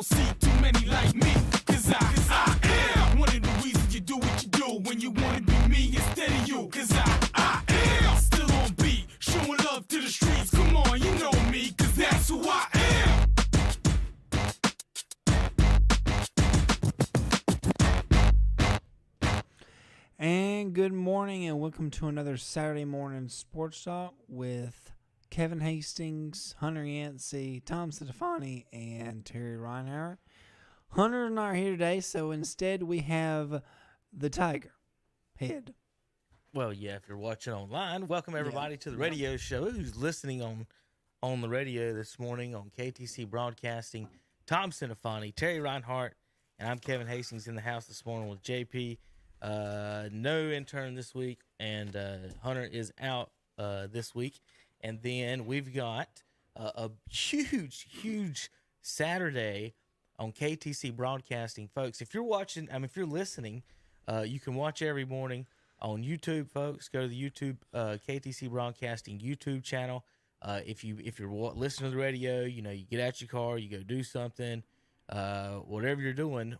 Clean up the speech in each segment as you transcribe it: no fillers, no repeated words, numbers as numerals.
don't see too many like me. Cause I am one of the reasons you do what you do when you wanna be me instead of you. Cause I am still on beat, showing love to the streets. Come on, you know me, cause that's who I am. And good morning, and welcome to another Saturday morning sports talk with Kevin Hastings, Hunter Yancey, Tom Stefani, and Terry Reinhardt. Hunter's not here today, so instead we have the Tiger Head. Well, yeah, if you're watching online, welcome everybody to the radio show. Who's listening on the radio this morning on KTC Broadcasting? Tom Stefani, Terry Reinhardt, and I'm Kevin Hastings in the house this morning with JP. No intern this week, and Hunter is out this week. And then we've got a huge Saturday on KTC Broadcasting, folks. If you're watching, if you're listening, you can watch every morning on YouTube, folks. Go to the YouTube KTC Broadcasting YouTube channel. If you're listening to the radio, you get out your car, you go do something, whatever you're doing.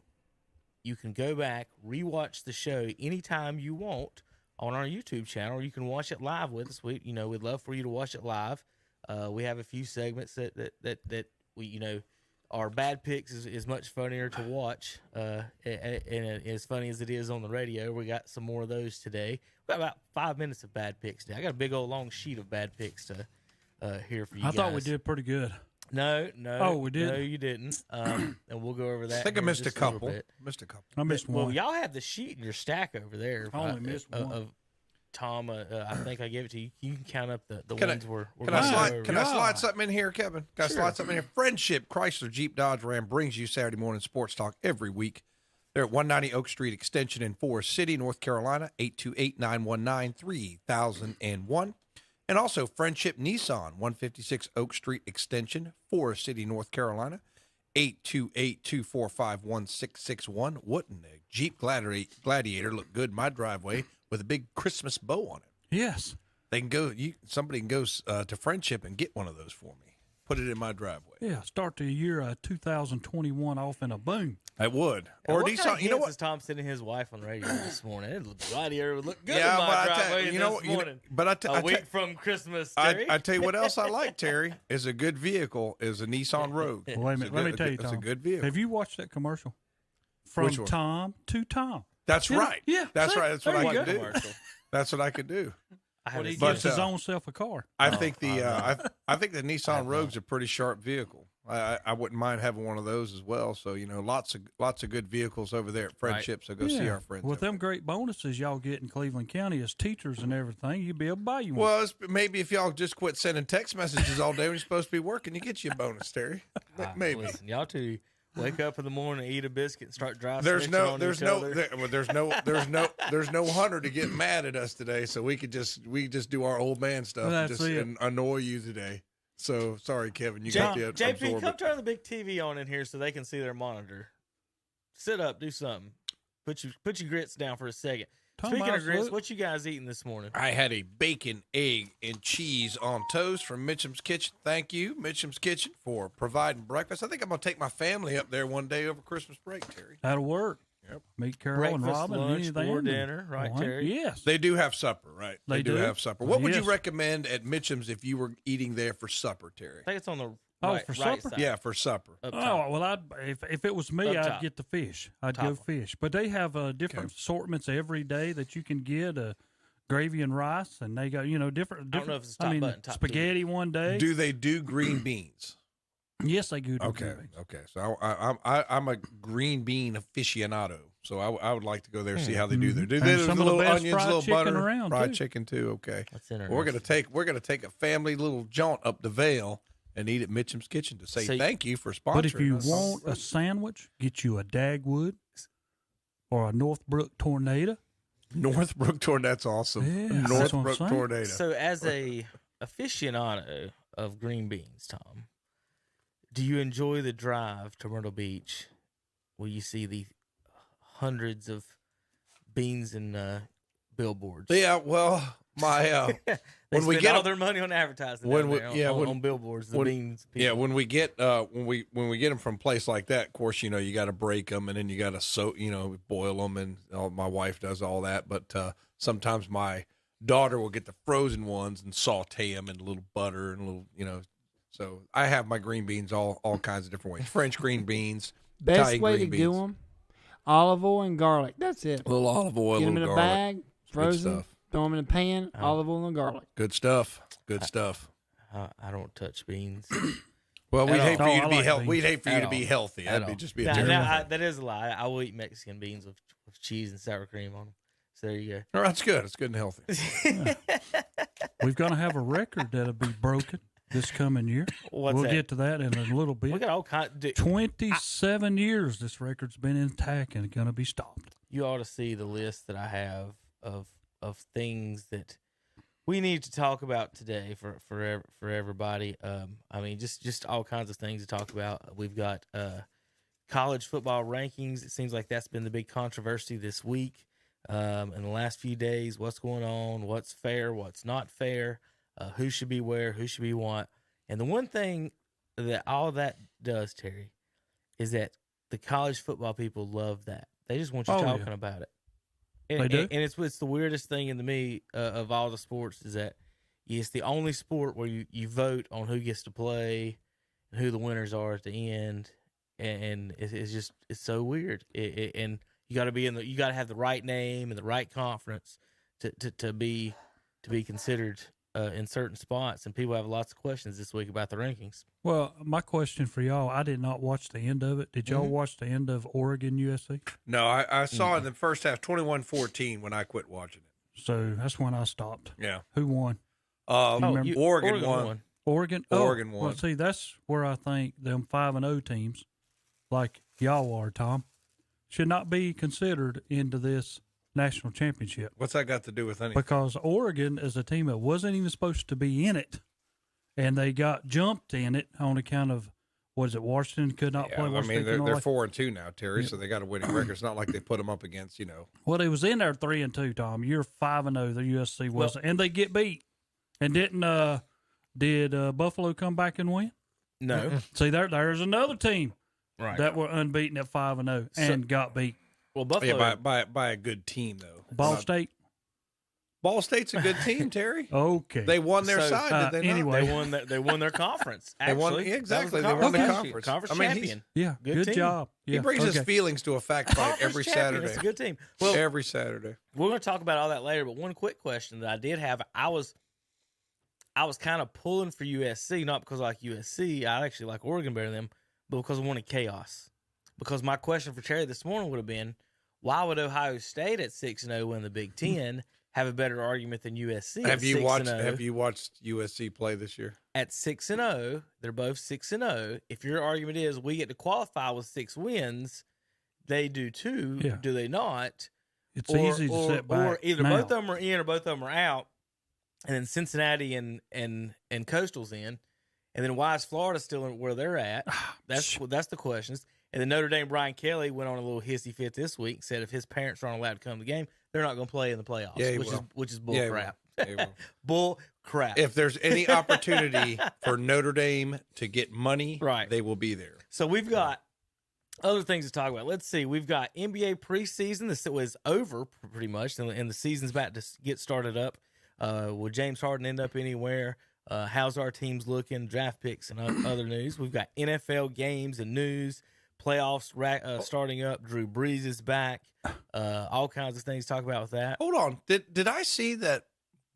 You can go back, rewatch the show anytime you want on our YouTube channel, or you can watch it live with us. We'd love for you to watch it live. We have a few segments that we, our bad picks is much funnier to watch, and as funny as it is on the radio. We got some more of those today. We got about 5 minutes of bad picks today. I got a big old long sheet of bad picks to hear for you guys. I thought we did pretty good. No. Oh, we did? No, you didn't. And we'll go over that. I think I missed a couple. I missed one. Well, y'all have the sheet in your stack over there. I only missed one. Of Tom, I think I gave it to you. You can count up the ones we're Can I going over. slide something in here, Kevin? Can I slide something in here? Friendship Chrysler Jeep Dodge Ram brings you Saturday morning sports talk every week. They're at 190 Oak Street Extension in Forest City, North Carolina, 828-919-3001. And also Friendship Nissan, 156 Oak Street Extension, Forest City, North Carolina, 828-245-1661. Wouldn't a Jeep Gladiator look good in my driveway with a big Christmas bow on it? Yes. They can go. Somebody can go to Friendship and get one of those for me. Put it in my driveway. Yeah, start the year 2021 off in a boom. I would. And Or what Nissan. kind of You know hits what? is Tom sending his wife on the radio this morning? It looked Gladiator would look good Yeah, in my but I driveway tell you, this morning. A week from Christmas, Terry. I tell you what else I like, Terry, is a good vehicle is a Nissan Rogue. Well, wait a minute. Let me tell you, Tom. It's a good vehicle. Have you watched that commercial? From Which one? Tom to Tom. That's right. Yeah. That's see? right. That's what There I you could do. Commercial. That's what I could do. When he But, gives his own self a car. I think the Nissan Rogue's a pretty sharp vehicle. I wouldn't mind having one of those as well. So lots of good vehicles over there at Friendship. So go see our friends. With over them great bonuses y'all get in Cleveland County as teachers and everything, you'd be able to buy you one. Well, maybe if y'all just quit sending text messages all day when you're supposed to be working, you get you a bonus, Terry. Maybe. Listen, y'all two wake up in the morning, eat a biscuit, and start driving. There's no Hunter to get mad at us today, so we just do our old man stuff and annoy you today. So sorry, Kevin, you got to JP, absorb come it. turn the big TV on in here so they can see their monitor. Sit up, do something. Put your grits down for a second. Speaking of grits, what you guys eating this morning? I had a bacon, egg, and cheese on toast from Mitchum's Kitchen. Thank you, Mitchum's Kitchen, for providing breakfast. I think I'm going to take my family up there one day over Christmas break, Terry. That'll work. Yep. Meet Carol Breakfast, and Robin lunch, and anything. or dinner, right, Terry? Yes. They do have supper, right? They do? have supper. What would you Yes. recommend at Mitchum's if you were eating there for supper, Terry? I think it's on the Oh, right, for right supper? side. Yeah, for supper. Up top. Well, if it was me, Up I'd top. get the fish. I'd Top go one. fish. But they have different assortments every day that you can get. Gravy and rice, and they got different. I don't know if it's top button, top spaghetti one day. Do they do green beans? Yes, they do. Okay. So I'm a green bean aficionado. So I would like to go there and see how they do there. Do And they some of little the best onions, fried little chicken butter, around, fried too. chicken too? Okay. That's Well, interesting. we're gonna take a family little jaunt up to Vale and eat at Mitchum's Kitchen to say So- thank you for sponsoring. But if you us. want a sandwich, get you a Dagwood or a Northbrook Tornado. Northbrook Tornado, that's awesome. Yeah, that's what I'm Northbrook saying. Tornado. So, as a aficionado of green beans, Tom, do you enjoy the drive to Myrtle Beach where you see the hundreds of beans and billboards? Yeah, well, my They when we spend get all their money on advertising when down we- there, yeah, on, when- on billboards, the when- beans. People. yeah, when we get when we get them from a place like that, of course, you got to break them and then you got to boil them, and my wife does all that. But sometimes my daughter will get the frozen ones and saute them in a little butter and a little, So I have my green beans all kinds of different ways. French green beans, Best Italian way to green do beans. them: olive oil and garlic. That's it. A little olive oil, Get a them in little a garlic. bag, frozen. stuff. Throw them in a pan. Olive oil and garlic. Good stuff. Good stuff. I don't touch beans. Well, we'd At hate for all. you Oh, to I be like healthy. beans. We'd hate for you At to be all. healthy. At That'd be all. just be a Now, terrible. that is a lie. I will eat Mexican beans with cheese and sour cream on them. So there you All right, that's good. It's good and healthy. go. We're going to have a record that'll be broken this coming year. What's we'll that? get to that in a little We bit. got all kinds. 27 years this record's been intact and going to be stopped. You ought to see the list that I have of things that we need to talk about today for everybody. I mean, just all kinds of things to talk about. We've got college football rankings. It seems like that's been the big controversy this week. In the last few days, what's going on, what's fair, what's not fair, who should be where, who should be what. And the one thing that all that does, Terry, is that the college football people love that. They just want you Oh, yeah. talking about it. And, They do? and it's the weirdest thing to me of all the sports is that it's the only sport where you vote on who gets to play and who the winners are at the end. And it's so weird. And you got to you got to have the right name and the right conference to be considered in certain spots. And people have lots of questions this week about the rankings. Well, my question for y'all, I did not watch the end of it. Did y'all watch the end of Oregon USC? No, I saw in the first half 21-14 when I quit watching it. So that's when I stopped. Yeah. Who won? Oregon won. Oregon? Oregon Well, won. see, that's where I think them 5-0 teams, like y'all are, Tom, should not be considered into this national championship. What's that got to do with anything? Because Oregon is a team that wasn't even supposed to be in it, and they got jumped in it on account of, what is it, Washington could not play. I Washington mean, could not they're play. 4-2 now, Terry, so they got a winning record. It's not like they put them up against, Well, they was in there 3-2, Tom. You're 5-0. The USC was, and they get beat. And did Buffalo come back and win? No. See, there's another team Right. that were unbeaten at 5-0 and got beat. Well, Buffalo. Yeah, by a good team, though. Ball Not- State. Ball State's a good team, Terry. Okay. They won their So, side, did they not? anyway. They won their conference. They won- Actually. yeah, exactly. That was They won the conference. Conference I mean, champion. Yeah, Good good team. job. He Yeah, brings his okay. feelings to a fact fight Conference every champion. Saturday. It's a good team. Well, Every Saturday. we're going to talk about all that later, but one quick question that I did have, I was kind of pulling for USC, not because I like USC. I actually like Oregon better than them, but because I wanted chaos. Because my question for Terry this morning would have been, why would Ohio State at 6-0 win the Big Ten have a better argument than USC? Have at you 6-0? Have you watched USC play this year? At 6-0, they're both 6-0. If your argument is we get to qualify with 6 wins, they do too. Yeah. Do they not? It's easy to sit back. Or either now. both of them are in or both of them are out, and then Cincinnati and Coastal's in, and then why is Florida still in where they're at? That's the questions. And then Notre Dame, Brian Kelly went on a little hissy fit this week and said if his parents aren't allowed to come to the game, they're not going to play in the playoffs, Yeah, he which is bull Yeah, he crap. will. He will. Bull crap. If there's any opportunity for Notre Dame to get money, Right. they will be there. So we've got other things to talk about. Let's see. We've got NBA preseason. This was over pretty much, and the season's about to get started up. Will James Harden end up anywhere? How's our teams looking? Draft picks and other news. We've got NFL games and news. Playoffs starting up. Drew Brees is back. All kinds of things to talk about with that. Hold on. Did I see that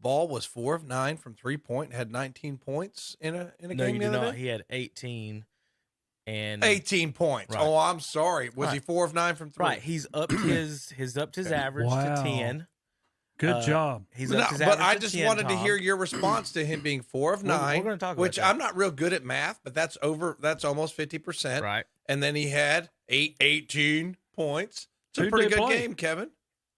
Ball was 4 of 9 from 3-point, had 19 points in a No, game you the did other not. day? He had 18. And 18 points. Right. Oh, I'm sorry. Was he Right. 4 of 9 from 3? right, he's upped his average Wow. to 10. Good job. He's No, upped his but average I to just 10, wanted to Tom. hear your response to him being 4 of 9, gonna talk about which that. I'm not real good at math, but that's almost 50%. Right. And then he had 18 points. It's a Who pretty did good play? game, Kevin.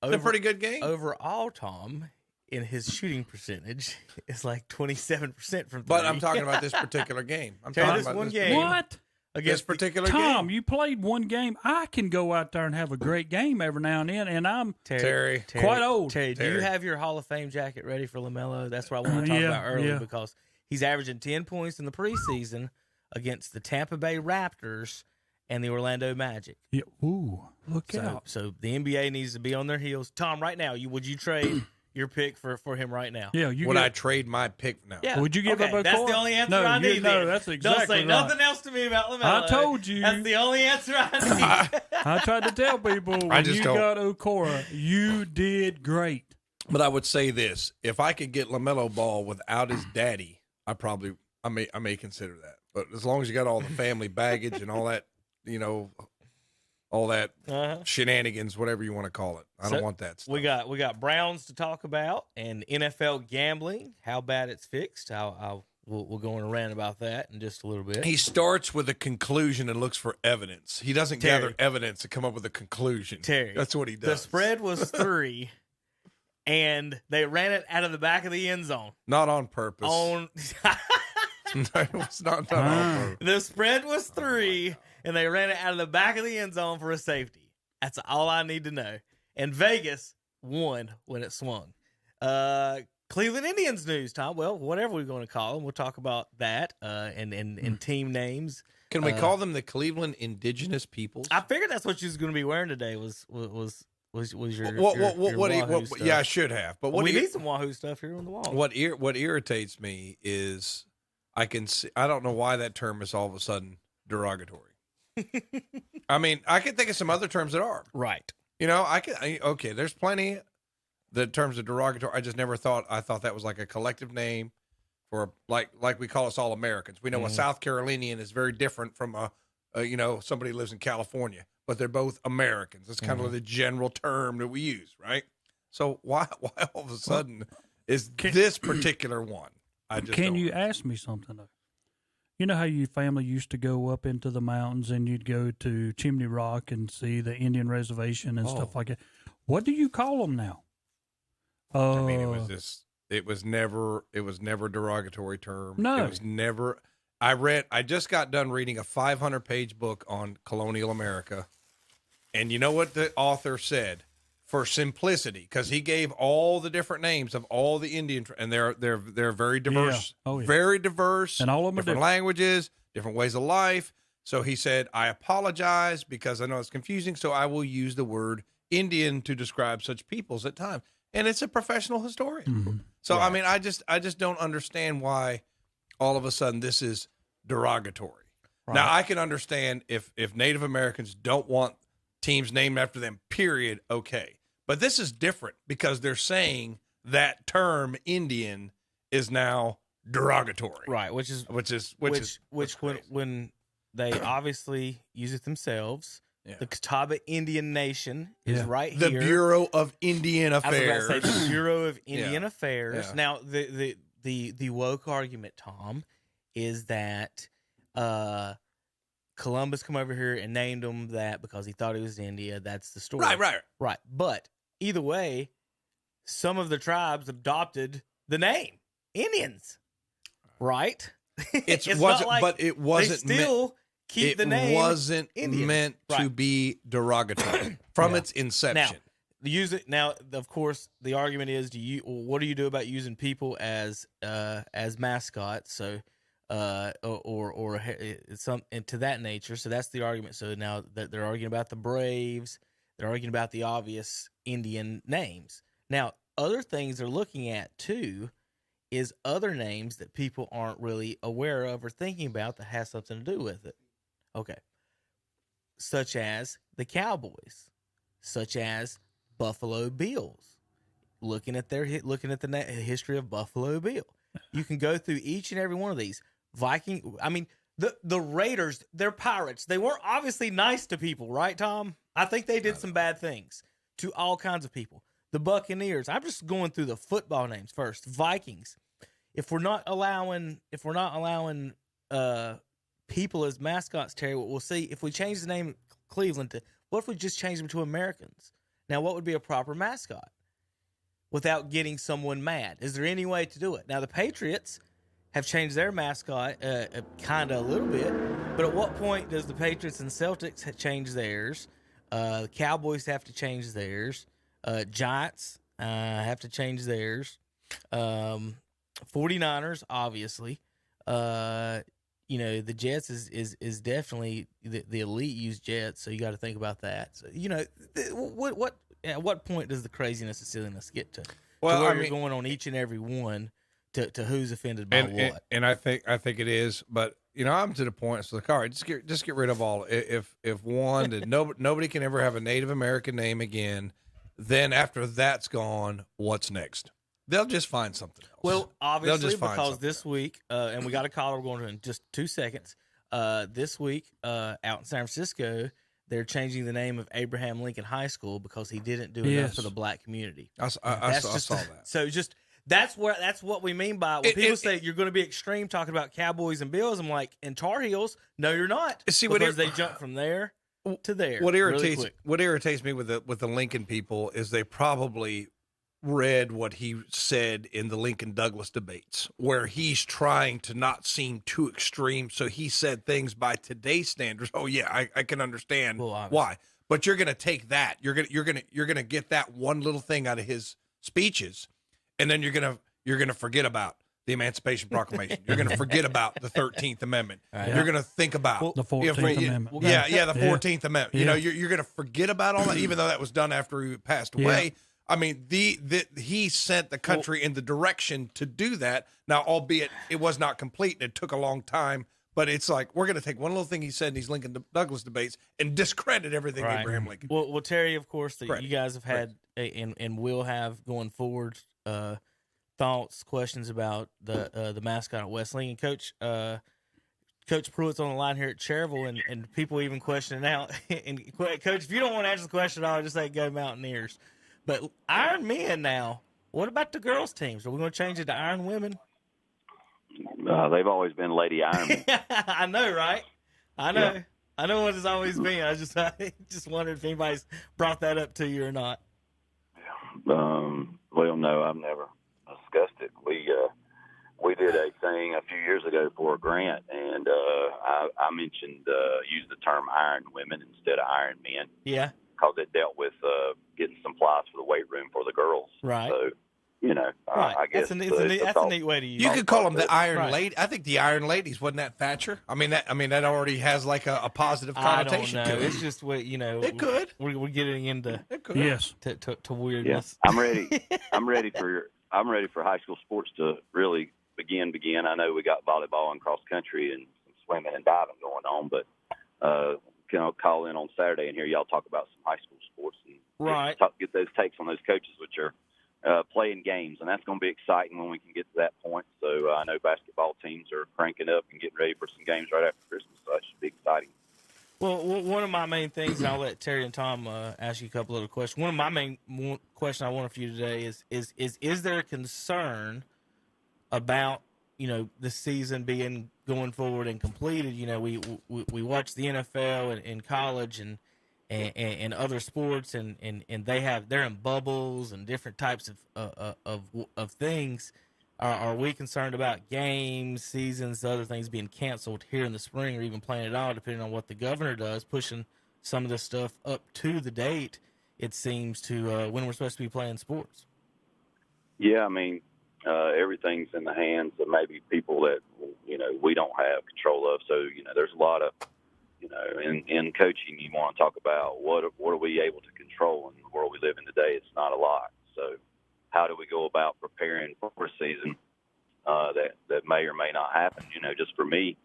It's a pretty good game. Overall, Tom, in his shooting percentage, is like 27% from 3. But I'm talking about this particular game. I'm Terry, talking this about one this game. What? this particular Tom, game. you played one game. I can go out there and have a great game every now and then, and I'm Terry. quite old. Terry, do you Terry. have your Hall of Fame jacket ready for LaMelo? That's what I want to talk about earlier because he's averaging 10 points in the preseason against the Tampa Bay Raptors and the Orlando Magic. Yeah. Ooh, look out. So the NBA needs to be on their heels. Tom, right now, would you trade your pick for him right now? Yeah, Would I trade my pick now? Yeah. Would you give up a That's core? the only answer No, I need. no, then. that's exactly Don't say right. nothing else to me about LaMelo. I told you. That's the only answer I need. I tried to tell people when just you don't. got Okora, you did great. But I would say this: if I could get LaMelo Ball without his daddy, I may consider that. But as long as you got all the family baggage and all that, all that shenanigans, whatever you want to call it, I don't want that stuff. We got Browns to talk about and NFL gambling, how bad it's fixed. We'll go on a rant about that in just a little bit. He starts with a conclusion and looks for evidence. He doesn't gather evidence to come up with a conclusion. Terry, that's what he does. The spread was 3, and they ran it out of the back of the end zone. Not on purpose. No, it was not on purpose. The spread was 3, and they ran it out of the back of the end zone for a safety. That's all I need to know. And Vegas won when it swung. Cleveland Indians news, Tom. Well, whatever we're going to call them, we'll talk about that and team names. Can we call them the Cleveland Indigenous Peoples? I figured that's what you was going to be wearing today. Was your what, Wahoo stuff. yeah, I should have. But we need some Wahoo stuff here on the wall. What irritates me is I don't know why that term is all of a sudden derogatory. I mean, I can think of some other terms that are. Right. Okay, there's plenty the terms of derogatory. I just never thought. I thought that was like a collective name for like we call us all Americans. We know a South Carolinian is very different from somebody who lives in California, but they're both Americans. That's kind of the general term that we use, right? So why all of a sudden is this particular one? Can you ask me something though? You know how your family used to go up into the mountains and you'd go to Chimney Rock and see the Indian reservation and stuff like that. What do you call them now? I mean, it was never a derogatory term. No. It was never. I just got done reading a 500-page book on colonial America, and you know what the author said? For simplicity, because he gave all the different names of all the Indian, and they're very diverse, very diverse, and all of them different languages, different ways of life. So he said, "I apologize because I know it's confusing, so I will use the word Indian to describe such peoples at times." And it's a professional historian. Mm-hmm. So I mean, I just don't understand why all of a sudden this is derogatory. Right. Now I can understand if Native Americans don't want teams named after them, period. Okay. But this is different because they're saying that term Indian is now derogatory. Right. Which when they obviously use it themselves. Yeah. The Catawba Indian Nation is right here. The Bureau of Indian Affairs. I was about to say the Bureau of Indian Affairs. Yeah. Now the woke argument, Tom, is that Columbus come over here and named him that because he thought he was India. That's the story. Right. But either way, some of the tribes adopted the name Indians. Right? It wasn't they still keep the name. It wasn't Indians. meant to be derogatory from its inception. Now, use it now. Of course, the argument is: what do you do about using people as mascots? So, or some to that nature. So that's the argument. So now that they're arguing about the Braves, they're arguing about the obvious Indian names. Now, other things they're looking at too is other names that people aren't really aware of or thinking about that has something to do with it. Okay. Such as the Cowboys, such as Buffalo Bills. Looking at the history of Buffalo Bill. You can go through each and every one of these. The Raiders, they're pirates. They weren't obviously nice to people, right, Tom? I think they did some bad things to all kinds of people. The Buccaneers. I'm just going through the football names first. Vikings. If we're not allowing people as mascots, Terry, we'll see if we change the name Cleveland to, what if we just change them to Americans? Now, what would be a proper mascot without getting someone mad? Is there any way to do it? Now, the Patriots, have changed their mascot kind of a little bit. But at what point does the Patriots and Celtics change theirs? The Cowboys have to change theirs. Giants have to change theirs. 49ers, obviously. The Jets is definitely the elite use Jets, so you got to think about that. So, at what point does the craziness and silliness get to? Well, to where you're going on each and every one to who's offended by what? And I think it is, but I'm to the point. It's like, all right, just get rid of all. If one that nobody can ever have a Native American name again, then after that's gone, what's next? They'll just find something else. Well, obviously, because this week, and we got a caller we're going to in just 2 seconds. This week, out in San Francisco, they're changing the name of Abraham Lincoln High School because he didn't do enough for the black community. I saw that. So that's what we mean by when people say you're going to be extreme talking about Cowboys and Bills. I'm like, in Tar Heels, no, you're not. Because they jump from there to there. What irritates me with the Lincoln people is they probably read what he said in the Lincoln Douglas debates, where he's trying to not seem too extreme. So he said things by today's standards. Oh yeah, I can understand why. But you're going to take that. You're going to get that one little thing out of his speeches, and then you're going to forget about the Emancipation Proclamation. You're going to forget about the 13th Amendment. Right. You're going to think about the 14th Amendment. The 14th Amendment. Yeah. You're going to forget about all that, even though that was done after he passed away. Yeah. I mean, he sent the country in the direction to do that. Now, albeit it was not complete and it took a long time, but it's like we're going to take one little thing he said in these Lincoln Douglas debates and discredit everything Abraham Lincoln. Well, Terry, of course, you guys have had and will have going forward thoughts, questions about the mascot at West Lincoln. Coach Pruitt's on the line here at Cherville, and people even questioning out. And Coach, if you don't want to answer the question at all, just say go Mountaineers. But Iron Men now, what about the girls' teams? Are we going to change it to Iron Women? They've always been Lady Ironman. I know, right? I know. Yeah. I know what it's always been. I just wondered if anybody's brought that up to you or not. Well, no, I've never discussed it. We did a thing a few years ago for a grant, and I mentioned use the term Iron Women instead of Iron Men. Yeah. Because it dealt with getting supplies for the weight room for the girls. Right. So, right. I guess that's a neat way to use it. You could call them the Iron Right. Lady. I think the Iron Ladies, wasn't that Thatcher? I mean that already has like a positive connotation I don't know. to it. It's just what It could. We're getting into It could. Yes. to weirdness. Yeah. I'm ready for high school sports to really begin. I know we got volleyball and cross country and some swimming and diving going on, but call in on Saturday and hear y'all talk about some high school sports and Right. get those takes on those coaches, which are playing games, and that's going to be exciting when we can get to that point. So I know basketball teams are cranking up and getting ready for some games right after Christmas, so that should be exciting. Well, one of my main things, and I'll let Terry and Tom ask you a couple other questions. One of my main question I want for you today is there a concern about the season being going forward and completed? We watch the NFL and college and other sports and they're in bubbles and different types of things. Are we concerned about games, seasons, other things being canceled here in the spring or even playing at all, depending on what the governor does, pushing some of this stuff up to the date, it seems, to when we're supposed to be playing sports? Yeah, I mean, everything's in the hands of maybe people that, we don't have control of. So, there's a lot of, in coaching, you want to talk about what are we able to control in the world we live in today. It's not a lot. So how do we go about preparing for a season that may or may not happen? Just for me,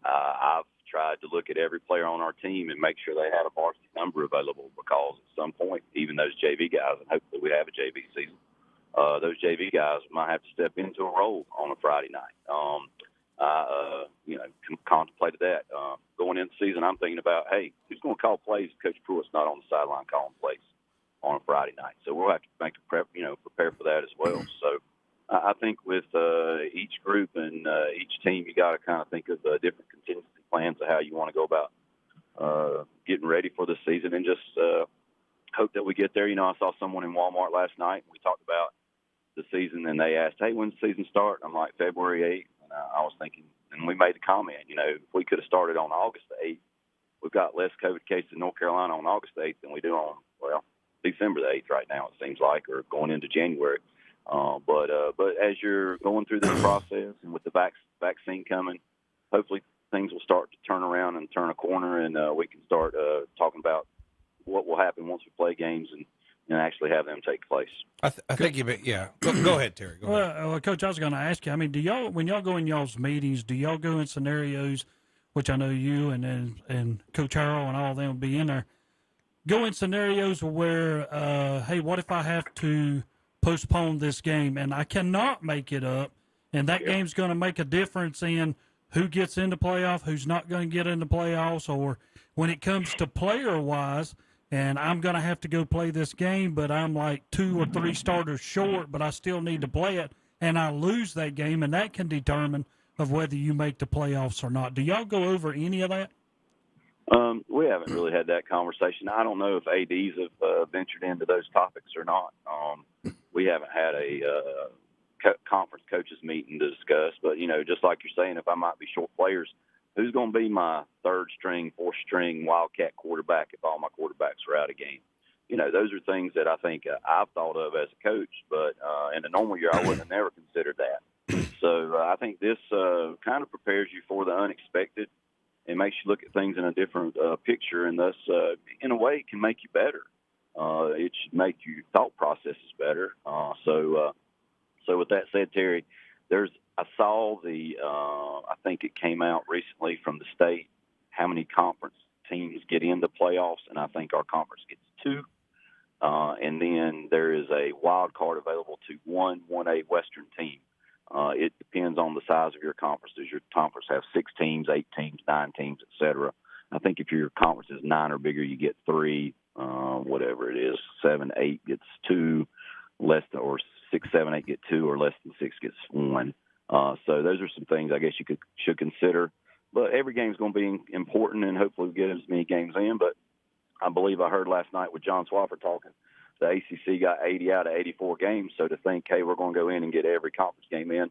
I've tried to look at every player on our team and make sure they had a varsity number available, because at some point, even those JV guys, and hopefully we have a JV season, those JV guys might have to step into a role on a Friday night. I contemplated that. Going into the season, I'm thinking about, hey, who's going to call plays if Coach Pruitt's not on the sideline calling plays on a Friday night? So we'll have to prepare for that as well. So I think with each group and each team, you got to kind of think of different contingency plans of how you want to go about getting ready for the season, and just hope that we get there. I saw someone in Walmart last night, and we talked about the season, and they asked, hey, when's the season start? I'm like, February 8th. And I was thinking, and we made the comment, if we could have started on August the 8th, we've got less COVID cases in North Carolina on August the 8th than we do on, December the 8th right now, it seems like, or going into January. But as you're going through this process and with the vaccine coming, hopefully things will start to turn around and turn a corner, and we can start talking about what will happen once we play games and actually have them take place. I think Go ahead, Terry. Go ahead. Well, Coach, I was going to ask you. I mean, when y'all go in y'all's meetings, do y'all go in scenarios, which I know you and Coach Harrell and all of them will be in there, go in scenarios where, hey, what if I have to postpone this game and I cannot make it up, and that game's going to make a difference in who gets into playoff, who's not going to get into playoffs, or when it comes to player-wise, and I'm going to have to go play this game, but I'm like 2 or 3 starters short, but I still need to play it, and I lose that game, and that can determine of whether you make the playoffs or not. Do y'all go over any of that? We haven't really had that conversation. I don't know if ADs have ventured into those topics or not. We haven't had a conference coaches meeting to discuss, but, just like you're saying, if I might be short players, who's going to be my 3rd string, 4th string Wildcat quarterback if all my quarterbacks are out of game? Those are things that I think I've thought of as a coach, but in a normal year, I would have never considered that. So I think this kind of prepares you for the unexpected and makes you look at things in a different picture, and thus, in a way, it can make you better. It should make your thought processes better. So with that said, Terry, I saw I think it came out recently from the state, how many conference teams get into playoffs, and I think our conference gets 2. And then there is a wild card available to 1A Western team. It depends on the size of your conference. Does your conference have 6 teams, 8 teams, 9 teams, et cetera? I think if your conference is 9 or bigger, you get 3, whatever it is. 7, 8 gets 2, or 6, 7, 8 get 2, or less than 6 gets 1. So those are some things I guess you should consider. But every game is going to be important, and hopefully we get as many games in. But I believe I heard last night with John Swafford talking, the ACC got 80 out of 84 games. So to think, hey, we're going to go in and get every conference game in,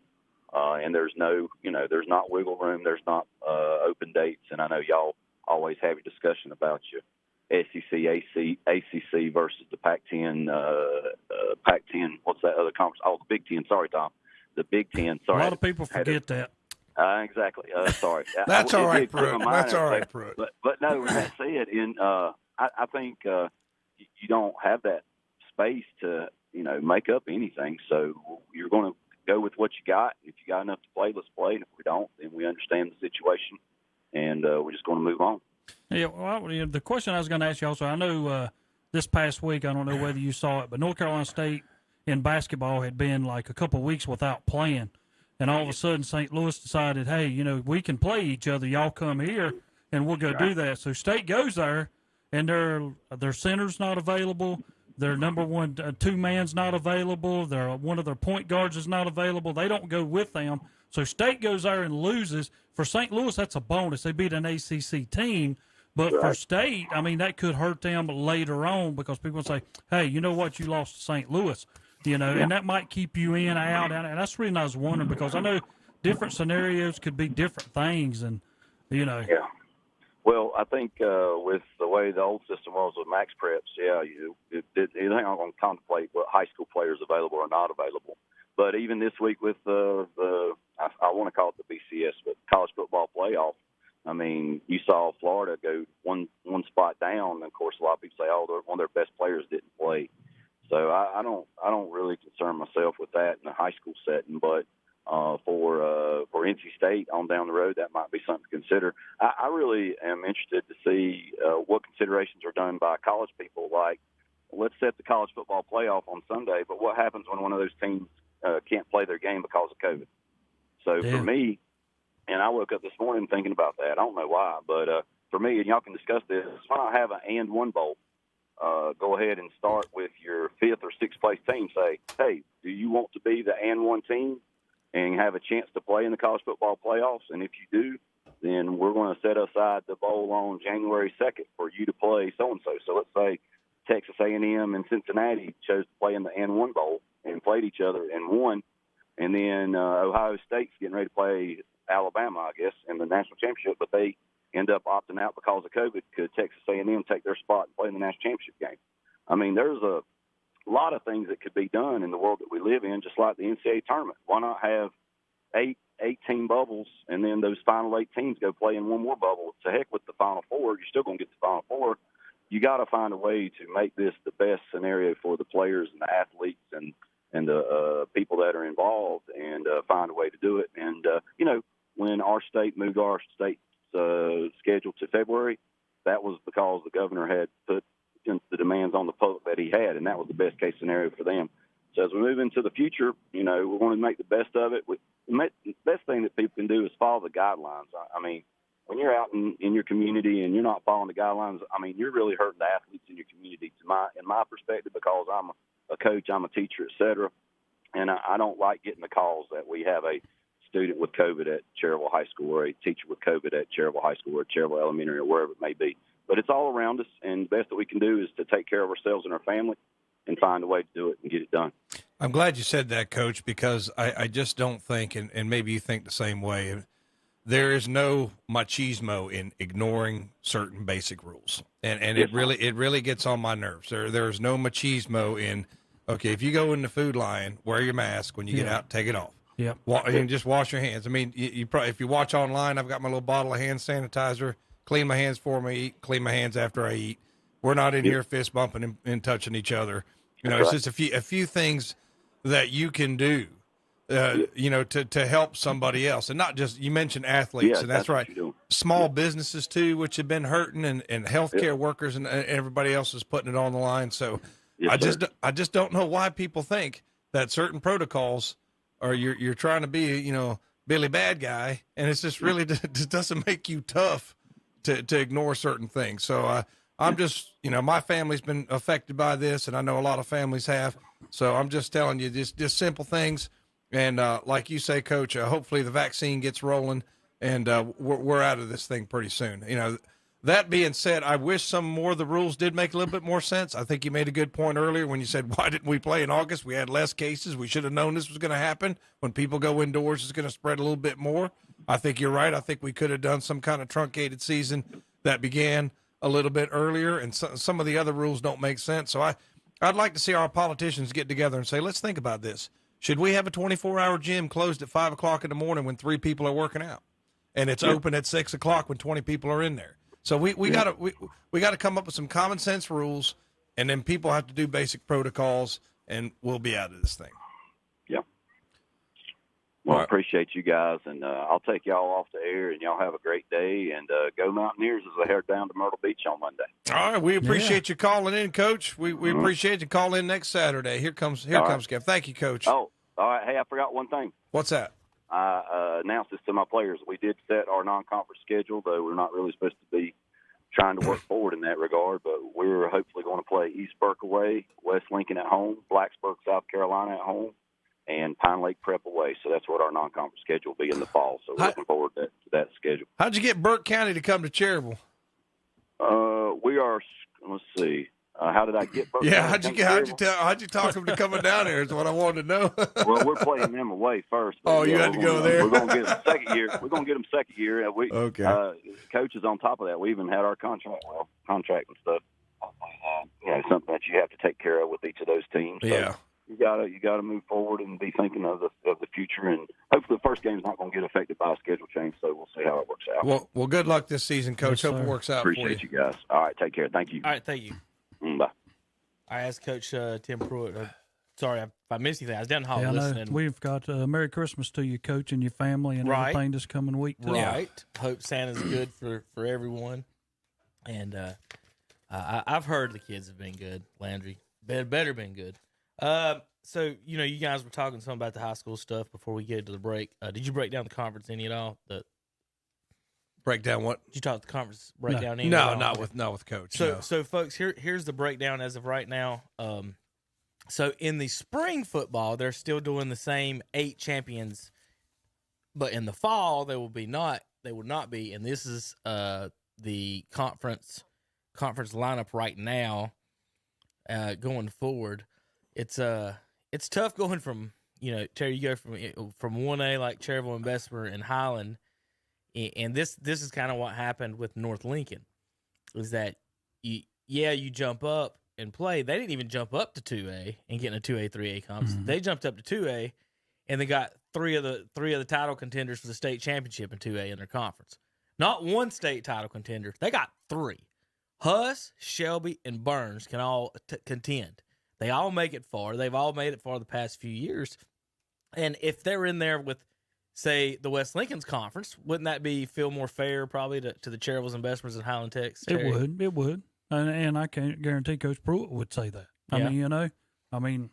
and there's no, there's not wiggle room, there's not open dates. And I know y'all always have a discussion about your SEC, ACC versus the Pac-10, Pac-10. What's that other conference? Oh, the Big Ten. Sorry, Tom. The Big Ten. Sorry. A lot of people forget that. Exactly. Sorry. That's all right, Pruitt. That's all right, Pruitt. But no, with that said, I think you don't have that space to, make up anything. So you're going to go with what you got. If you got enough to play, let's play. And if we don't, then we understand the situation, and we're just going to move on. Yeah, well, the question I was going to ask you also, I know this past week, I don't know whether you saw it, but North Carolina State in basketball had been like a couple of weeks without playing. And all of a sudden, St. Louis decided, hey, we can play each other. Y'all come here, and we'll go do that. So State goes there, and their center's not available. Their number 1 two-man's not available. One of their point guards is not available. They don't go with them. So State goes there and loses. For St. Louis, that's a bonus. They beat an ACC team. But for State, I mean, that could hurt them later on because people say, hey, you know what, you lost to St. Louis. And that might keep you in, out. And that's the reason I was wondering because I know different scenarios could be different things. And, Yeah. Well, I think with the way the old system was with max preps, you ain't going to contemplate what high school players available or not available. But even this week with I want to call it the BCS, but college football playoff, I mean, you saw Florida go one spot down. And of course, a lot of people say, one of their best players didn't play. So I don't really concern myself with that in a high school setting, but for NC State on down the road, that might be something to consider. I really am interested to see what considerations are done by college people. Like, let's set the college football playoff on Sunday, but what happens when one of those teams can't play their game because of COVID? So for me, and I woke up this morning thinking about that. I don't know why, but for me, and y'all can discuss this, why not have an and one bowl? Go ahead and start with your 5th or 6th place team. Say, hey, do you want to be the and one team and have a chance to play in the college football playoffs? And if you do, then we're going to set aside the bowl on January 2nd for you to play so-and-so. So let's say Texas A&M and Cincinnati chose to play in the and one bowl and played each other and won. And then Ohio State's getting ready to play Alabama, I guess, in the national championship, but they end up opting out because of COVID. Could Texas A&M take their spot and play in the national championship game? I mean, there's a lot of things that could be done in the world that we live in, just like the NCAA tournament. Why not have eight team bubbles, and then those final 8 teams go play in one more bubble? To heck with the Final Four. You're still going to get the Final Four. You got to find a way to make this the best scenario for the players and the athletes and the people that are involved, and find a way to do it. And, when our state moved our state's schedule to February, that was because the governor had put the demands on the public that he had, and that was the best case scenario for them. So as we move into the future, we want to make the best of it. The best thing that people can do is follow the guidelines. I mean, when you're out in your community and you're not following the guidelines, I mean, you're really hurting the athletes in your community, in my perspective, because I'm a coach, I'm a teacher, et cetera, and I don't like getting the calls that we have a student with COVID at Cherryville High School, or a teacher with COVID at Cherryville High School, or Cherryville Elementary, or wherever it may be. But it's all around us, and the best that we can do is to take care of ourselves and our family and find a way to do it and get it done. I'm glad you said that, Coach, because I just don't think, and maybe you think the same way, there is no machismo in ignoring certain basic rules. And it really gets on my nerves. There's no machismo in, okay, if you go in the food line, wear your mask. When you get out, take it off. Yeah. And just wash your hands. I mean, you probably, if you watch online, I've got my little bottle of hand sanitizer. Clean my hands before I eat. Clean my hands after I eat. We're not in here fist bumping and touching each other. It's just a few things that you can do, to help somebody else, and not just, you mentioned athletes, and that's right. Small businesses too, which have been hurting, and healthcare workers, and everybody else is putting it on the line. So I just don't know why people think that certain protocols are you're trying to be, Billy Bad Guy, and it's just really just doesn't make you tough to ignore certain things. So I'm just, my family's been affected by this, and I know a lot of families have. So I'm just telling you, just simple things. And like you say, Coach, hopefully the vaccine gets rolling, and we're out of this thing pretty soon. That being said, I wish some more of the rules did make a little bit more sense. I think you made a good point earlier when you said, why didn't we play in August? We had less cases. We should have known this was going to happen. When people go indoors, it's going to spread a little bit more. I think you're right. I think we could have done some kind of truncated season that began a little bit earlier, and some of the other rules don't make sense. So I'd like to see our politicians get together and say, let's think about this. Should we have a 24-hour gym closed at 5 o'clock in the morning when 3 people are working out, and it's open at 6 o'clock when 20 people are in there? So we gotta come up with some common sense rules, and then people have to do basic protocols, and we'll be out of this thing. Yeah. Well, I appreciate you guys, and I'll take y'all off the air, and y'all have a great day, and go Mountaineers as they head down to Myrtle Beach on Monday. All right, we appreciate you calling in, Coach. We appreciate you calling in next Saturday. Here comes Kev. Thank you, Coach. Oh, all right. Hey, I forgot one thing. What's that? I announced this to my players. We did set our non-conference schedule, though we're not really supposed to be trying to work forward in that regard, but we're hopefully going to play East Burke away, West Lincoln at home, Blacksburg, South Carolina at home, and Pine Lake Prep away. So that's what our non-conference schedule will be in the fall. So we're looking forward to that schedule. How'd you get Burke County to come to Cherryville? We are, let's see. How did I get Burke? Yeah, how'd you talk them to coming down here is what I wanted to know. Well, we're playing them away first. Oh, you had to go there? We're going to get them second year. We're going to get them second year. Okay. Coach is on top of that. We even had our contract and stuff. Something that you have to take care of with each of those teams. So yeah. You gotta move forward and be thinking of the future, and hopefully the first game is not going to get affected by a schedule change. So we'll see how it works out. Well, good luck this season, Coach. Yes, hope it works out. Appreciate for you guys. All right, take care. Thank you. All right, thank you. Bye. I asked Coach Tim Pruitt. Sorry if I missed anything. I was down the hall Yeah, listening. We've got Merry Christmas to you, Coach, and your family, and everything this coming week too. Right. Hope Santa's good for everyone. And I've heard the kids have been good. Landry better been good. So you guys were talking some about the high school stuff before we get to the break. Did you break down the conference any at all? Break down what? Did you talk the conference breakdown? No, not with Coach. So folks, here's the breakdown as of right now. So in the spring football, they're still doing the same 8 champions, but in the fall they will not be. And this is the conference lineup right now. Going forward, it's tough going from Terry, you go from 1A like Cherville and Bessemer and Highland, and this is kind of what happened with North Lincoln, is that you jump up and play. They didn't even jump up to 2A and get in a 2A, 3A comps. Mm-hmm. They jumped up to 2A, and they got three of the title contenders for the state championship in 2A in their conference. Not one state title contender. They got three. Huss, Shelby, and Burns can all contend. They all make it far. They've all made it far the past few years. And if they're in there with, say, the West Lincoln's conference, wouldn't that feel more fair probably to the Chervilles and Bessemers and Highland Techs? It would. And I can't guarantee Coach Pruitt would say that. Yeah. I mean,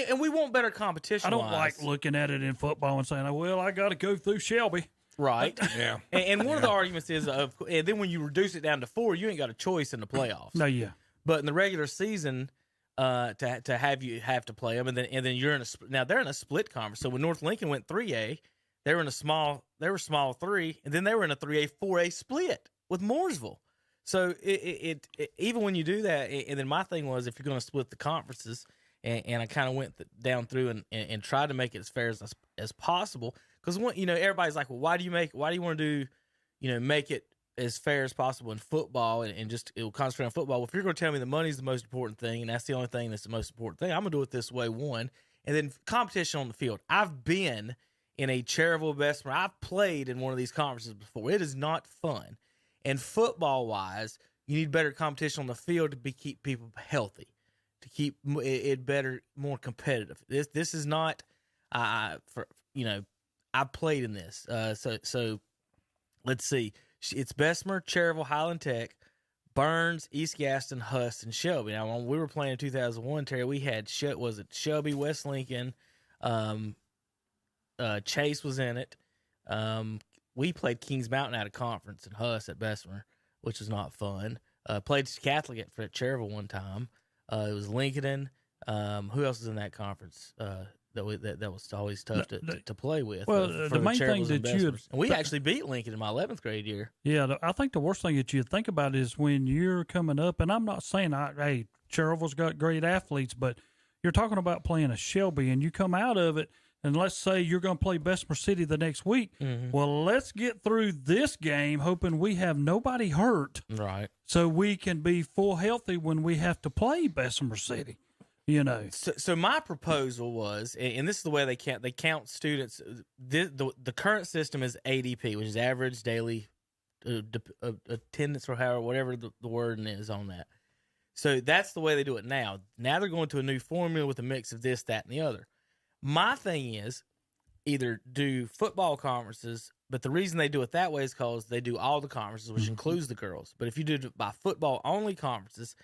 and we want better competition. I don't like looking at it in football and saying, well, I got to go through Shelby. Right. Yeah. And one of the arguments is, and then when you reduce it down to 4, you ain't got a choice in the playoffs. No, yeah. But in the regular season, to have to play them, and then you're now they're in a split conference. So when North Lincoln went 3A, they were small 3, and then they were in a 3A 4A split with Mooresville. So it even when you do that, and then my thing was, if you're going to split the conferences, and I kind of went down through and tried to make it as fair as possible. Because everybody's like, well, why do you want to do, make it as fair as possible in football and just it will concentrate on football? Well, if you're going to tell me the money's the most important thing and that's the only thing that's the most important thing, I'm going to do it this way, one. And then competition on the field. I've been in a Cherville Bessemer. I've played in one of these conferences before. It is not fun. And football-wise, you need better competition on the field to keep people healthy, to keep it better, more competitive. This is not, I played in this. So let's see. It's Bessemer, Cherville, Highland Tech, Burns, East Gaston, Huss, and Shelby. Now, when we were playing in 2001, Terry, we had Shelby, West Lincoln, Chase was in it. We played Kings Mountain out of conference and Huss at Bessemer, which was not fun. Played Catholic at Cherville one time. It was Lincoln. Who else was in that conference? That was always tough to play with. Well, the main thing that we actually beat Lincoln in my 11th grade year. Yeah, I think the worst thing that you think about is when you're coming up, and I'm not saying, hey, Cherville's got great athletes, but you're talking about playing a Shelby, and you come out of it, and let's say you're going to play Bessemer City the next week. Mm-hmm. Well, let's get through this game hoping we have nobody hurt. Right. So we can be full healthy when we have to play Bessemer City. So my proposal was, and this is the way they count students. The current system is ADP, which is average daily attendance, or whatever the wording is on that. So that's the way they do it now. Now they're going to a new formula with a mix of this, that, and the other. My thing is either do football conferences, but the reason they do it that way is because they do all the conferences, which includes the girls. But if you do it by football only conferences,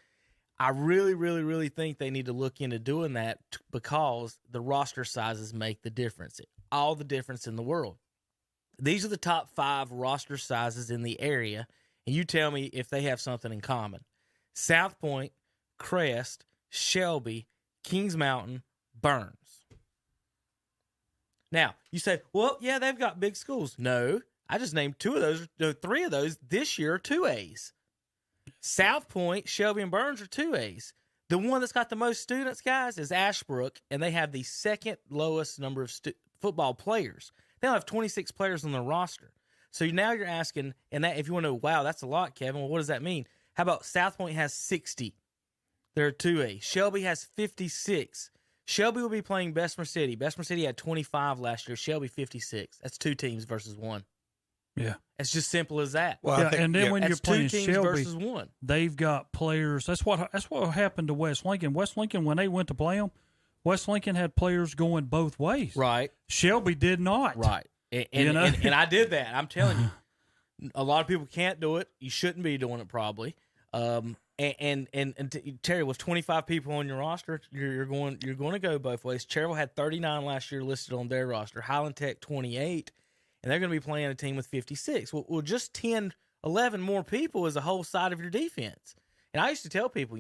I really, really, really think they need to look into doing that because the roster sizes make the difference. All the difference in the world. These are the top 5 roster sizes in the area, and you tell me if they have something in common. South Point, Crest, Shelby, Kings Mountain, Burns. Now, you say, well, yeah, they've got big schools. No, I just named 2 of those, 3 of those this year are 2As. South Point, Shelby, and Burns are 2As. The one that's got the most students, guys, is Ashbrook, and they have the second lowest number of football players. They only have 26 players on their roster. So now you're asking, and that if you want to know, wow, that's a lot, Kevin. Well, what does that mean? How about South Point has 60? They're 2A. Shelby has 56. Shelby will be playing Bessemer City. Bessemer City had 25 last year. Shelby 56. That's 2 teams versus 1. Yeah. It's just simple as that. Well, yeah, and then when you're playing 2 teams Shelby versus 1, they've got players. That's what happened to West Lincoln. West Lincoln, when they went to play them, West Lincoln had players going both ways. Right. Shelby did not. Right. And I did that. I'm telling you, a lot of people can't do it. You shouldn't be doing it probably. Terry, with 25 people on your roster, you're going to go both ways. Cherville had 39 last year listed on their roster. Highland Tech 28. And they're going to be playing a team with 56. Well, just 10, 11 more people is a whole side of your defense. And I used to tell people,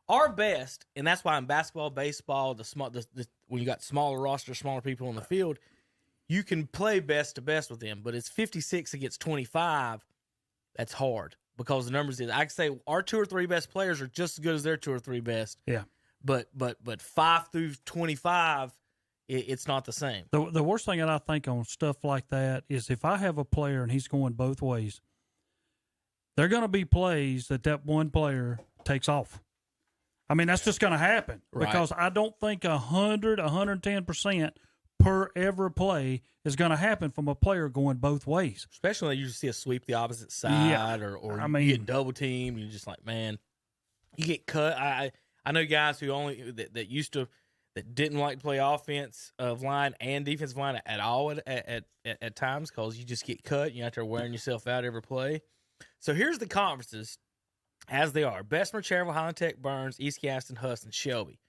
our best, and that's why in basketball, baseball, when you got smaller rosters, smaller people on the field, you can play best to best with them. But it's 56 against 25. That's hard because the numbers is. I can say our 2 or 3 best players are just as good as their 2 or 3 best. Yeah. but 5 through 25, it's not the same. The worst thing that I think on stuff like that is if I have a player and he's going both ways, there are going to be plays that one player takes off. I mean, that's just going to happen because I don't think 110% per every play is going to happen from a player going both ways. Especially when you see a sweep the opposite side or I mean, you get double teamed. You're just like, man, you get cut. I know guys who that used to that didn't like to play offensive line and defensive line at all at times because you just get cut. You're out there wearing yourself out every play. So here's the conferences as they are: Bessemer, Cherryville, Highland Tech, Burns, East Gaston, Huss, and Shelby.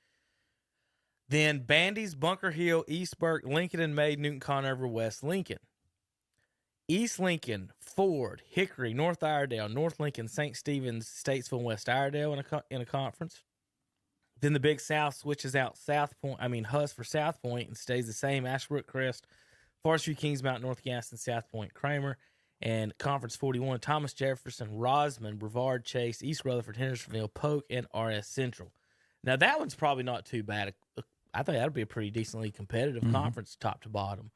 Then Bandy's, Bunker Hill, East Burke, Lincoln and Maid, Newton, Conover, West Lincoln. East Lincoln, Ford, Hickory, North Iredale, North Lincoln, St. Stephen's, Statesville, and West Iredale in a conference. Then the Big South switches out Huss for South Point and stays the same: Ashbrook, Crest, Forest View, Kings Mountain, North Gaston, South Point, Kramer. And Conference 41, Thomas Jefferson, Rosman, Brevard, Chase, East Rutherford, Hendersonville, Polk, and RS Central. Now, that one's probably not too bad. I think that'll be a pretty decently competitive conference top to bottom.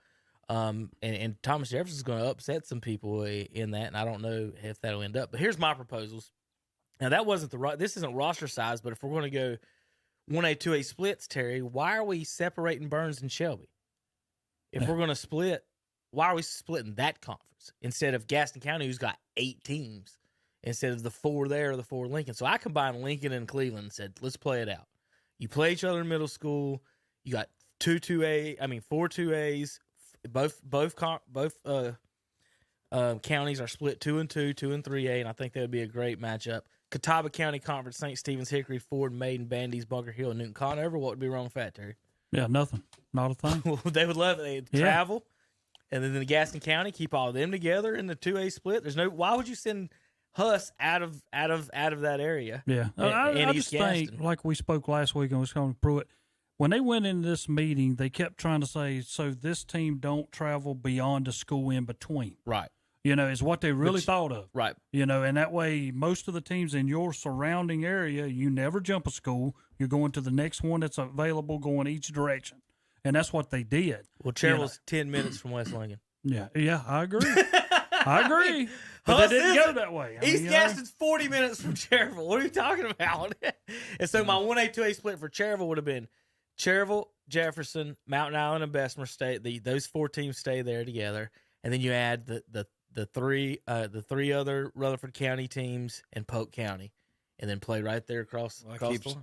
And Thomas Jefferson's going to upset some people in that, and I don't know if that'll end up. But here's my proposals. Now, this isn't roster size, but if we're going to go 1A, 2A splits, Terry, why are we separating Burns and Shelby? If we're going to split, why are we splitting that conference instead of Gaston County, who's got 8 teams, instead of the 4 there or the 4 Lincoln? So I combined Lincoln and Cleveland and said, let's play it out. You play each other in middle school. You got 4 2As. Both counties are split 2 and 2, 2 and 3A, and I think that would be a great matchup. Catawba County Conference: St. Stephen's, Hickory, Ford, Maiden, Bandy's, Bunker Hill, and Newton Conover. What would be wrong with that, Terry? Yeah, nothing. Not a thing. Well, they would love it. They'd travel. And then the Gaston County, keep all of them together in the 2A split. Why would you send Huss out of that area? Yeah. I just think, like we spoke last week on Wisconsin Pruitt, when they went into this meeting, they kept trying to say, so this team don't travel beyond the school in between. Right. Is what they really thought of. Right. And that way, most of the teams in your surrounding area, you never jump a school. You're going to the next one that's available, going each direction. And that's what they did. Well, Cheryl's 10 minutes from West Lincoln. Yeah, I agree. I agree. But they didn't go that way. East Gaston's 40 minutes from Cherryville. What are you talking about? And so my 1A, 2A split for Cherryville would have been Cherryville, Jefferson, Mountain Island, and Bessemer stay. Those 4 teams stay there together, and then you add the three other Rutherford County teams and Polk County, and then play right there across.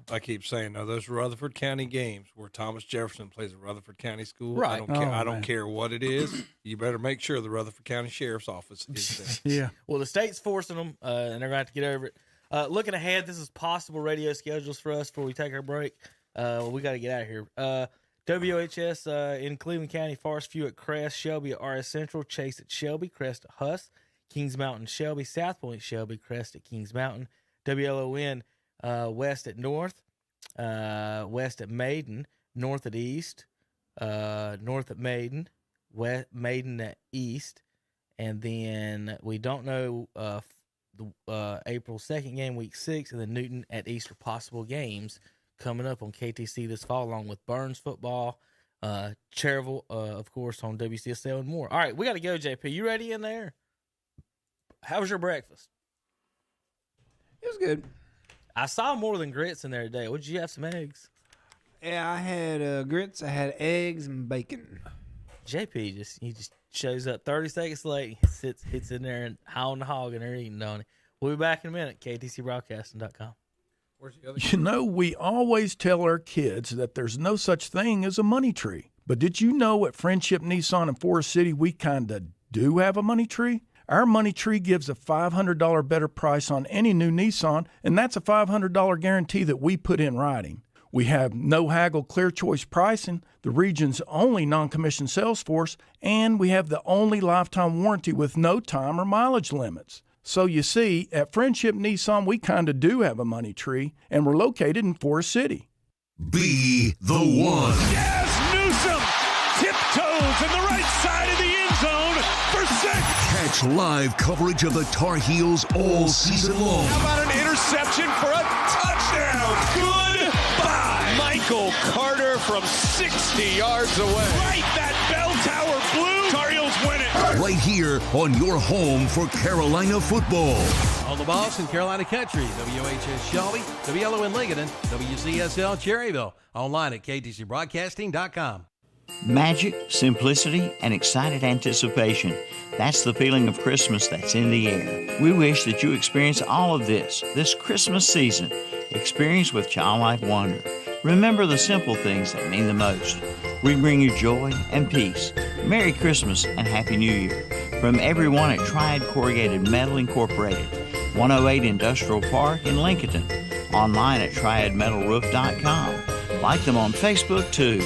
I keep saying, now those Rutherford County games where Thomas Jefferson plays at Rutherford County School, right? I don't care what it is. You better make sure the Rutherford County Sheriff's Office is there. Yeah. Well, the state's forcing them, and they're going to have to get over it. Looking ahead, this is possible radio schedules for us before we take our break. We got to get out of here. WHS in Cleveland County: Forest View at Crest, Shelby at RS Central, Chase at Shelby, Crest at Huss, Kings Mountain, Shelby, South Point, Shelby, Crest at Kings Mountain. WLON west at North, west at Maiden, north at East, north at Maiden, west Maiden at East, and then we don't know the April 2nd game, week 6, and then Newton at East for possible games coming up on KTC this fall, along with Burns football, Cherryville, of course, on WCSL and more. All right, we got to go, JP. You ready in there? How was your breakfast? It was good. I saw more than grits in there today. What did you have? Some eggs? Yeah, I had grits. I had eggs and bacon. JP just shows up 30 seconds late. Hits in there and on the hog and they're eating on it. We'll be back in a minute. KTCBroadcasting.com. You know, we always tell our kids that there's no such thing as a money tree. But did you know at Friendship Nissan in Forest City, we kind of do have a money tree? Our money tree gives a $500 better price on any new Nissan, and that's a $500 guarantee that we put in writing. We have no haggle clear choice pricing, the region's only non-commissioned sales force, and we have the only lifetime warranty with no time or mileage limits. So you see, at Friendship Nissan, we kind of do have a money tree, and we're located in Forest City. Be the one. Yes, Newsom tiptoes in the right side of the end zone for 6. Catch live coverage of the Tar Heels all season long. How about an interception for a touchdown? Goodbye. Michael Carter from 60 yards away. Right, that bell tower blue. Tar Heels win it. Right here on your home for Carolina football. On the Boston, Carolina Country, WHS Shelby, WLO in Lincoln, WCSL Cherryville. Online at ktcbroadcasting.com. Magic, simplicity, and excited anticipation. That's the feeling of Christmas that's in the air. We wish that you experience all of this Christmas season. Experience with childlike wonder. Remember the simple things that mean the most. We bring you joy and peace. Merry Christmas and Happy New Year. From everyone at Triad Corrugated Metal Incorporated, 108 Industrial Park in Lincoln. Online at triadmetalroof.com. Like them on Facebook too.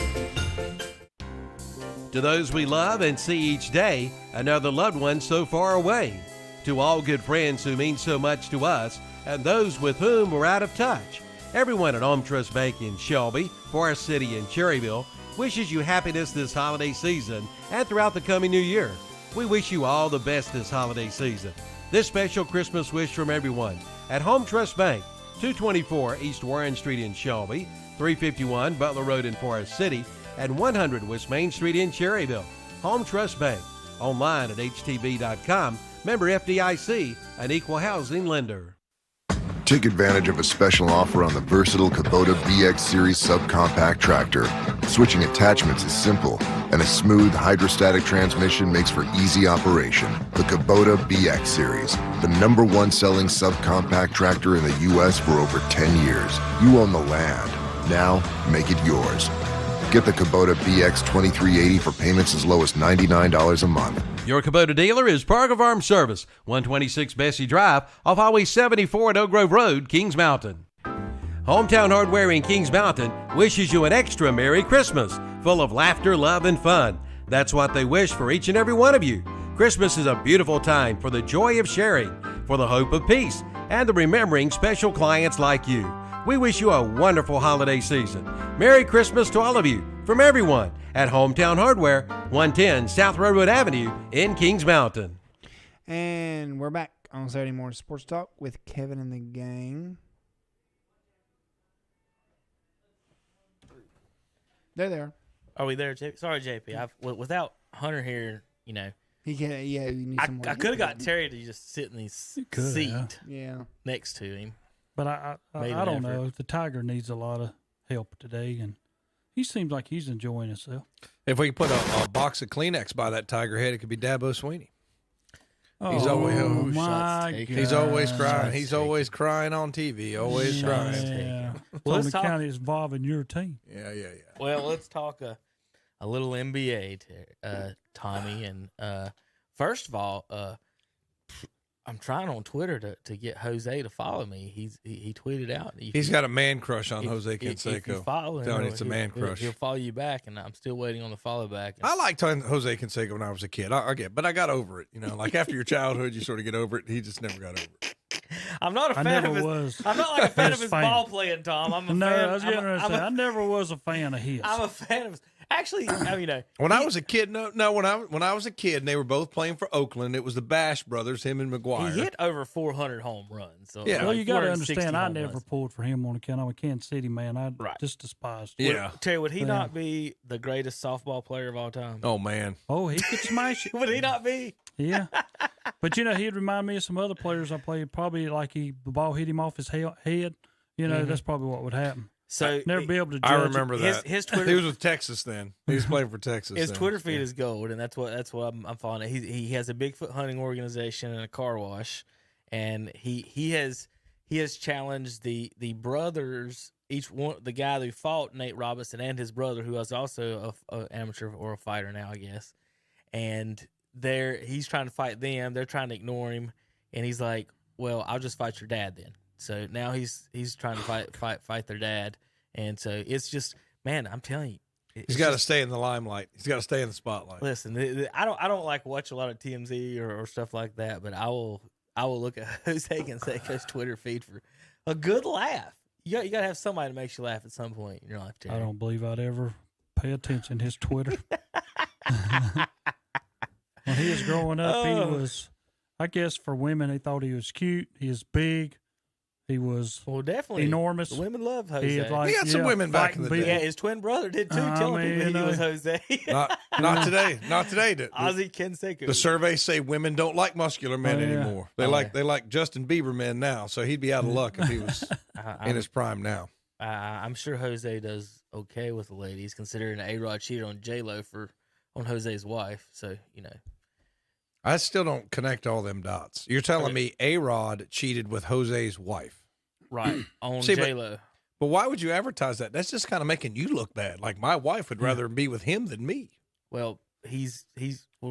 To those we love and see each day, another loved one so far away. To all good friends who mean so much to us, and those with whom we're out of touch. Everyone at Home Trust Bank in Shelby, Forest City, and Cherryville wishes you happiness this holiday season and throughout the coming new year. We wish you all the best this holiday season. This special Christmas wish from everyone at Home Trust Bank, 224 East Warren Street in Shelby, 351 Butler Road in Forest City, and 100 West Main Street in Cherryville. Home Trust Bank. Online at htb.com. Member FDIC, an equal housing lender. Take advantage of a special offer on the versatile Kubota BX Series subcompact tractor. Switching attachments is simple, and a smooth hydrostatic transmission makes for easy operation. The Kubota BX Series, the #1 selling subcompact tractor in the U.S. for over 10 years. You own the land. Now, make it yours. Get the Kubota BX 2380 for payments as low as $99 a month. Your Kubota dealer is Park of Arms Service, 126 Bessie Drive, off Highway 74 at Oak Grove Road, Kings Mountain. Hometown Hardware in Kings Mountain wishes you an extra Merry Christmas, full of laughter, love, and fun. That's what they wish for each and every one of you. Christmas is a beautiful time for the joy of sharing, for the hope of peace, and the remembering special clients like you. We wish you a wonderful holiday season. Merry Christmas to all of you from everyone at Hometown Hardware, 110 South Railroad Avenue in Kings Mountain. And we're back on Saturday Morning Sports Talk with Kevin and the gang. They're there. Are we there, JP? Sorry, JP. Without Hunter here, you know. He can't. Yeah, you need some I could have got Terry to just sit in his seat next to him. But I don't know. The Tiger needs a lot of help today, and he seems like he's enjoying himself. If we could put a box of Kleenex by that Tiger head, it could be Dabo Sweeney. He's He's always crying. He's always crying on TV. Always crying. Yeah. Well, let's talk involving your team. Yeah. Well, let's talk a little NBA, Tommy. And first of all, I'm trying on Twitter to get Jose to follow me. He tweeted out. He's got a man crush on Jose Canseco. If you follow him, it's a man crush. He'll follow you back, and I'm still waiting on the follow back. I liked Jose Canseco when I was a kid. But I got over it. You know, like after your childhood, you sort of get over it. He just never got over it. I'm not a fan of his. I'm not like a fan of his ball playing, Tom. I'm a fan. I was going to say I never was a fan of his. I'm a fan of his. Actually, when I was a kid, when I was a kid, and they were both playing for Oakland, it was the Bash brothers, him and McGuire. He hit over 400 home runs. So well, you got to understand, I never pulled for him on account. I'm a Kansas City man. I just despised him. Yeah, Terry, would he not be the greatest softball player of all time? Oh man, he could smash it. Would he not be? Yeah, but he'd remind me of some other players I played. Probably like the ball hit him off his head. That's probably what would happen. So never be able to judge. I remember that. His Twitter, he was with Texas then. He was playing for Texas. His Twitter feed is gold, and that's what I'm following. He has a Bigfoot hunting organization and a car wash, and he has challenged the brothers, each one, the guy who fought Nate Robinson and his brother, who was also a amateur or a fighter now, I guess. And he's trying to fight them. They're trying to ignore him, and he's like, "Well, I'll just fight your dad then." So now he's trying to fight their dad, and so it's just, man, I'm telling you, he's got to stay in the limelight. He's got to stay in the spotlight. Listen, I don't like watch a lot of TMZ or stuff like that, but I will look at Jose Canseco's Twitter feed for a good laugh. You got to have somebody that makes you laugh at some point in your life, Terry. I don't believe I'd ever pay attention to his Twitter. When he was growing up, he was, I guess for women, they thought he was cute. He was big. He was definitely enormous. The women love Jose. He had some women back in the day. Yeah, his twin brother did too, telling people he was Jose. Not today. Not today. Ozzie Canseco. The surveys say women don't like muscular men anymore. They like Justin Bieber men now. So he'd be out of luck if he was in his prime now. I'm sure Jose does okay with the ladies, considering A-Rod cheated on J-Lo on Jose's wife. So, I still don't connect all them dots. You're telling me A-Rod cheated with Jose's wife. Right, on J-Lo. But why would you advertise that? That's just kind of making you look bad. Like, my wife would rather be with him than me. Well,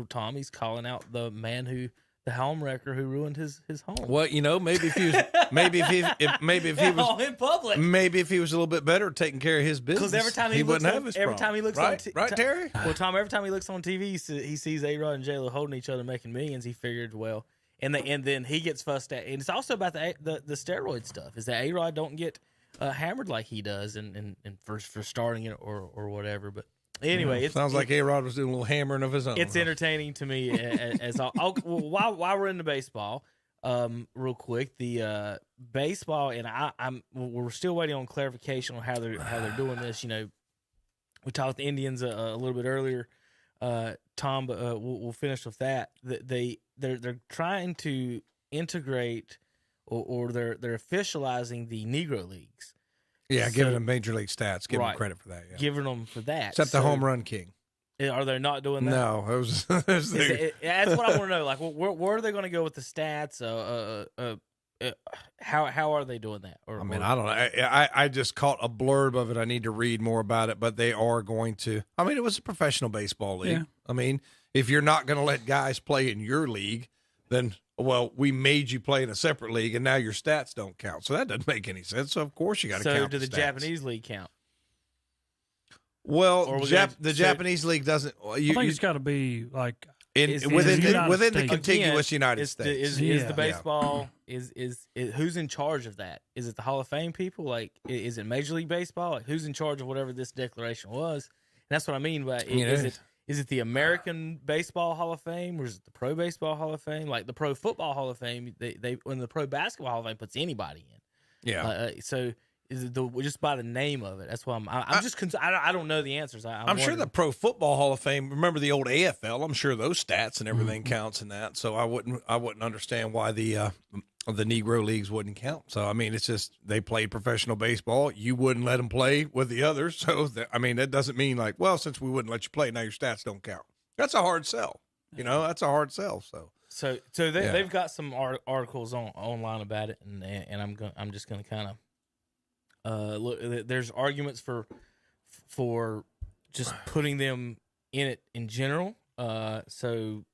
Tom, he's calling out the man the homewrecker who ruined his home. Well, maybe if he was, maybe if he was in public, maybe if he was a little bit better at taking care of his business, because every time he wouldn't have his every problem. time he looks right, on right, Terry. Well, Tom, every time he looks on TV, he sees A-Rod and J-Lo holding each other, making millions. He figured, well, and then he gets fussed at, and it's also about the steroid stuff. Is that A-Rod don't get hammered like he does, and for starting it or whatever, but. Anyway, it sounds like A-Rod was doing a little hammering of his own. It's entertaining to me. While we're into baseball, real quick, the baseball, and we're still waiting on clarification on how they're doing this. We talked with the Indians a little bit earlier, Tom, but we'll finish with that. They're trying to integrate or they're officializing the Negro Leagues. Yeah, giving them major league stats. Give them credit for that. Yeah. Giving them for that. Except the home run king. Are they not doing that? No. That's what I want to know. Like, where are they going to go with the stats? How are they doing that? I don't know. I just caught a blurb of it. I need to read more about it, but they are going to. It was a professional baseball league. Yeah. If you're not going to let guys play in your league, then we made you play in a separate league, and now your stats don't count. So that doesn't make any sense. So of course you got to count. So do the stats. Japanese league count? Well, the Japanese league doesn't. I think it's got to be like within the contiguous United States. Is the baseball is who's in charge of that? Is it the Hall of Fame people? Like, is it Major League Baseball? Like, who's in charge of whatever this declaration was? And that's what I mean by is it the American Baseball Hall of Fame, or is it the Pro Baseball Hall of Fame? Like the Pro Football Hall of Fame, they when the Pro Basketball Hall of Fame puts anybody in. Yeah. So is it just by the name of it? That's why I don't know the answers. I'm sure the Pro Football Hall of Fame. Remember the old AFL? I'm sure those stats and everything counts in that. So I wouldn't understand why the Negro Leagues wouldn't count. So it's just they played professional baseball. You wouldn't let them play with the others. So that doesn't mean like, well, since we wouldn't let you play, now your stats don't count. That's a hard sell. That's a hard sell. So they've got some articles online about it, and I'm just gonna kind of look. There's arguments for just putting them in it in general. You'd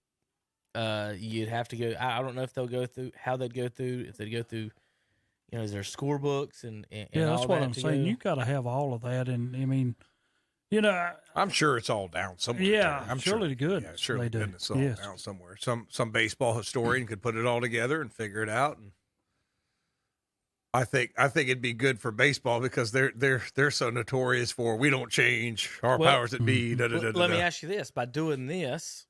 have to go. I don't know if they'll go through how they'd go through. If they'd go through, is there score books and yeah, that's all what that I'm saying. Go? You got to have all of that, and I'm sure it's all down somewhere. Yeah, I'm surely sure, good. Yeah, surely they do. It's all down somewhere. Some baseball historian could put it all together and figure it out. And I think it'd be good for baseball because they're so notorious for we don't change our powers that be. Let me ask you this: by doing this,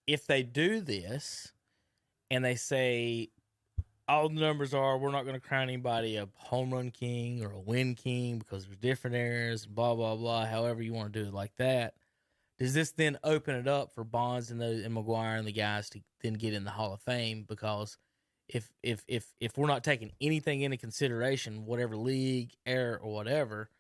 if they do this and they say all the numbers are we're not going to crown anybody a home run king or a win king because there's different eras, blah blah blah. However you want to do it like that, does this then open it up for Bonds and McGuire and the guys to then get in the Hall of Fame? Because if we're not taking anything into consideration, whatever league, era, or whatever,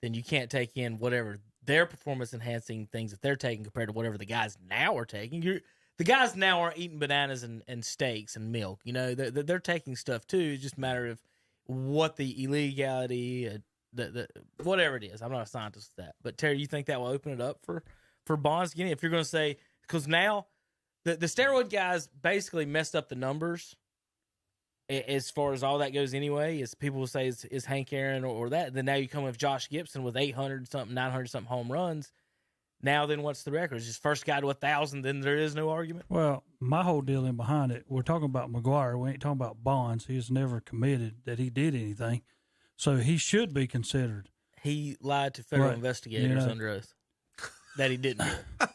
then you can't take in whatever their performance enhancing things that they're taking compared to whatever the guys now are taking. The guys now aren't eating bananas and steaks and milk. They're taking stuff too. It's just a matter of what the illegality, whatever it is. I'm not a scientist with that. But Terry, you think that will open it up for Bonds again? If you're going to say, because now the steroid guys basically messed up the numbers as far as all that goes anyway, as people will say is Hank Aaron or that. Then now you come with Josh Gibson with 800-something, 900-something home runs. Now then what's the record? Is his first guy to 1,000, then there is no argument? Well, my whole deal in behind it, we're talking about McGuire. We ain't talking about Bonds. He's never committed that he did anything. So he should be considered. He lied to federal investigators under oath that he didn't do it.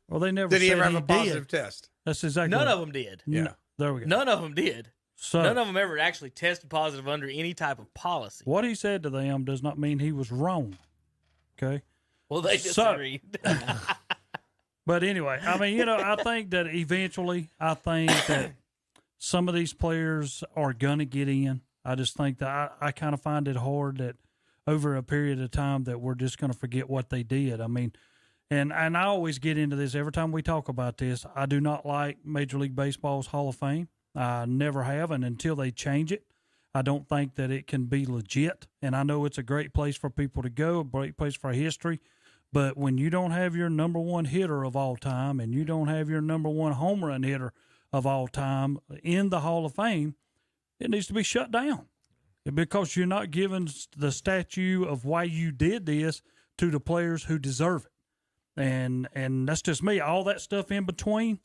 Well, they never did he said ever have a positive did. test? That's exactly None of them did. Yeah. There we go. None of them did. So none of them ever actually tested positive under any type of policy. what he said to them does not mean he was wrong. Okay. Well, they disagreed. But anyway, I mean, I think that eventually, that some of these players are going to get in. I just think that I kind of find it hard that over a period of time that we're just going to forget what they did. I mean, and I always get into this every time we talk about this. I do not like Major League Baseball's Hall of Fame. I never have, and until they change it, I don't think that it can be legit. And I know it's a great place for people to go, a great place for history. But when you don't have your number one hitter of all time and you don't have your number one home run hitter of all time in the Hall of Fame, it needs to be shut down because you're not giving the statue of why you did this to the players who deserve it. And that's just me. All that stuff in between,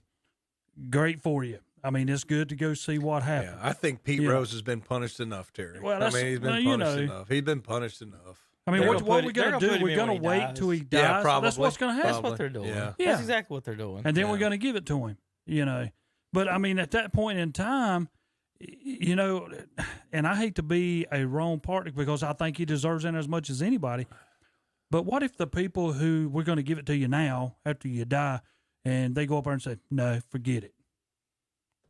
great for you. I mean, it's good to go see what happened. Yeah, I think Pete Rose has been punished enough, Terry. Well, I mean, he's been punished enough. He's been punished enough. I mean, what are we going to do? We're going to wait till he dies. Yeah, probably. That's what's going to happen. That's what they're doing. Yeah. That's exactly what they're doing. And then we're going to give it to him, But, I mean, at that point in time, and I hate to be a wrong party because I think he deserves it as much as anybody. But what if the people who we're going to give it to you now after you die and they go up there and say, no, forget it.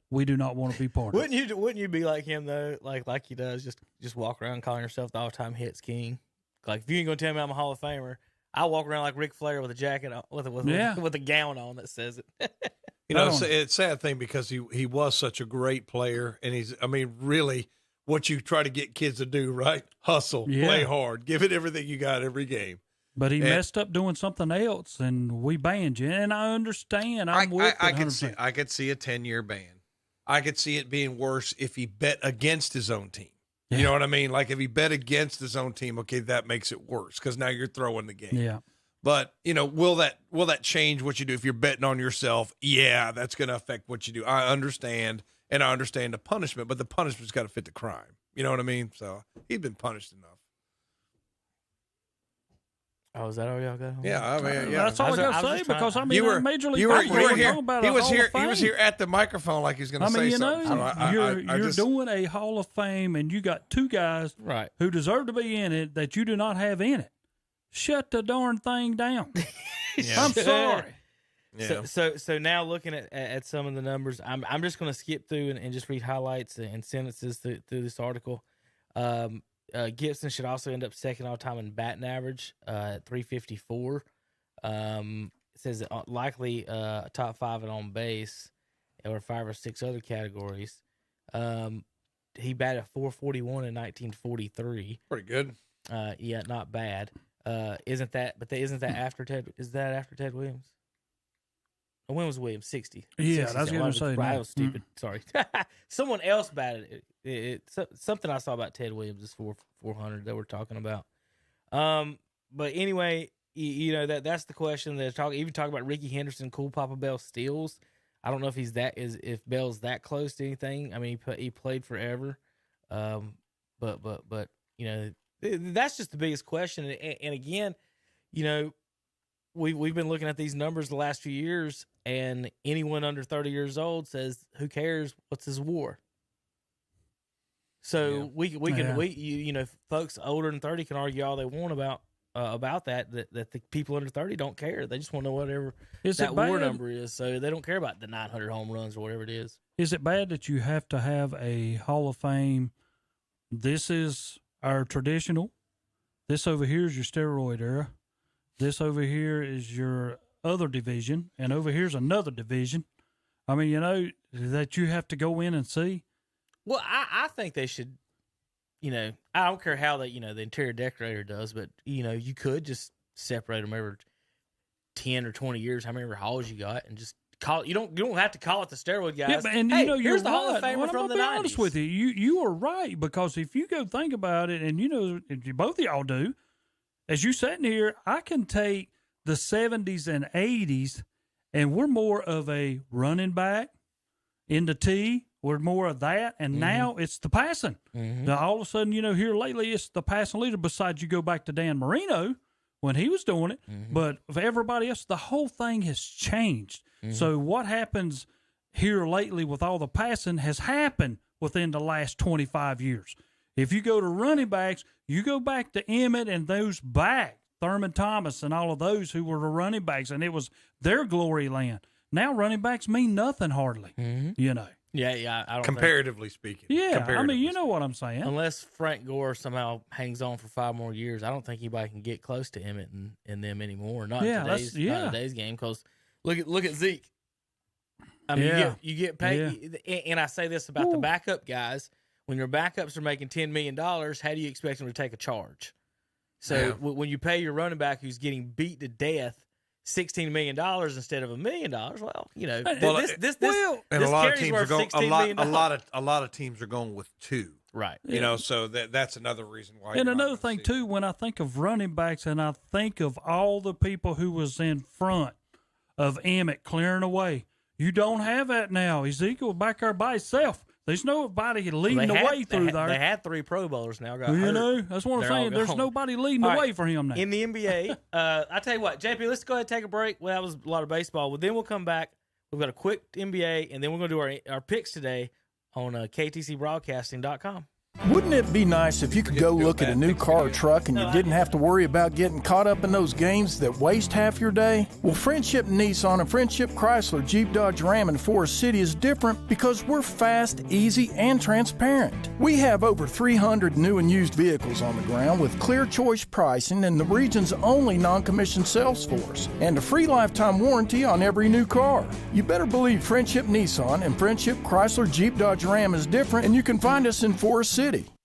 We do not want to be part of it. Wouldn't you be like him though? Like he does, just walk around calling yourself the all-time hits king. Like if you ain't gonna tell me I'm a Hall of Famer, I walk around like Ric Flair with a jacket on, with a gown on that says it. It's a sad thing because he was such a great player, and really what you try to get kids to do, right? Hustle, play hard, give it everything you got every game. But he messed up doing something else, and we banned you. And I understand. I could see a 10-year ban. I could see it being worse if he bet against his own team. Yeah. You know what I mean? Like if he bet against his own team, okay, that makes it worse because now you're throwing the game. Yeah. But will that change what you do if you're betting on yourself? Yeah, that's going to affect what you do. I understand, and I understand the punishment, but the punishment's got to fit the crime. You know what I mean? So he's been punished enough. Oh, is that all y'all got? Yeah, I mean, yeah. That's all I got to say because I mean, you were Major League you were Baseball, here. About he was Hall here. of Fame. He was here at the microphone like he was going to say something. You're doing a Hall of Fame, and you got two guys who deserve to be in it that you do not have in it. Shut the darn thing down. I'm sorry. Yeah. So now looking at some of the numbers, I'm just going to skip through and just read highlights and sentences through this article. Gibson should also end up second all time in batting average at 354. It says likely top five and on base, or 5 or 6 other categories. He batted 441 in 1943. Pretty good. Yeah, not bad. Isn't that after Ted? Is that after Ted Williams? When was Williams? 60. Yeah, 60, that's what I was going to say. I was stupid. Sorry. Someone else batted it. Something I saw about Ted Williams is 400 that we're talking about. But anyway, that's the question. Even talk about Ricky Henderson, Cool Papa Bell steals. I don't know if if Bell's that close to anything. I mean, he played forever. But that's just the biggest question. And again, we've been looking at these numbers the last few years, and anyone under 30 years old says, "Who cares? What's his WAR?" So folks older than 30 can argue all they want about that the people under 30 don't care. They just want to know whatever that WAR number is. So they don't care about the 900 home runs or whatever it is. Is it bad that you have to have a Hall of Fame? This is our traditional. This over here is your steroid era. This over here is your other division, and over here's another division. I mean, that you have to go in and see. Well, I think they should, I don't care how the interior decorator does, but, you could just separate them every 10 or 20 years, how many halls you got, and just call it. You don't have to call it the steroid guys. Yeah, and hey, you're here's the right. Hall of Famer from the 90s. I'm honest with you. You are right, because if you go think about it, and both of y'all do, as you sitting here, I can take the 70s and 80s, and we're more of a running back in the T. We're more of that, and now it's the passing. Now, all of a sudden, here lately, it's the passing leader, besides you go back to Dan Marino when he was doing it. But for everybody else, the whole thing has changed. So what happens here lately with all the passing has happened within the last 25 years. If you go to running backs, you go back to Emmett and those back, Thurman Thomas and all of those who were the running backs, and it was their glory land. Now running backs mean nothing hardly, you know. Yeah. I don't Comparatively speaking. Yeah, I mean, you know what I'm saying. Unless Frank Gore somehow hangs on for 5 more years, I don't think anybody can get close to Emmett and them anymore. Not in today's game. Because look at Zeke. I mean, you get paid, and I say this about the backup guys. When your backups are making $10 million, how do you expect them to take a charge? So when you pay your running back who's getting beat to death $16 million instead of $1 million, well, you know, this and a lot of teams are going. $16 million. A lot of teams are going with 2. Right. You know, so that's another reason why. And another thing too, when I think of running backs, and I think of all the people who was in front of Emmett clearing away, you don't have that now. Ezekiel back there by himself. There's nobody leading the way through there. They had 3 Pro Bowlers now. You know, that's what I'm saying. There's nobody leading the way for him now. In the NBA, I tell you what, JP, let's go ahead and take a break. Well, that was a lot of baseball. Well, then we'll come back. We've got a quick NBA, and then we're going to do our picks today on KTCBroadcasting.com. Wouldn't it be nice if you could go look at a new car or truck and you didn't have to worry about getting caught up in those games that waste half your day? Well, Friendship Nissan and Friendship Chrysler Jeep Dodge Ram in Forest City is different because we're fast, easy, and transparent. We have over 300 new and used vehicles on the ground with clear choice pricing and the region's only non-commissioned sales force, and a free lifetime warranty on every new car. You better believe Friendship Nissan and Friendship Chrysler Jeep Dodge Ram is different, and you can find us in Forest City.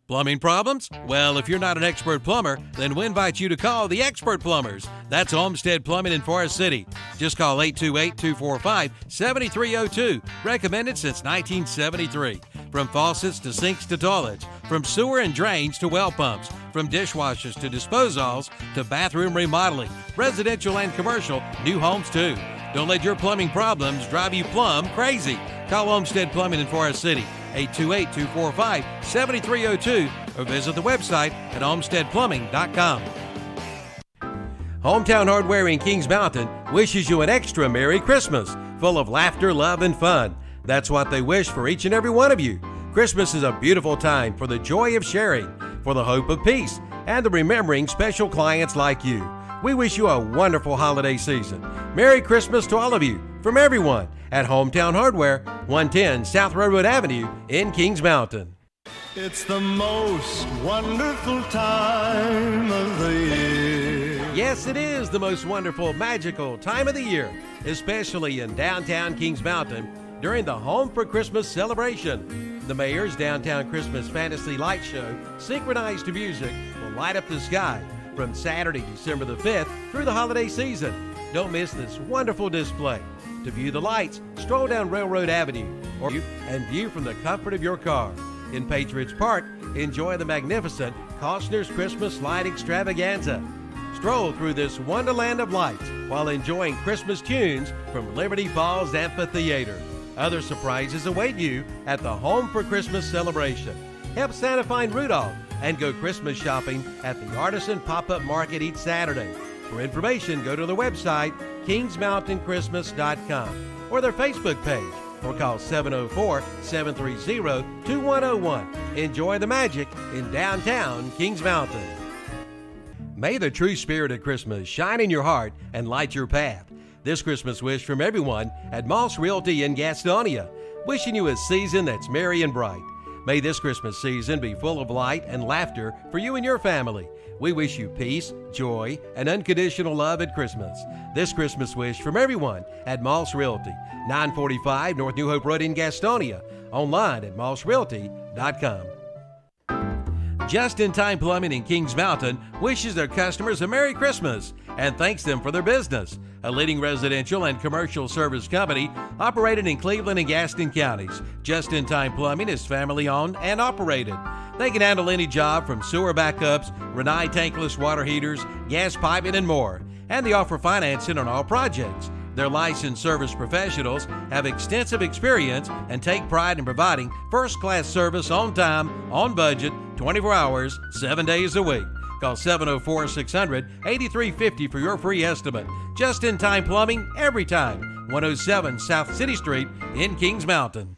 Plumbing problems? Well, if you're not an expert plumber, then we invite you to call the Expert Plumbers. That's Olmsted Plumbing in Forest City. Just call 828-245-7302. Recommended since 1973. From faucets to sinks to toilets, from sewer and drains to well pumps, from dishwashers to disposals to bathroom remodeling, residential and commercial, new homes too. Don't let your plumbing problems drive you plumb crazy. Call Olmsted Plumbing in Forest City. 828-245-7302 or visit the website at olmstedplumbing.com. Hometown Hardware in Kings Mountain wishes you an extra Merry Christmas, full of laughter, love, and fun. That's what they wish for each and every one of you. Christmas is a beautiful time for the joy of sharing, for the hope of peace, and the remembering special clients like you. We wish you a wonderful holiday season. Merry Christmas to all of you from everyone at Hometown Hardware, 110 South Railroad Avenue in Kings Mountain. It's the most wonderful time of the year. Yes, it is the most wonderful, magical time of the year, especially in downtown Kings Mountain during the Home for Christmas celebration. The Mayor's Downtown Christmas Fantasy Light Show, synchronized to music, will light up the sky from Saturday, December the 5th through the holiday season. Don't miss this wonderful display. To view the lights, stroll down Railroad Avenue and view from the comfort of your car. In Patriots Park, enjoy the magnificent Costner's Christmas Light Extravaganza. Stroll through this wonderland of lights while enjoying Christmas tunes from Liberty Falls Amphitheater. Other surprises await you at the Home for Christmas celebration. Help Santa find Rudolph and go Christmas shopping at the Artisan Pop-Up Market each Saturday. For information, go to their website, kingsmountainchristmas.com, or their Facebook page, or call 704-730-2101. Enjoy the magic in downtown Kings Mountain. May the true spirit of Christmas shine in your heart and light your path. This Christmas wish from everyone at Moss Realty in Gastonia, wishing you a season that's merry and bright. May this Christmas season be full of light and laughter for you and your family. We wish you peace, joy, and unconditional love at Christmas. This Christmas wish from everyone at Moss Realty, 945 North New Hope Road in Gastonia. Online at mossrealty.com. Just in Time Plumbing in Kings Mountain wishes their customers a Merry Christmas and thanks them for their business. A leading residential and commercial service company operated in Cleveland and Gaston counties. Just in Time Plumbing is family owned and operated. They can handle any job from sewer backups, Renai tankless water heaters, gas piping, and more. And they offer financing on all projects. Their licensed service professionals have extensive experience and take pride in providing first-class service on time, on budget, 24 hours, 7 days a week. Call 704-600-8350 for your free estimate. Just in Time Plumbing, every time. 107 South City Street in Kings Mountain.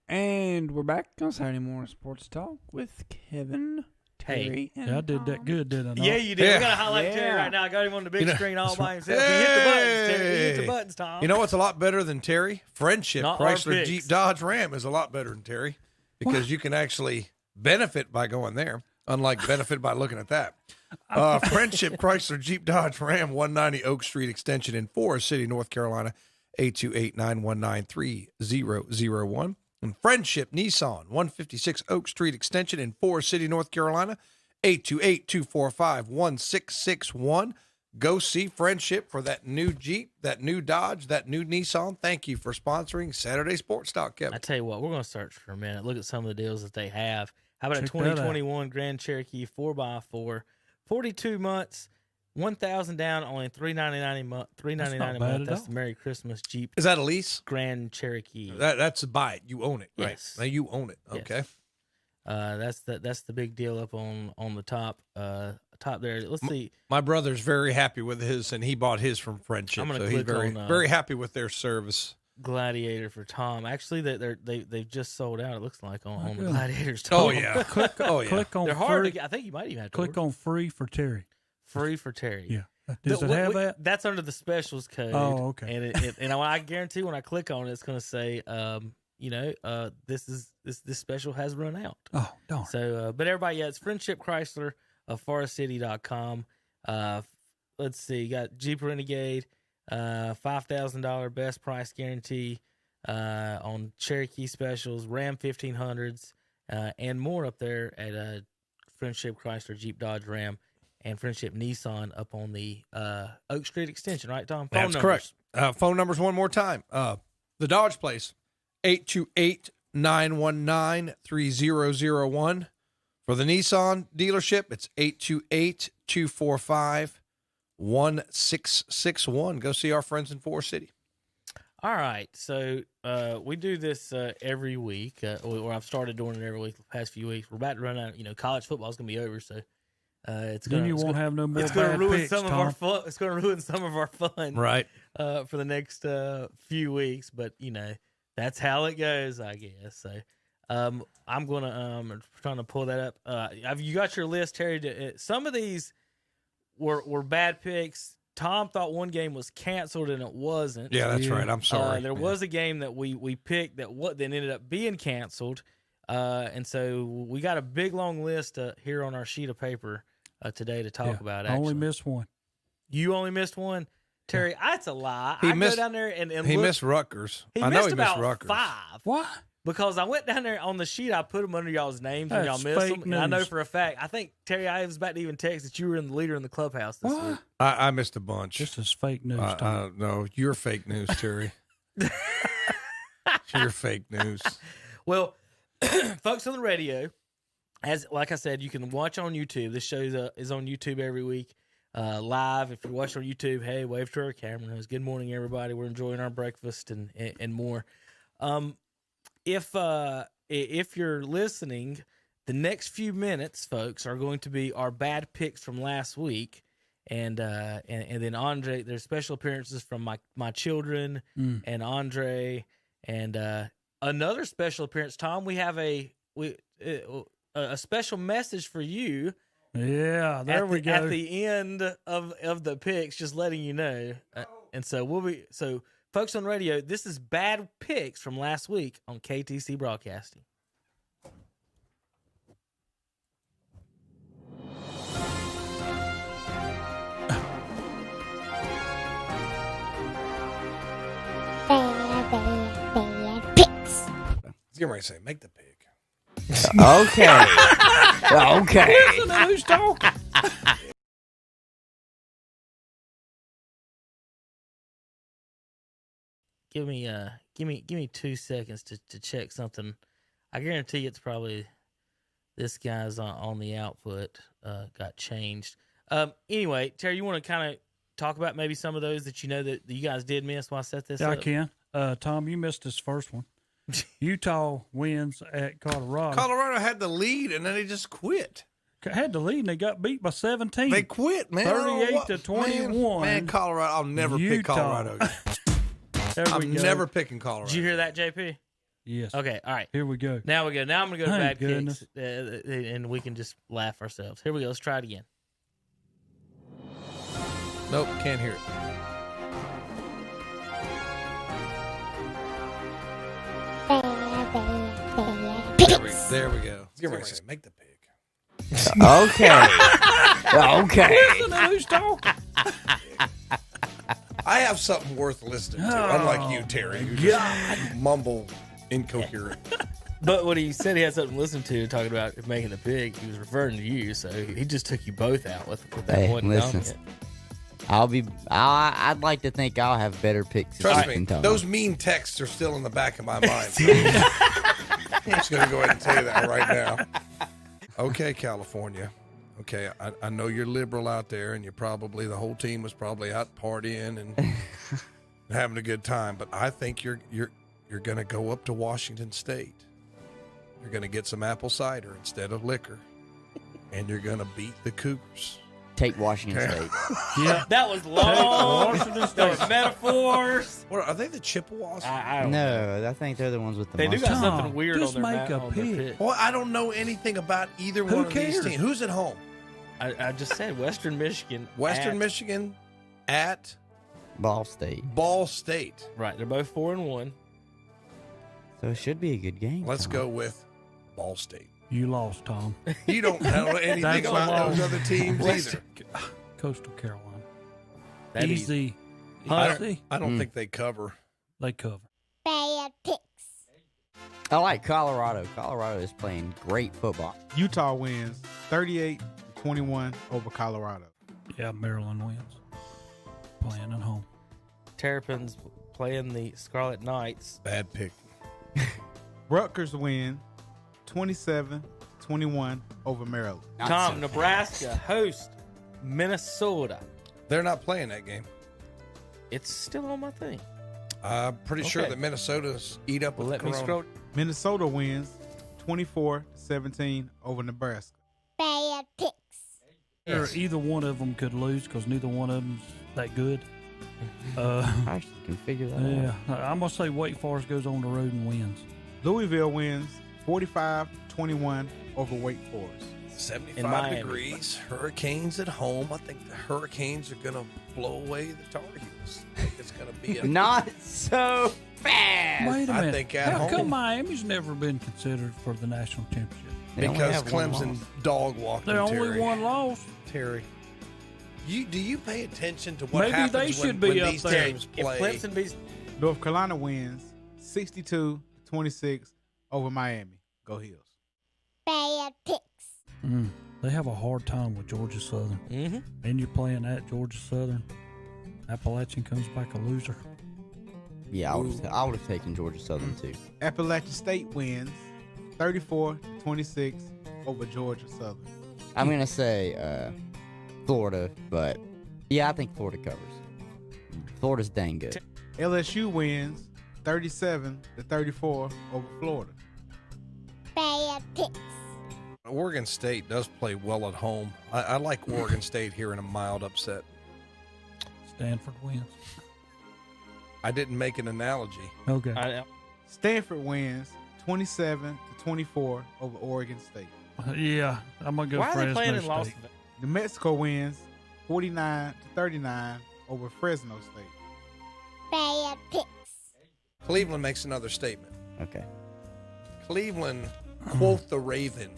And we're back on Saturday Morning Sports Talk with Kevin, Terry, and I did Tom. that good, didn't I? Yeah, you did. Yeah. We got to highlight Terry right now. I got him on the big screen all by himself. He hit the buttons, Terry. He hit the buttons, Tom. You know what's a lot better than Terry? Friendship. Not our Chrysler picks. Jeep Dodge Ram is a lot better than Terry because you can actually benefit by going there, unlike benefit by looking at that. Friendship Chrysler Jeep Dodge Ram, 190 Oak Street Extension in Forest City, North Carolina, 828-919-3001. And Friendship Nissan, 156 Oak Street Extension in Forest City, North Carolina, 828-245-1661. Go see Friendship for that new Jeep, that new Dodge, that new Nissan. Thank you for sponsoring Saturday Sports Talk, Kevin. I tell you what, we're going to search for a minute. Look at some of the deals that they have. How about Check a 2021 Grand Cherokee 4x4, 42 months, 1,000 down, only $399 a month. $399 a month. That's the Merry Christmas Jeep. Is that a lease? Grand Cherokee. That's a buy it. You own it, right? Yes. Now you own it. Okay. That's the big deal up on the top there. Let's see. My brother's very happy with his, and he bought his from Friendship. I'm gonna so he's click very on, very happy with their service. Gladiator for Tom. Actually, they've just sold out. It looks like on the Gladiators. Oh yeah. Click on They're hard free. to get. I think you might even have to Click order. on free for Terry. Free for Terry. Yeah. Does it have that? That's under the specials code. Oh, okay. And and I guarantee when I click on it, it's going to say, this special has run out. Oh, darn. So, but everybody, it's Friendship Chrysler of ForestCity.com. Let's see, you got Jeep Renegade, $5,000 best price guarantee on Cherokee specials, Ram 1500s, and more up there at Friendship Chrysler Jeep Dodge Ram. And Friendship Nissan up on the Oak Street Extension, right, Tom? That's correct. Phone numbers one more time. The Dodge place, 828-919-3001. For the Nissan dealership, it's 828-245-1661. Go see our friends in Forest City. All right. So we do this every week, or I've started doing it every week the past few weeks. We're about to run out. College football is going to be over, so it's going Then you won't have no more It's going to bad ruin picks, some of Tom. our fun. It's going to ruin some of our fun, Right. For the next few weeks. But that's how it goes, I guess. So I'm gonna trying to pull that up. Have you got your list, Terry? Some of these were bad picks. Tom thought one game was canceled and it wasn't. Yeah, that's right. I'm sorry. There was a game that we picked that ended up being canceled. And so we got a big long list here on our sheet of paper today to talk about. I only actually. missed one. You only missed one, Terry. That's a lie. He I missed- go down there and He look, missed Rutgers. He I know missed he about missed Rutgers. 5. What? Because I went down there on the sheet, I put them under y'all's names when y'all That's missed fake them. And I know news. for a fact, I think, Terry, I was about to even text that you were in the leader in the clubhouse this week. What? I missed a bunch. This is fake news, Tom. No, you're fake news, Terry. You're fake news. Well, folks on the radio, like I said, you can watch on YouTube. This show is on YouTube every week, live. If you're watching on YouTube, hey, wave to our cameras. Good morning, everybody. We're enjoying our breakfast and more. If you're listening, the next few minutes, folks, are going to be our bad picks from last week, and then Andre. There's special appearances from my children and Andre, and another special appearance. Tom, we have a special message for you. Yeah, there we go. At the end of the picks, just letting you know, and so folks on radio, this is bad picks from last week on KTC Broadcasting. Bad picks. I was getting ready to say, make the pick. Okay. Okay. Listen to who's talking. Give me 2 seconds to check something. I guarantee it's probably this guy's on the output got changed. Anyway, Terry, you want to kind of talk about maybe some of those that you know that you guys did miss while I set this Yeah, up? I can. Tom, you missed this first one. Utah wins at Colorado. Colorado had the lead, and then they just quit. Had the lead, and they got beat by 17. They quit, man. 38 to 21. Man, Colorado. I'll never pick Utah. Colorado again. There we I'm go. never picking Colorado. Did you hear that, JP? Yes. Okay, all right. Here we go. Now we go. Now I'm going to go to Thank bad goodness. kicks, and we can just laugh ourselves. Here we go. Let's try it again. Nope, can't hear it. There we go. Get ready to make the pick. Okay. Okay. Listen to who's talking. I have something worth listening to, unlike you, Terry. You just mumble incoherent. But when he said he had something to listen to, talking about making the pick, he was referring to you. So he just took you both out with that Hey, one listen. comment. I'd like to think I'll have better picks. this Trust week me, than Tom. those mean texts are still in the back of my mind. I'm just going to go ahead and tell you that right now. Okay, California. Okay, I know you're liberal out there, and the whole team was probably out partying and having a good time. But I think you're going to go up to Washington State. You're going to get some apple cider instead of liquor, and you're going to beat the Cougars. Take Washington State. Yeah, that was long. Those metaphors. What are they? The Chippewas? I don't know. No, I think they're the ones with the They do mustache. got something weird just on their make a on their pick. pit. Well, I don't know anything about either Who one of these cares? teams. Who's at home? I just said Western Michigan. Western Michigan at Ball State. Ball State. Right, they're both 4-1. So it should be a good game. Let's Tom. go with Ball State. You lost, Tom. You don't know anything That's a about loss. those other teams either. Coastal Carolina. That Easy. I don't Mm. think they cover. They cover. Bad picks. I like Colorado. Colorado is playing great football. Utah wins 38-21 over Colorado. Yeah, Maryland wins. Playing at home. Terrapins playing the Scarlet Knights. Bad pick. Rutgers win 27-21 over Maryland. Tom, Nebraska host Minnesota. They're not playing that game. It's still on my thing. I'm pretty sure Okay. that Minnesota's eat up with Let me Corona. scroll. Minnesota wins 24-17 over Nebraska. Bad picks. Or either one of them could lose because neither one of them's that good. I actually can figure that Yeah, out. I'm gonna say Wake Forest goes on the road and wins. Louisville wins 45-21 over Wake Forest. 75 degrees. Hurricanes at home. I think the Hurricanes are going to blow away the Tar Heels. I think it's going to be a Not so fast. Wait a minute. I think at How come home Miami's never been considered for the national championship? They only because have one Clemson loss. dog walked They're them, only Terry. one loss. Terry. Do you pay attention to what Maybe happens they should be when up these there. teams If play? Clemson beats North Carolina wins 62-26 over Miami. Go Heels. Bad picks. They have a hard time with Georgia Southern. Mm-hmm. And you're playing at Georgia Southern. Appalachian comes back a loser. Yeah, I would have taken Georgia Southern too. Appalachian State wins 34-26 over Georgia Southern. I'm gonna say Florida, but yeah, I think Florida covers. Florida's dang good. LSU wins 37-34 over Florida. Bad picks. Oregon State does play well at home. I like Oregon State here in a mild upset. Stanford wins. I didn't make an analogy. Okay. Stanford wins 27-24 over Oregon State. Yeah, I'm gonna go Why are they Fresno playing in State. Las Vegas? New Mexico wins 49-39 over Fresno State. Bad picks. Cleveland makes another statement. Okay. Cleveland, quote the Raven,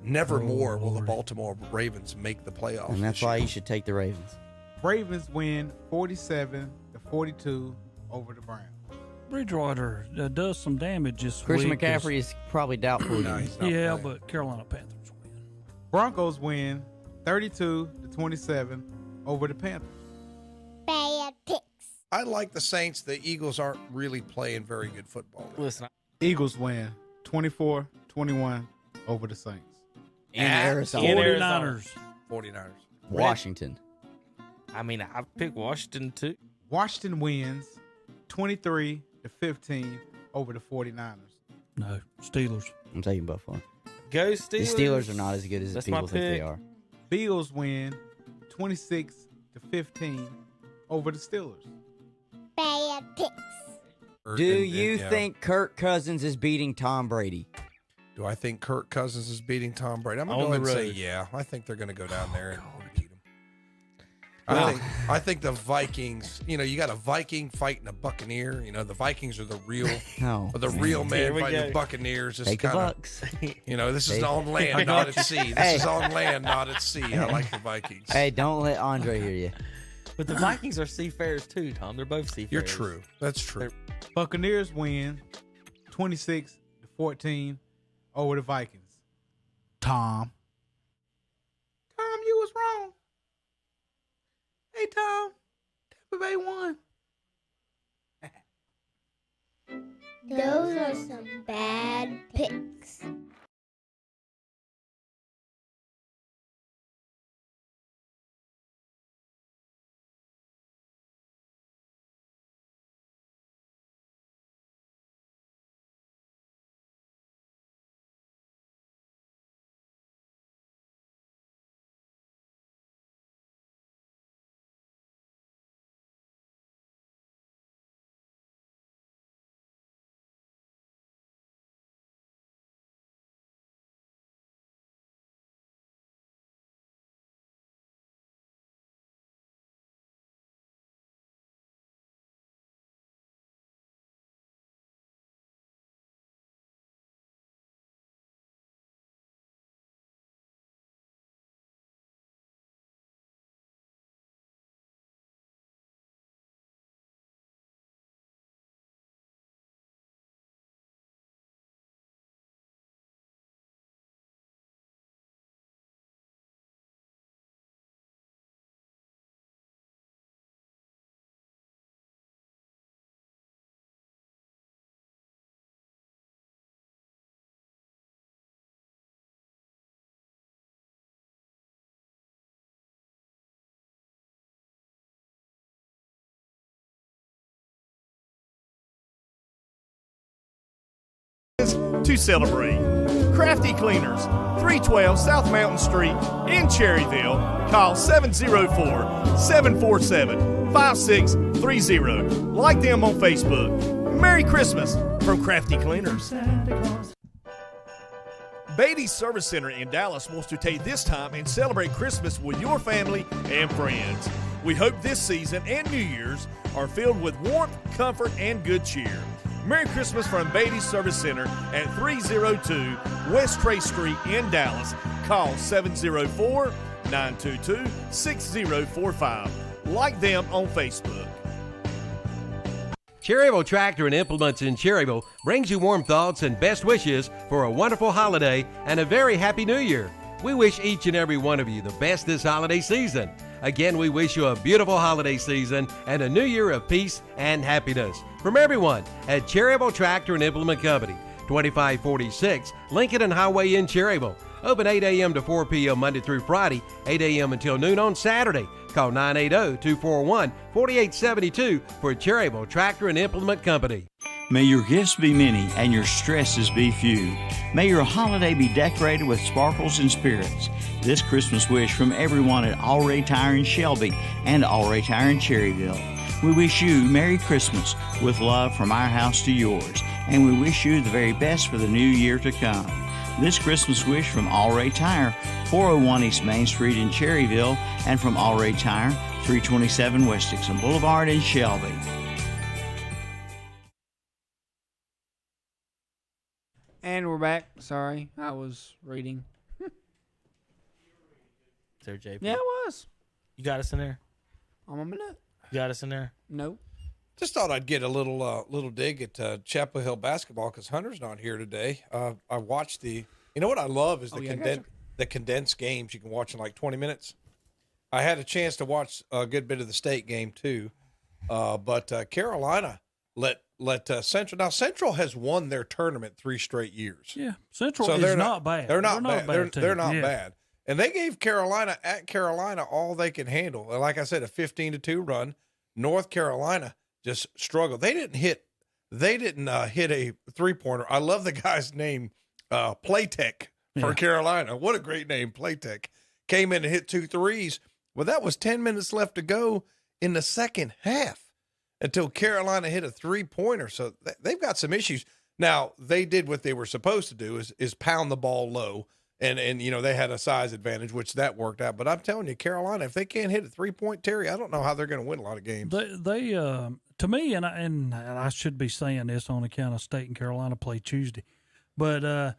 nevermore will the Lord. Baltimore Ravens make the playoffs. And that's this why year. you should take the Ravens. Ravens win 47-42 over the Browns. Bridgewater does some damage this Christian week. McCaffrey is probably doubtful. No, he's not Yeah, playing. but Carolina Panthers win. Broncos win 32-27 over the Panthers. Bad picks. I like the Saints. The Eagles aren't really playing very good football. Listen, Eagles win 24-21 over the Saints. In Arizona. in Arizona. 49ers. 49ers. Washington. I mean, I picked Washington too. Washington wins 23-15 over the 49ers. No, Steelers. I'm taking Buffalo. Go Steelers. The Steelers are not as good as That's people my think they pick. are. Bills win 26-15 over the Steelers. Bad picks. Do you think Kirk Cousins is beating Tom Brady? Do I think Kirk Cousins is beating Tom Brady? I'm going to go ahead and say yeah. I think they're going to go down there and beat him. I think the Vikings, you got a Viking fighting a Buccaneer. The Vikings are the real man fighting the Buccaneers. Take the Bucks. This is on land, not at sea. This is on land, not at sea. I like the Vikings. Hey, don't let Andre hear you. But the Vikings are seafarers too, Tom. They're both seafarers. You're true. That's true. Buccaneers win 26-14 over the Vikings. Tom, you was wrong. Hey, Tom, Tampa Bay won. Those are some bad picks. To celebrate. Crafty Cleaners, 312 South Mountain Street in Cherryville. Call 704-747-5630. Like them on Facebook. Merry Christmas from Crafty Cleaners. Beatty's Service Center in Dallas wants to take this time and celebrate Christmas with your family and friends. We hope this season and New Year's are filled with warmth, comfort, and good cheer. Merry Christmas from Beatty's Service Center at 302 West Trey Street in Dallas. Call 704-922-6045. Like them on Facebook. Cherryville Tractor and Implements in Cherryville brings you warm thoughts and best wishes for a wonderful holiday and a very happy new year. We wish each and every one of you the best this holiday season. Again, we wish you a beautiful holiday season and a new year of peace and happiness. From everyone at Cherryville Tractor and Implement Company, 2546 Lincoln and Highway in Cherryville. Open 8 a.m. to 4 p.m. Monday through Friday, 8 a.m. until noon on Saturday. Call 980-241-4872 for Cherryville Tractor and Implement Company. May your gifts be many and your stresses be few. May your holiday be decorated with sparkles and spirits. This Christmas wish from everyone at Alray Tire in Shelby and Alray Tire in Cherryville. We wish you Merry Christmas with love from our house to yours, and we wish you the very best for the new year to come. This Christmas wish from Alray Tire, 401 East Main Street in Cherryville, and from Alray Tire, 327 West Dixon Boulevard in Shelby. And we're back. Sorry, I was reading. There, JP. Yeah, it was. You got us in there? I'm a minute. You got us in there? Nope. Just thought I'd get a little dig at Chapel Hill basketball because Hunter's not here today. I watched the. You know what I love is the condensed games you can watch in like 20 minutes. I had a chance to watch a good bit of the state game too, but Carolina let Central. Now Central has won their tournament 3 straight years. Yeah, Central is not bad. They're not bad. They're not yeah. bad. And they gave Carolina all they could handle. And like I said, a 15-2 run. North Carolina just struggled. They didn't hit a 3-pointer. I love the guy's name, Playtech for Carolina. What a great name, Playtech. Came in and hit 2 threes. Well, that was 10 minutes left to go in the second half. until Carolina hit a 3-pointer. So they've got some issues. Now, they did what they were supposed to do is pound the ball low. And they had a size advantage, which that worked out. But I'm telling you, Carolina, if they can't hit a 3-point, Terry, I don't know how they're going to win a lot of games. They to me, and I should be saying this on account of State and Carolina play Tuesday, but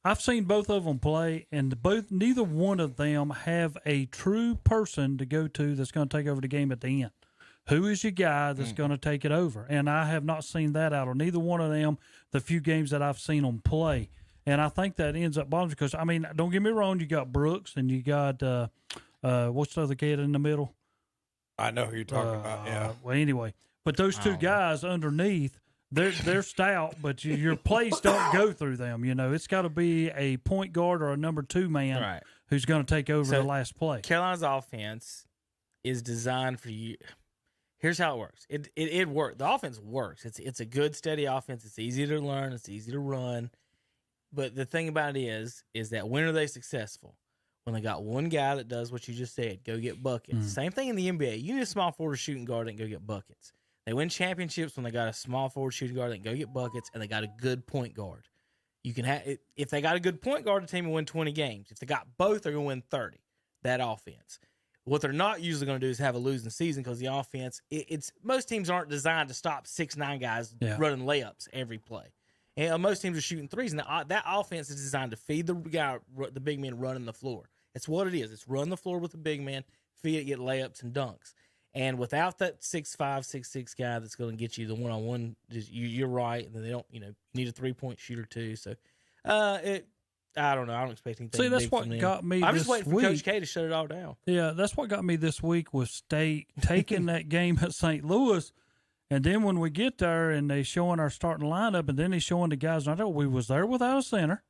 I've seen both of them play, and neither one of them have a true person to go to that's going to take over the game at the end. Who is your guy that's going to take it over? And I have not seen that out of neither one of them the few games that I've seen them play. And I think that ends up bothering because, I mean, don't get me wrong, you got Brooks and you got, what's the other kid in the middle? I know who you're talking about, yeah. Well, anyway, but those two guys underneath, they're stout, but your plays don't go through them. It's got to be a point guard or a number 2 man who's going to take over the last play. Carolina's offense is designed for you. Here's how it works. It works. The offense works. It's a good, steady offense. It's easy to learn. It's easy to run. But the thing about it is that when are they successful? When they got one guy that does what you just said, go get buckets. Same thing in the NBA. You need a small forward shooting guard that can go get buckets. They win championships when they got a small forward shooting guard that can go get buckets, and they got a good point guard. You can have if they got a good point guard, the team will win 20 games. If they got both, they're going to win 30. That offense. What they're not usually going to do is have a losing season because the offense. Most teams aren't designed to stop 6'9" guys running layups every play. And most teams are shooting threes, and that offense is designed to feed the big man running the floor. It's what it is. It's run the floor with the big man, feed it, get layups and dunks. And without that 6'5", 6'6" guy that's going to get you the one-on-one, you're right. And then they don't, you need a 3-point shooter too. So, I don't know. I don't expect anything. See, that's big what from them. got me. I'm this just waiting for week. Coach K to shut it all down. Yeah, that's what got me this week with State taking that game at St. Louis. And then when we get there and they showing our starting lineup, and then they showing the guys out there, we was there without a center.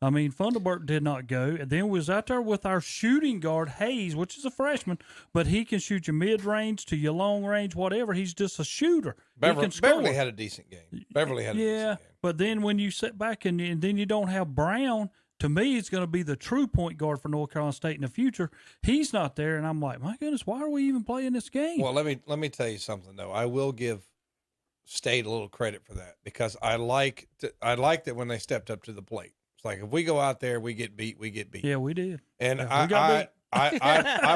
I mean, Funderburk did not go. And then we was out there with our shooting guard, Hayes, which is a freshman, but he can shoot your mid-range to your long-range, whatever. He's just a shooter. Beverly had a decent game. Beverly had a decent game. But then when you sit back and then you don't have Brown, to me, it's going to be the true point guard for North Carolina State in the future. He's not there, and I'm like, my goodness, why are we even playing this game? Well, let me tell you something though. I will give State a little credit for that because I liked it when they stepped up to the plate. It's like if we go out there, we get beat. Yeah, we did. And I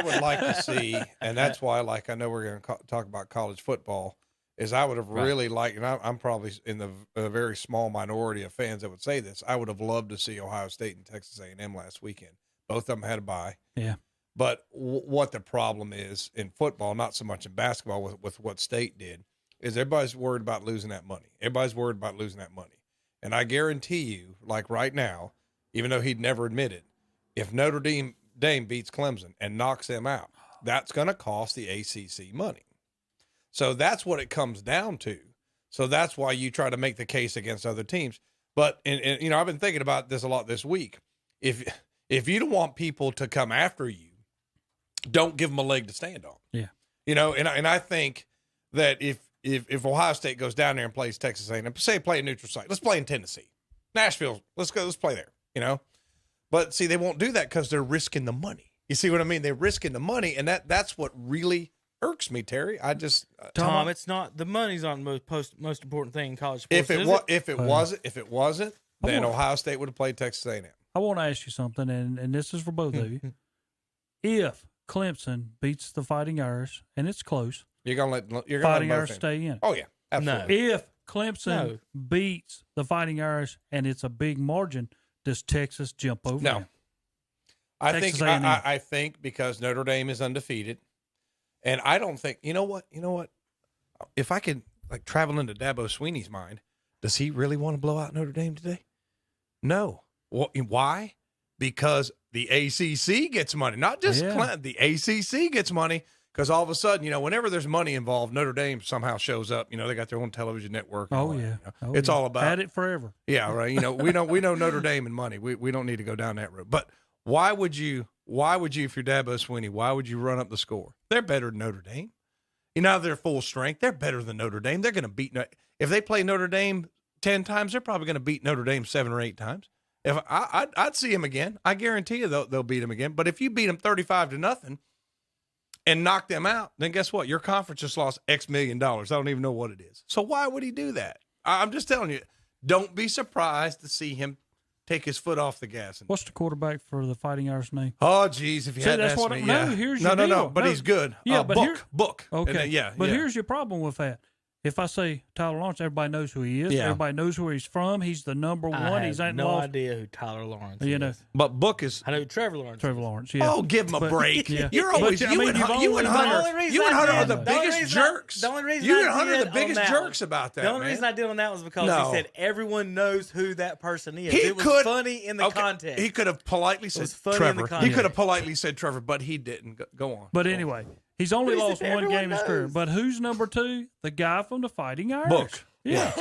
would like to see, and that's why, I know we're going to talk about college football. Is I would have really liked, and I'm probably in a very small minority of fans that would say this. I would have loved to see Ohio State and Texas A&M last weekend. Both of them had a bye. Yeah. But what the problem is in football, not so much in basketball with what State did, is everybody's worried about losing that money. Everybody's worried about losing that money. And I guarantee you, like right now, even though he'd never admit it, if Notre Dame beats Clemson and knocks them out, that's going to cost the ACC money. So that's what it comes down to. So that's why you try to make the case against other teams. But and I've been thinking about this a lot this week. If you don't want people to come after you, don't give them a leg to stand on. Yeah. And I think that if Ohio State goes down there and plays Texas A&M, say play a neutral site, let's play in Tennessee, Nashville, let's play there. But see, they won't do that because they're risking the money. You see what I mean? They're risking the money, and that's what really irks me, Terry. I just Tom, it's not the money's not the most important thing in college sports. If it wasn't, then Ohio State would have played Texas A&M. I want to ask you something, and this is for both of you. If Clemson beats the Fighting Irish and it's close, you're gonna let Fighting Irish stay in. Oh yeah, absolutely. No. If Clemson beats the Fighting Irish and it's a big margin, does Texas jump over? No. them? I think because Notre Dame is undefeated. And I don't think, you know what? If I could travel into Dabo Sweeney's mind, does he really want to blow out Notre Dame today? No. Why? Because the ACC gets money, not just Clinton. The ACC gets money because all of a sudden, whenever there's money involved, Notre Dame somehow shows up. They got their own television network. It's all about had it forever. Yeah, right. We know Notre Dame and money. We don't need to go down that road. But why would you, if you're Dabo Sweeney, why would you run up the score? They're better than Notre Dame. They're full strength. They're better than Notre Dame. They're going to beat – if they play Notre Dame 10 times, they're probably going to beat Notre Dame 7 or 8 times. If I'd see them again. I guarantee you they'll beat them again. But if you beat them 35-0, and knock them out, then guess what? Your conference just lost X million dollars. I don't even know what it is. So why would he do that? I'm just telling you, don't be surprised to see him take his foot off the gas. What's the quarterback for the Fighting Irish name? Oh, geez, if you had that's asked what me, no, yeah. here's your no, deal. but he's good. Yeah, but Book. Okay, And, but here's your problem with that. If I say Tyler Lawrence, everybody knows who he is. Yeah. Everybody knows where he's from. He's the number one. I He's have ain't no lost. idea who Tyler Lawrence You is. know, But Book is. I know who Trevor Lawrence. Trevor Lawrence. Yeah. Oh, give him a break. Yeah. You're But, always I mean, you and Hunter are the biggest jerks. The only reason you I and Hunter are did the biggest on that jerks about that. The only man. reason I did on that was because No. he said everyone knows who that person is. He It was could- funny in the context. He could have politely said funny in the Trevor. He context. could have politely said Trevor, but he didn't. Go on. But anyway, he's only He said lost one everyone game in his career. knows. But who's number 2? The guy from the Fighting Irish. Book. Yeah.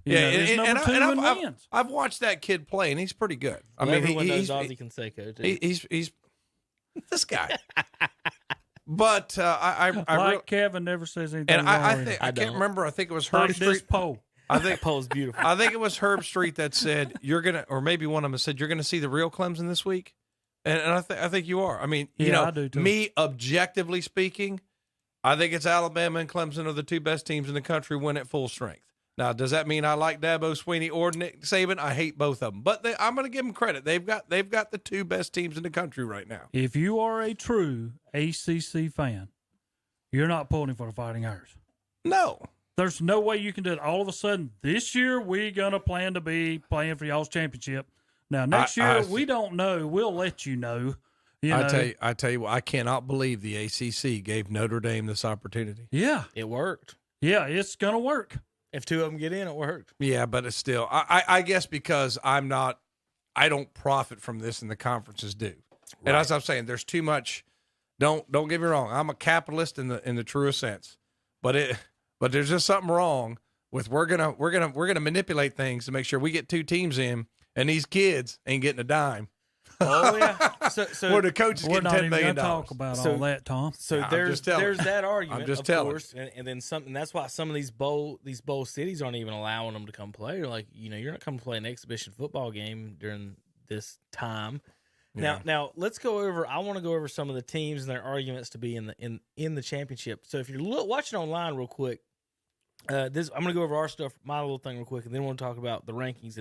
Yeah, he's number 2 and wins. I've watched that kid play, and he's pretty good. I Well, mean, everyone knows he's Ozzie Canseco too. he's this guy. But I Kevin never says anything and wrong. I can't remember. I think it was Like Herb this Street. poll. I think that poll's beautiful. I think it was Herb Street that said you're gonna, or maybe one of them said you're gonna see the real Clemson this week, and I think you are. I mean, Yeah, I do too. me objectively speaking, I think it's Alabama and Clemson are the two best teams in the country when at full strength. Now, does that mean I like Dabo Sweeney or Nick Saban? I hate both of them, but I'm going to give them credit. They've got the two best teams in the country right now. If you are a true ACC fan, you're not pulling for the Fighting Irish. No. There's no way you can do it. All of a sudden, this year, we're going to plan to be playing for y'all's championship. Now, next year, we don't know. We'll let you know. I tell you what, I cannot believe the ACC gave Notre Dame this opportunity. Yeah. It worked. Yeah, it's going to work. If two of them get in, it worked. Yeah, but it's still, I guess because I don't profit from this and the conferences do. Right. And as I'm saying, there's too much. Don't get me wrong. I'm a capitalist in the truest sense, but there's just something wrong with we're gonna manipulate things to make sure we get two teams in, and these kids ain't getting a dime. Oh yeah. So where the coach is getting $10 million. Talk about all that, Tom. So Yeah, there's that argument. I'm just of telling. course, and then something. That's why some of these bowl cities aren't even allowing them to come play. They're like, you're not coming to play an exhibition football game during this time. Yeah. Now let's go over. I want to go over some of the teams and their arguments to be in the championship. So if you're watching online real quick, I'm going to go over our stuff, my little thing real quick, and then we'll talk about the rankings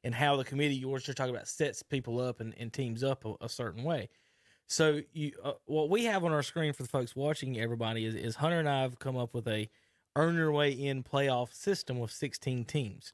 and how the committee yours you're talking about sets people up and teams up a certain way. So what we have on our screen for the folks watching, everybody, is Hunter and I have come up with a earn your way in playoff system with 16 teams.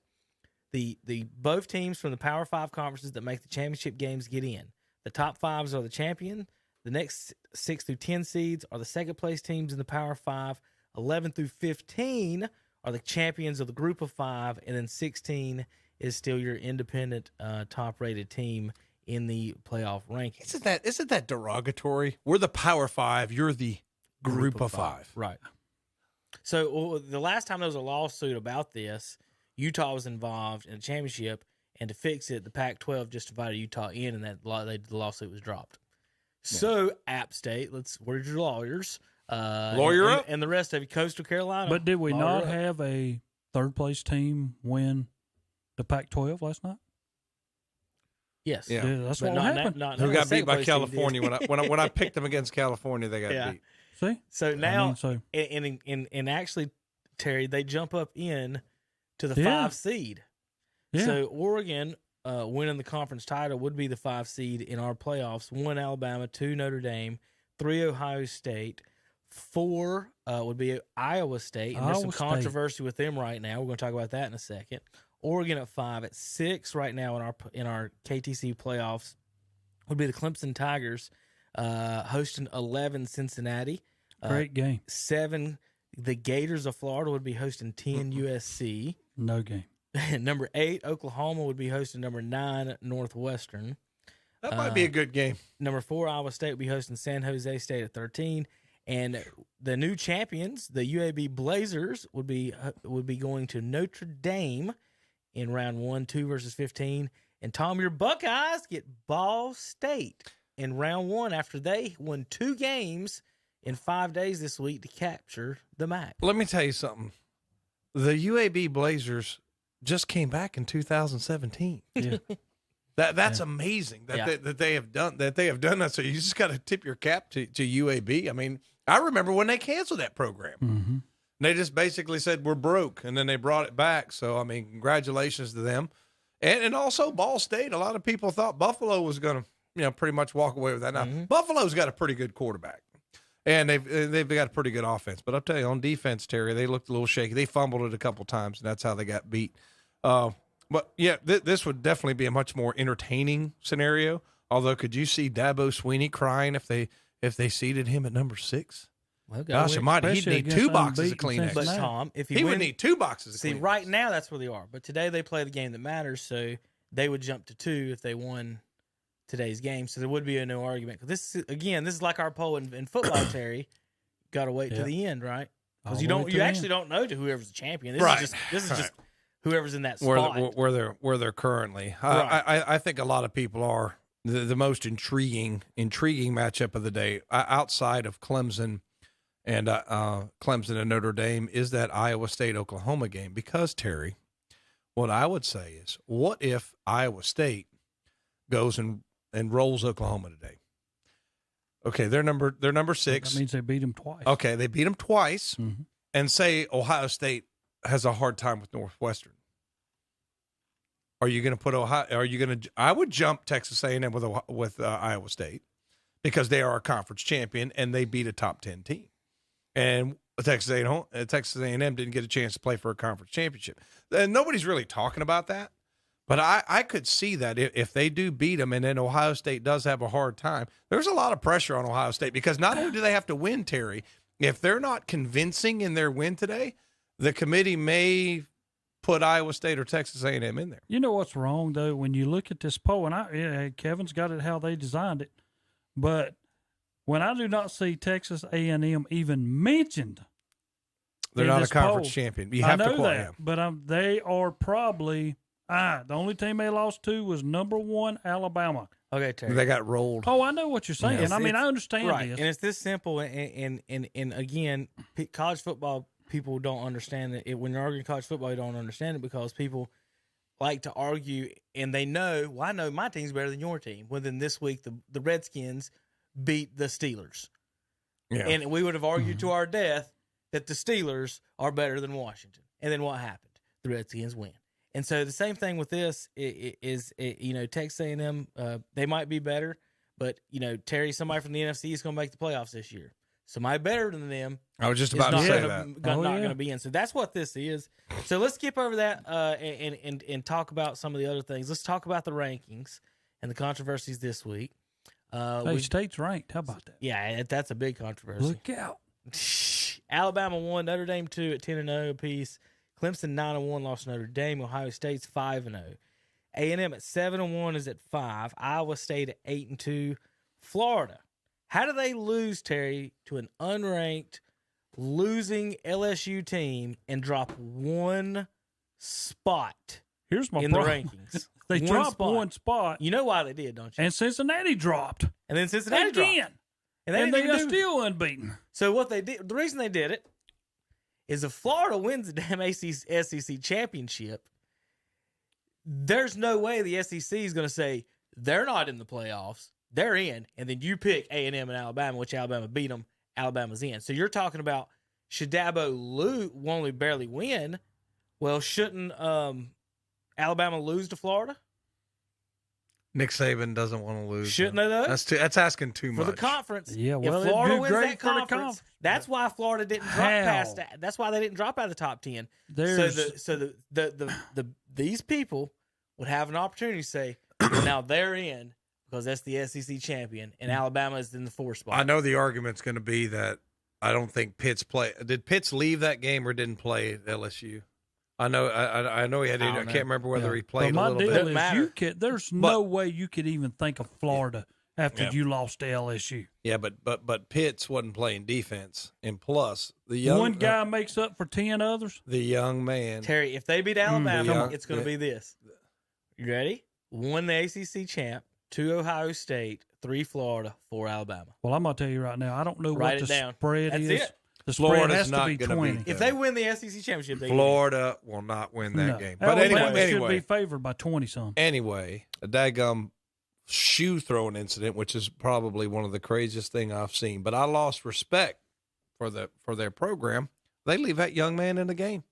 The both teams from the Power 5 conferences that make the championship games get in. The top 5s are the champion. The next 6 through 10 seeds are the second place teams in the Power 5. 11 through 15 are the champions of the group of 5, and then 16 is still your independent top-rated team in the playoff rankings. Isn't that derogatory? We're the Power 5. You're the group of 5. Right. So the last time there was a lawsuit about this, Utah was involved in the championship, and to fix it, the Pac-12 just invited Utah in, and the lawsuit was dropped. Yeah. So, App State, where's your lawyers? Lawyer up. And the rest of you, Coastal Carolina. But did we not have a third-place team win the Pac-12 last night? Yes. Yeah. That's what happened. Who got beat by California when I picked them against California? They got beat. See. So now, and actually, Terry, they jump up in to the 5 seed. Yeah. So Oregon, winning the conference title, would be the 5 seed in our playoffs. 1 Alabama, 2 Notre Dame, 3 Ohio State, 4 would be Iowa State. And there's some controversy with them right now. We're going to talk about that in a second. Oregon at 5. At 6 right now in our KTC playoffs would be the Clemson Tigers, hosting 11 Cincinnati. Great game. 7, the Gators of Florida would be hosting 10 USC. No game. Number 8, Oklahoma would be hosting number 9, Northwestern. That might be a good game. Number 4, Iowa State would be hosting San Jose State at 13. And the new champions, the UAB Blazers, would be going to Notre Dame in round 1, 2 versus 15. And Tom, your Buckeyes get Ball State in round 1 after they won 2 games in 5 days this week to capture the MAC. Let me tell you something. The UAB Blazers just came back in 2017. Yeah. That's amazing that they have done that. So you just got to tip your cap to UAB. I mean, I remember when they canceled that program. Mm-hmm. They just basically said we're broke, and then they brought it back. So, I mean, congratulations to them. And also Ball State, a lot of people thought Buffalo was going to, pretty much walk away with that. Now, Buffalo's got a pretty good quarterback, and they've got a pretty good offense. But I'll tell you, on defense, Terry, they looked a little shaky. They fumbled it a couple times, and that's how they got beat. But, yeah, this would definitely be a much more entertaining scenario. Although, could you see Dabo Sweeney crying if they seated him at number 6? Well, gosh, he'd need 2 boxes of Kleenex. But Tom, if he would need 2 boxes of See, Kleenex. right now that's where they are. But today they play the game that matters, so they would jump to 2 if they won today's game. So there would be no argument. Because this is like our poll in football, Terry. Got to wait to the end, right? Because you actually don't know to whoever's the champion. This is just whoever's in that spot where they're currently. Right. I think a lot of people are the most intriguing matchup of the day outside of Clemson and Notre Dame is that Iowa State-Oklahoma game. Because, Terry, what I would say is, what if Iowa State goes and rolls Oklahoma today? Okay, they're number 6. That means they beat them twice. Okay, they beat them twice, Mm-hmm. and say Ohio State has a hard time with Northwestern. Are you going to put Ohio? Are you going to? I would jump Texas A&M with Iowa State because they are a conference champion and they beat a top 10 team. And Texas A&M didn't get a chance to play for a conference championship. And nobody's really talking about that. But I could see that if they do beat them and then Ohio State does have a hard time, there's a lot of pressure on Ohio State because not only do they have to win, Terry, if they're not convincing in their win today, the committee may put Iowa State or Texas A&M in there. You know what's wrong, though? When you look at this poll, and Kevin's got it how they designed it, but when I do not see Texas A&M even mentioned, they're not a conference champion. You have to call them. But they are probably the only team they lost to was number 1 Alabama. Okay, Terry. They got rolled. Oh, I know what you're saying. Yes, I understand right. this. And it's this simple. And again, college football people don't understand it. When you're arguing college football, you don't understand it because people like to argue, and they know, well, I know my team's better than your team. Well, then this week the Redskins beat the Steelers. Yeah. And we would have argued to our death that the Steelers are better than Washington. And then what happened? The Redskins win. And so the same thing with this is Texas A&M, they might be better, but, Terry, somebody from the NFC is going to make the playoffs this year. Somebody better than them. I was just about to say that. Not going to be in. So that's what this is. So let's skip over that and talk about some of the other things. Let's talk about the rankings and the controversies this week. State's ranked. How about that? Yeah, that's a big controversy. Look out. Alabama 1, Notre Dame 2 at 10-0 apiece. Clemson 9-1 lost to Notre Dame. Ohio State's 5-0. A&M at 7-1 is at 5. Iowa State at 8-2. Florida. How do they lose, Terry, to an unranked losing LSU team and drop 1 spot? Here's my in problem. The rankings. They dropped 1 spot. You know why they did, don't you? And Cincinnati dropped. And then Cincinnati again. dropped. And they are still unbeaten. So what they did, the reason they did it is if Florida wins the damn SEC championship, there's no way the SEC is going to say they're not in the playoffs. They're in, and then you pick A&M and Alabama, which Alabama beat them. Alabama's in. So you're talking about, should Dabo only barely win? Well, shouldn't Alabama lose to Florida? Nick Saban doesn't want to lose. Shouldn't they, though? That's asking too much. For the conference. Yeah, well, if Florida wins great that conference, that's why Florida didn't drop past that. That's why they didn't drop out of the top 10. These people would have an opportunity to say, well, now they're in because that's the SEC champion, and Alabama is in the 4th spot. I know the argument's going to be that I don't think Pitt's play. Did Pitts leave that game or didn't play at LSU? I know he had. I can't remember whether he played a little bit. My deal is there's no way you could even think of Florida after you lost to LSU. Yeah, but Pitts wasn't playing defense, and plus the young one guy makes up for 10 others. The young man, Terry. If they beat Alabama, it's going to be this. You ready? 1 the ACC champ, 2 Ohio State, 3 Florida, 4 Alabama. Well, I'm going to tell you right now, I don't know what the spread is. That's it. The spread has to be 20. If they win the SEC championship, Florida will not win that game. But Alabama anyway, should be favored by 20-some. Anyway, a daggum shoe throwing incident, which is probably one of the craziest thing I've seen. But I lost respect for their program, they leave that young man in the game.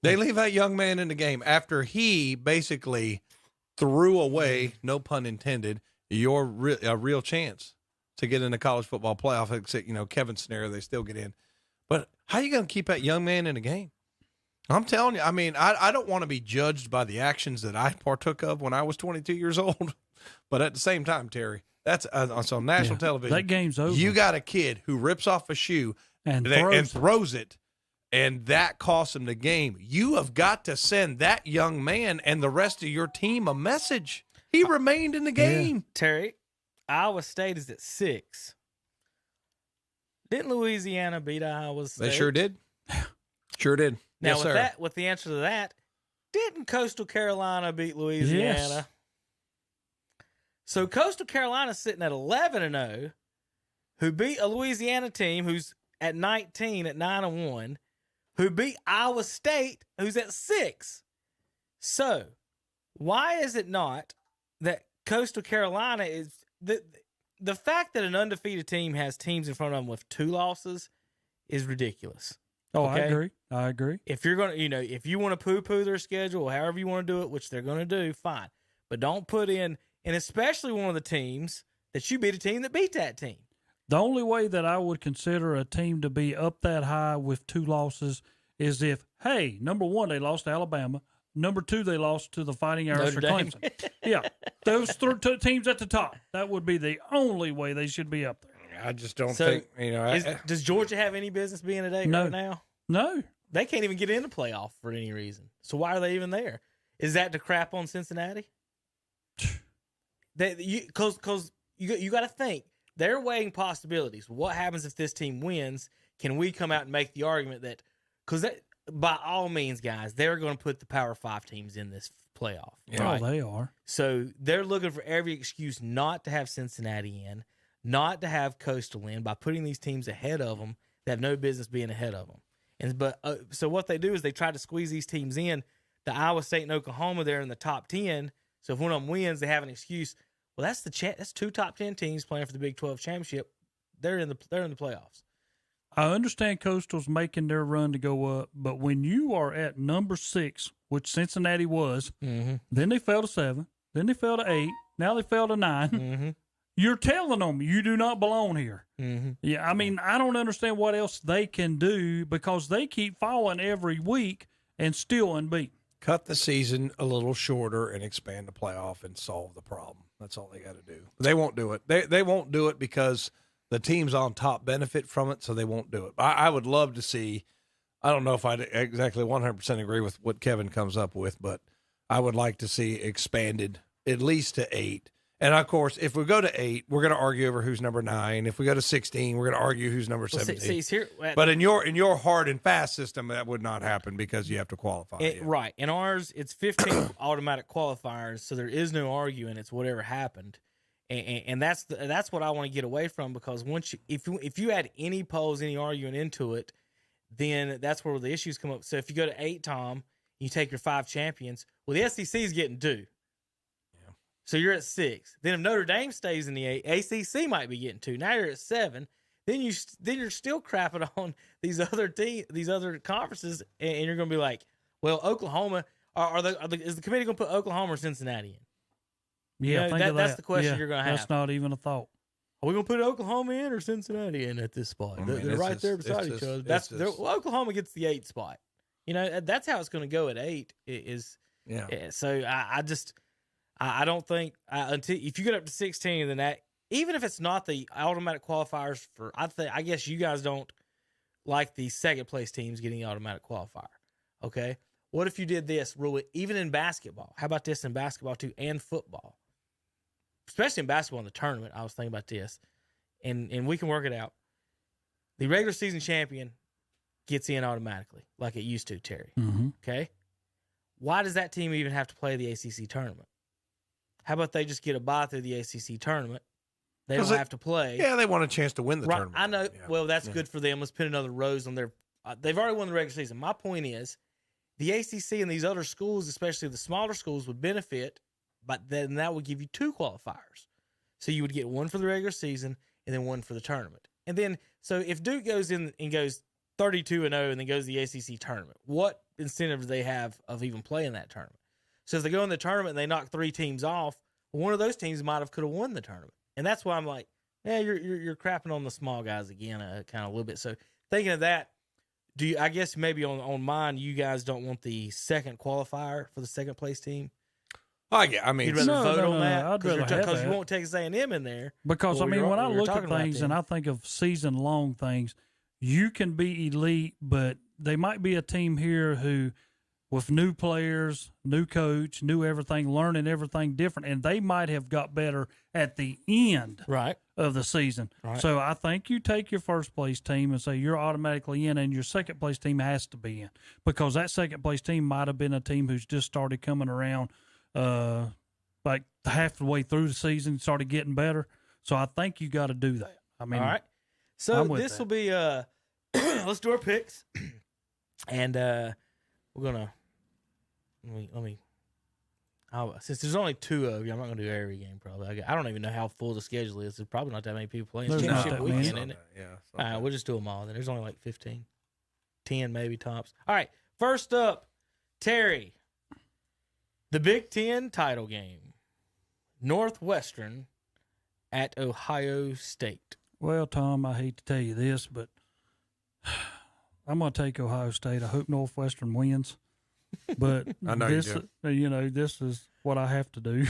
They leave that young man in the game after he basically threw away, no pun intended, a real chance to get in the college football playoff. Except, Kevin's scenario, they still get in. But how are you going to keep that young man in the game? I'm telling you, I mean, I don't want to be judged by the actions that I partook of when I was 22 years old. But at the same time, Terry, that's on national television. That game's over. You got a kid who rips off a shoe and throws it, and that costs him the game. You have got to send that young man and the rest of your team a message. He remained in the game. Yeah. Terry, Iowa State is at 6. Didn't Louisiana beat Iowa State? They sure did. Sure did. Now, yes, with the answer to that, didn't Coastal Carolina beat Louisiana? Yes. So Coastal Carolina's sitting at 11-0, who beat a Louisiana team who's at 19 at 9-1, who beat Iowa State, who's at 6. So, why is it not that Coastal Carolina is the fact that an undefeated team has teams in front of them with 2 losses is ridiculous. Oh, Okay? I agree. If you're going to, if you want to poo-poo their schedule, however you want to do it, which they're going to do, fine. But don't put in, and especially one of the teams that you beat a team that beat that team. The only way that I would consider a team to be up that high with 2 losses is if, hey, number 1, they lost to Alabama. Number 2, they lost to the Fighting Irish for Clemson. Yeah, those 3 teams at the top. That would be the only way they should be up there. I just don't think, does Georgia have any business being at 8 right now? No. They can't even get in the playoff for any reason. So why are they even there? Is that to crap on Cincinnati? Because you got to think. They're weighing possibilities. What happens if this team wins? Can we come out and make the argument that – because by all means, guys, they're going to put the Power 5 teams in this playoff. Yeah. Right? Oh, they are. So they're looking for every excuse not to have Cincinnati in, not to have Coastal in by putting these teams ahead of them that have no business being ahead of them. So what they do is they try to squeeze these teams in. The Iowa State and Oklahoma, they're in the top 10. So if one of them wins, they have an excuse. Well, that's 2 top 10 teams playing for the Big 12 championship. They're in the playoffs. I understand Coastal's making their run to go up, but when you are at number 6, which Cincinnati was, then they fell to 7, then they fell to 8, now they fell to 9. You're telling them you do not belong here. Yeah, I mean, I don't understand what else they can do because they keep falling every week and still unbeaten. Cut the season a little shorter and expand the playoff and solve the problem. That's all they got to do. They won't do it. They won't do it because the teams on top benefit from it, so they won't do it. I would love to see – I don't know if I'd exactly 100% agree with what Kevin comes up with, but I would like to see expanded at least to 8. And, of course, if we go to 8, we're going to argue over who's number 9. If we go to 16, we're going to argue who's number 17. But in your hard and fast system, that would not happen because you have to qualify. Right. In ours, it's 15 automatic qualifiers, so there is no arguing. It's whatever happened. And that's what I want to get away from because if you add any polls, any arguing into it, then that's where the issues come up. So if you go to 8, Tom, you take your 5 champions. Well, the SEC is getting 2. So you're at 6. Then if Notre Dame stays in the 8, ACC might be getting 2. Now you're at 7. Then you're still crapping on these other conferences, and you're going to be like, well, Oklahoma is the committee going to put Oklahoma or Cincinnati in? Yeah, that's the question you're going to have. That's not even a thought. Are we going to put Oklahoma in or Cincinnati in at this spot? They're right there beside each other. Oklahoma gets the 8 spot. That's how it's going to go at 8. So I don't think until if you get up to 16, then that even if it's not the automatic qualifiers for I guess you guys don't like the second place teams getting the automatic qualifier. Okay, what if you did this rule even in basketball? How about this in basketball too and football? Especially in basketball in the tournament, I was thinking about this, and we can work it out. The regular season champion gets in automatically, like it used to, Terry. Okay, why does that team even have to play the ACC tournament? How about they just get a bye through the ACC tournament? They don't have to play. Yeah, they want a chance to win the tournament. I know. Yeah. Well, that's good for them. Let's put another rose on their they've already won the regular season. My point is the ACC and these other schools, especially the smaller schools, would benefit, but then that would give you 2 qualifiers. So you would get one for the regular season and then one for the tournament. And then, so if Duke goes in and goes 32-0 and then goes to the ACC tournament, what incentive do they have of even playing that tournament? So if they go in the tournament and they knock 3 teams off, well, one of those teams could have won the tournament. And that's why I'm like, yeah, you're crapping on the small guys again, kind of a little bit. So thinking of that, I guess maybe on mine, you guys don't want the second qualifier for the second place team? I mean, you'd rather vote on that? I'd rather have that. Because you won't Texas A&M in there. Because, I mean, when I look at things and I think of season-long things, you can be elite, but they might be a team here who, with new players, new coach, new everything, learning everything different, and they might have got better at the end of the season. Right. So I think you take your first-place team and say you're automatically in, and your second-place team has to be in, because that second-place team might have been a team who's just started coming around like halfway through the season, started getting better. So I think you got to do that. I mean, all right. So this will be let's do our picks, and we're gonna since there's only 2 of you, I'm not gonna do every game probably. I don't even know how full the schedule is. There's probably not that many people playing. It's championship weekend, isn't it? Yeah. All right, we'll just do them all. Then there's only like 15, 10 maybe tops. All right. First up, Terry. The Big Ten title game, Northwestern at Ohio State. Well, Tom, I hate to tell you this, but I'm going to take Ohio State. I hope Northwestern wins, but I know this, this is what I have to do.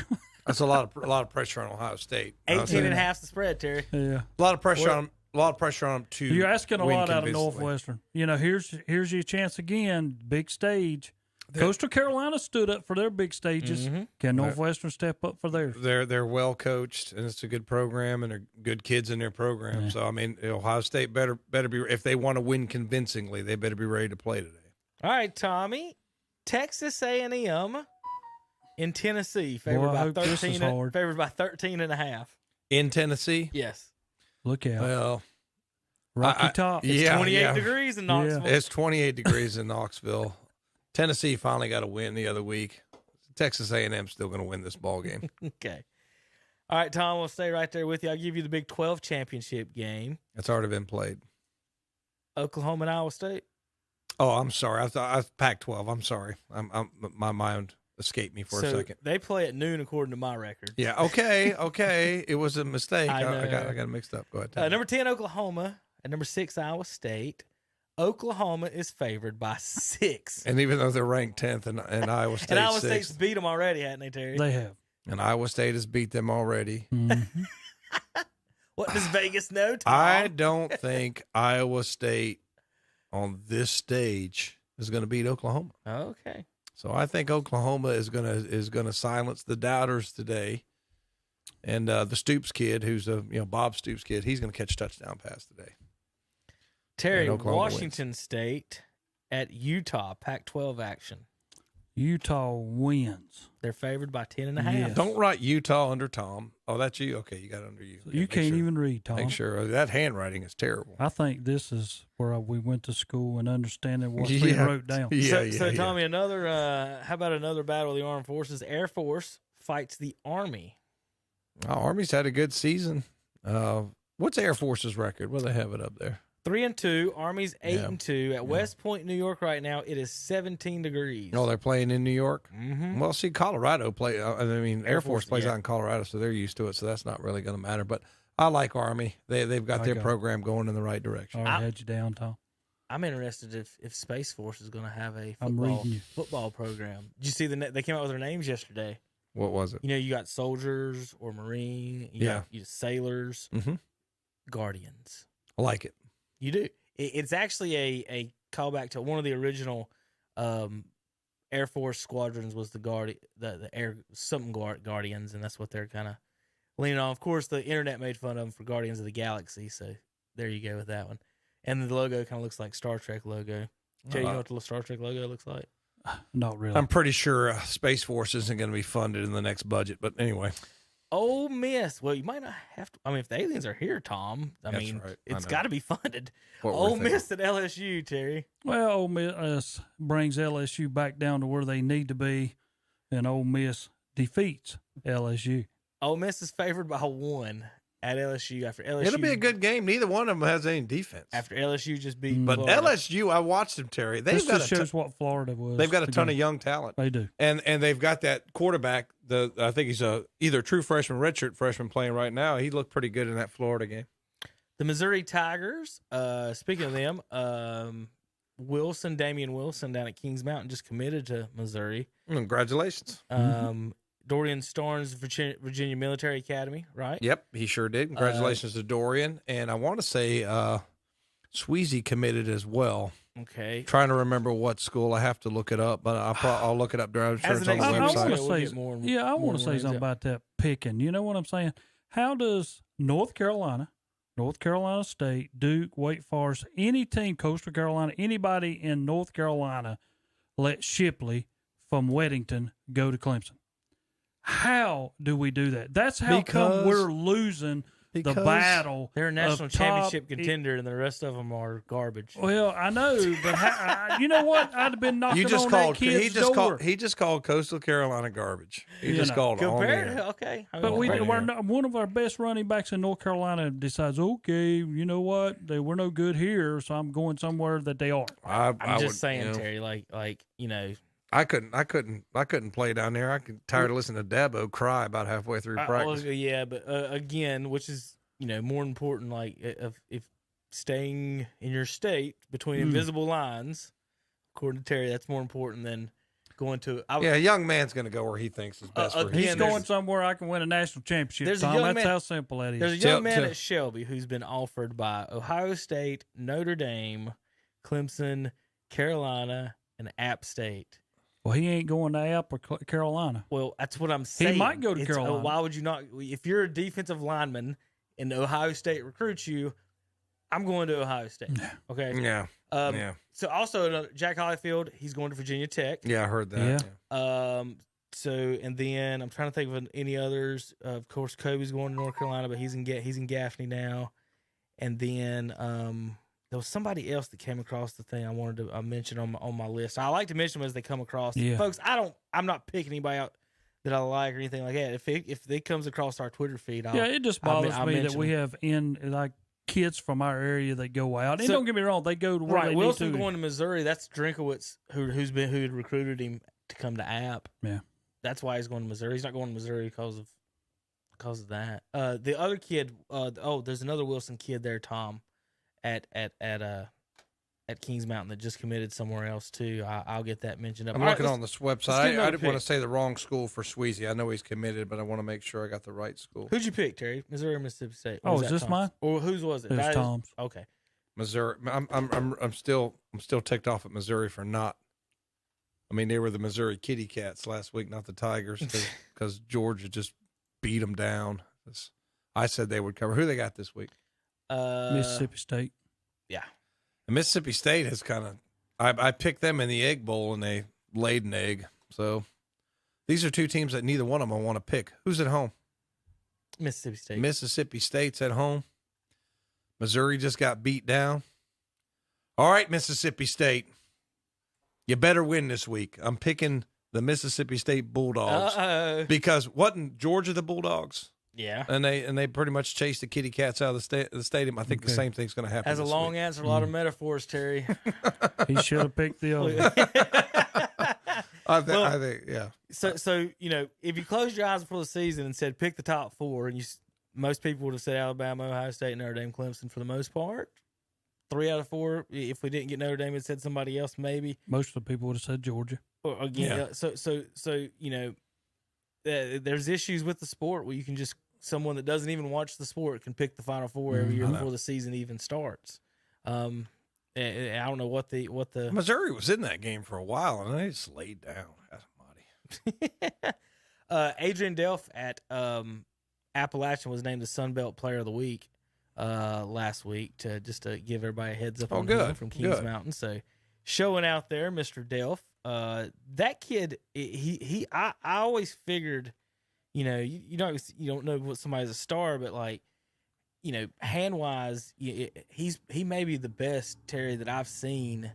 That's a lot of pressure on Ohio State. 18.5 the spread, Terry. Yeah, a lot of pressure on them. A lot of pressure on them to. You're asking a lot out of convincingly. Northwestern. Here's your chance again. Big stage. Coastal Carolina stood up for their big stages. Mm-hmm. Can Northwestern step up for theirs? They're well coached, and it's a good program, and they're good kids in their program. Yeah. So I mean, Ohio State better be, if they want to win convincingly, they better be ready to play today. All right, Tommy, Texas A&M in Tennessee, favored by 13.5. In Tennessee, yes. Look out! Well, Rocky Top. It's 28 degrees in Knoxville. It's 28 degrees in Knoxville. Tennessee finally got a win the other week. Texas A&M still going to win this ball game. Okay. All right, Tom, we'll stay right there with you. I'll give you the Big 12 championship game. It's already been played. Oklahoma and Iowa State. Oh, I'm sorry. I thought I was Pac-12. I'm sorry. My mind escaped me for a second. They play at noon according to my record. Yeah. Okay. It was a mistake. I got it mixed up. Go ahead. Number 10 Oklahoma and number 6 Iowa State. Oklahoma is favored by 6. And even though they're ranked 10th and Iowa State, and Iowa State's beat them already, hadn't they, Terry? They have. And Iowa State has beat them already. Mm-hmm. What does Vegas know, Tom? I don't think Iowa State on this stage is going to beat Oklahoma. Okay. So I think Oklahoma is going to silence the doubters today. And the Stoops kid, who's Bob Stoops kid, he's going to catch a touchdown pass today. Terry, Washington State at Utah, Pac-12 action. Utah wins. They're favored by 10.5. Yes. Don't write Utah under Tom. Oh, that's you? Okay, you got it under you. So you can't even read, Tom. Make sure. That handwriting is terrible. I think this is where we went to school and understanding what we wrote down. So Tommy, how about another battle of the armed forces? Air Force fights the Army. Oh, Army's had a good season. What's Air Force's record? What do they have it up there? 3-2. Army's 8-2. At West Point, New York, right now, it is 17 degrees. Oh, they're playing in New York? Mm-hmm. Well, see, Colorado play. Air Force plays out in Colorado, so they're used to it, so that's not really going to matter. But I like Army. They've got their program going in the right direction. I had you down, Tom. I'm interested if Space Force is going to have a football program. Did you see they came out with their names yesterday? What was it? You got soldiers or Marine. You got sailors, Guardians. I like it. You do. It's actually a callback to one of the original Air Force squadrons was the air something Guardians, and that's what they're kind of leaning on. Of course, the internet made fun of them for Guardians of the Galaxy, so there you go with that one. And the logo kind of looks like Star Trek logo. Jay, you know what the Star Trek logo looks like? Not really. I'm pretty sure Space Force isn't going to be funded in the next budget, but anyway. Ole Miss. Well, you might not have to. I mean, if the aliens are here, Tom, it's got to be funded. Ole Miss at LSU, Terry. Well, Ole Miss brings LSU back down to where they need to be, and Ole Miss defeats LSU. Ole Miss is favored by 1 at LSU after LSU. It'll be a good game. Neither one of them has any defense. After LSU just beat But Florida. LSU, I watched them, Terry. This just shows what Florida was. They've got a ton of young talent. They do. And they've got that quarterback. I think he's either true freshman, redshirt freshman playing right now. He looked pretty good in that Florida game. The Missouri Tigers, speaking of them, Damian Wilson down at Kings Mountain just committed to Missouri. Congratulations. Dorian Starnes, Virginia Military Academy, right? Yep, he sure did. Congratulations to Dorian. And I want to say Sweezy committed as well. Okay. Trying to remember what school. I have to look it up, but I'll look it up there. I'm sure it's on the website. I want to say something about that picking. You know what I'm saying? How does North Carolina State, Duke, Wake Forest, any team, Coastal Carolina, anybody in North Carolina let Shipley from Weddington go to Clemson? How do we do that? That's how come we're losing the battle. They're a national championship contender, and the rest of them are garbage. Well, I know, but you know what? I'd have been knocking on that kid's door. He just called Coastal Carolina garbage. He just called it on the air. Okay. But one of our best running backs in North Carolina decides, okay, you know what? We're no good here, so I'm going somewhere that they are. I'm just saying, Terry, like you know. I couldn't play down there. I could tired of listening to Dabo cry about halfway through practice. Yeah, but again, which is more important, like if staying in your state between invisible lines, according to Terry, that's more important than going to. A young man's going to go where he thinks is best for him. He's going somewhere I can win a national championship. Tom, that's how simple that is. There's a young man at Shelby who's been offered by Ohio State, Notre Dame, Clemson, Carolina, and App State. Well, he ain't going to App or Carolina. Well, that's what I'm saying. He might go to Carolina. Why would you not? If you're a defensive lineman and Ohio State recruits you, I'm going to Ohio State. Okay. Yeah. So also Jack Holyfield, he's going to Virginia Tech. Yeah, I heard that. Yeah. So and then I'm trying to think of any others. Of course, Kobe's going to North Carolina, but he's in Gaffney now. And then there was somebody else that came across the thing I wanted to mention on my list. I like to mention them as they come across. Yeah. Folks, I'm not picking anybody out that I like or anything like that. If it comes across our Twitter feed, it just bothers me that we have kids from our area that go out. And don't get me wrong, they go to where they Wilson need to. going to Missouri. That's Drinkowitz who had recruited him to come to App. Yeah, that's why he's going to Missouri. He's not going to Missouri because of that. The other kid. There's another Wilson kid there, Tom. At Kings Mountain that just committed somewhere else too. I'll get that mentioned up. I'm looking on this website. I didn't want to say the wrong school for Sweezy. I know he's committed, but I want to make sure I got the right school. Who'd you pick, Terry? Missouri or Mississippi State? Is this mine? Or whose was it? It was Tom's. Okay. Missouri. I'm still ticked off at Missouri for not. I mean, they were the Missouri Kitty Cats last week, not the Tigers, because Georgia just beat them down. I said they would cover. Who they got this week? Mississippi State. Yeah. And Mississippi State has kind of I picked them in the Egg Bowl and they laid an egg. So these are two teams that neither one of them I want to pick. Who's at home? Mississippi State. Mississippi State's at home. Missouri just got beat down. All right, Mississippi State. You better win this week. I'm picking the Mississippi State Bulldogs. Because wasn't Georgia the Bulldogs? Yeah, and they pretty much chased the kitty cats out of the stadium. I think the same thing's going to happen. Has a long answer, a lot of metaphors, Terry. He should have picked the other. I think, yeah. So if you closed your eyes before the season and said pick the top four, and most people would have said Alabama, Ohio State, Notre Dame, Clemson for the most part. 3 out of 4. If we didn't get Notre Dame, it said somebody else maybe. Most of the people would have said Georgia. Or again, there's issues with the sport where you can someone that doesn't even watch the sport can pick the Final Four every year before the season even starts. I don't know what the Missouri was in that game for a while and they just laid down. Adrian Delph at Appalachian was named the Sun Belt Player of the Week last week to give everybody a heads up on him from Kings Mountain. So showing out there, Mr. Delph. That kid, I always figured, you don't know what somebody's a star, but hand wise, he may be the best, Terry, that I've seen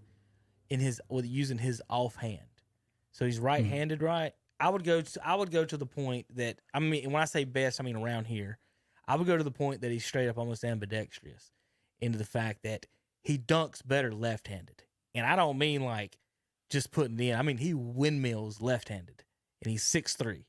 using his offhand. So he's right-handed, right? I would go to the point that, I mean, when I say best, I mean around here. I would go to the point that he's straight up almost ambidextrous into the fact that he dunks better left-handed. And I don't mean like just putting it in. I mean, he windmills left-handed, and he's 6'3".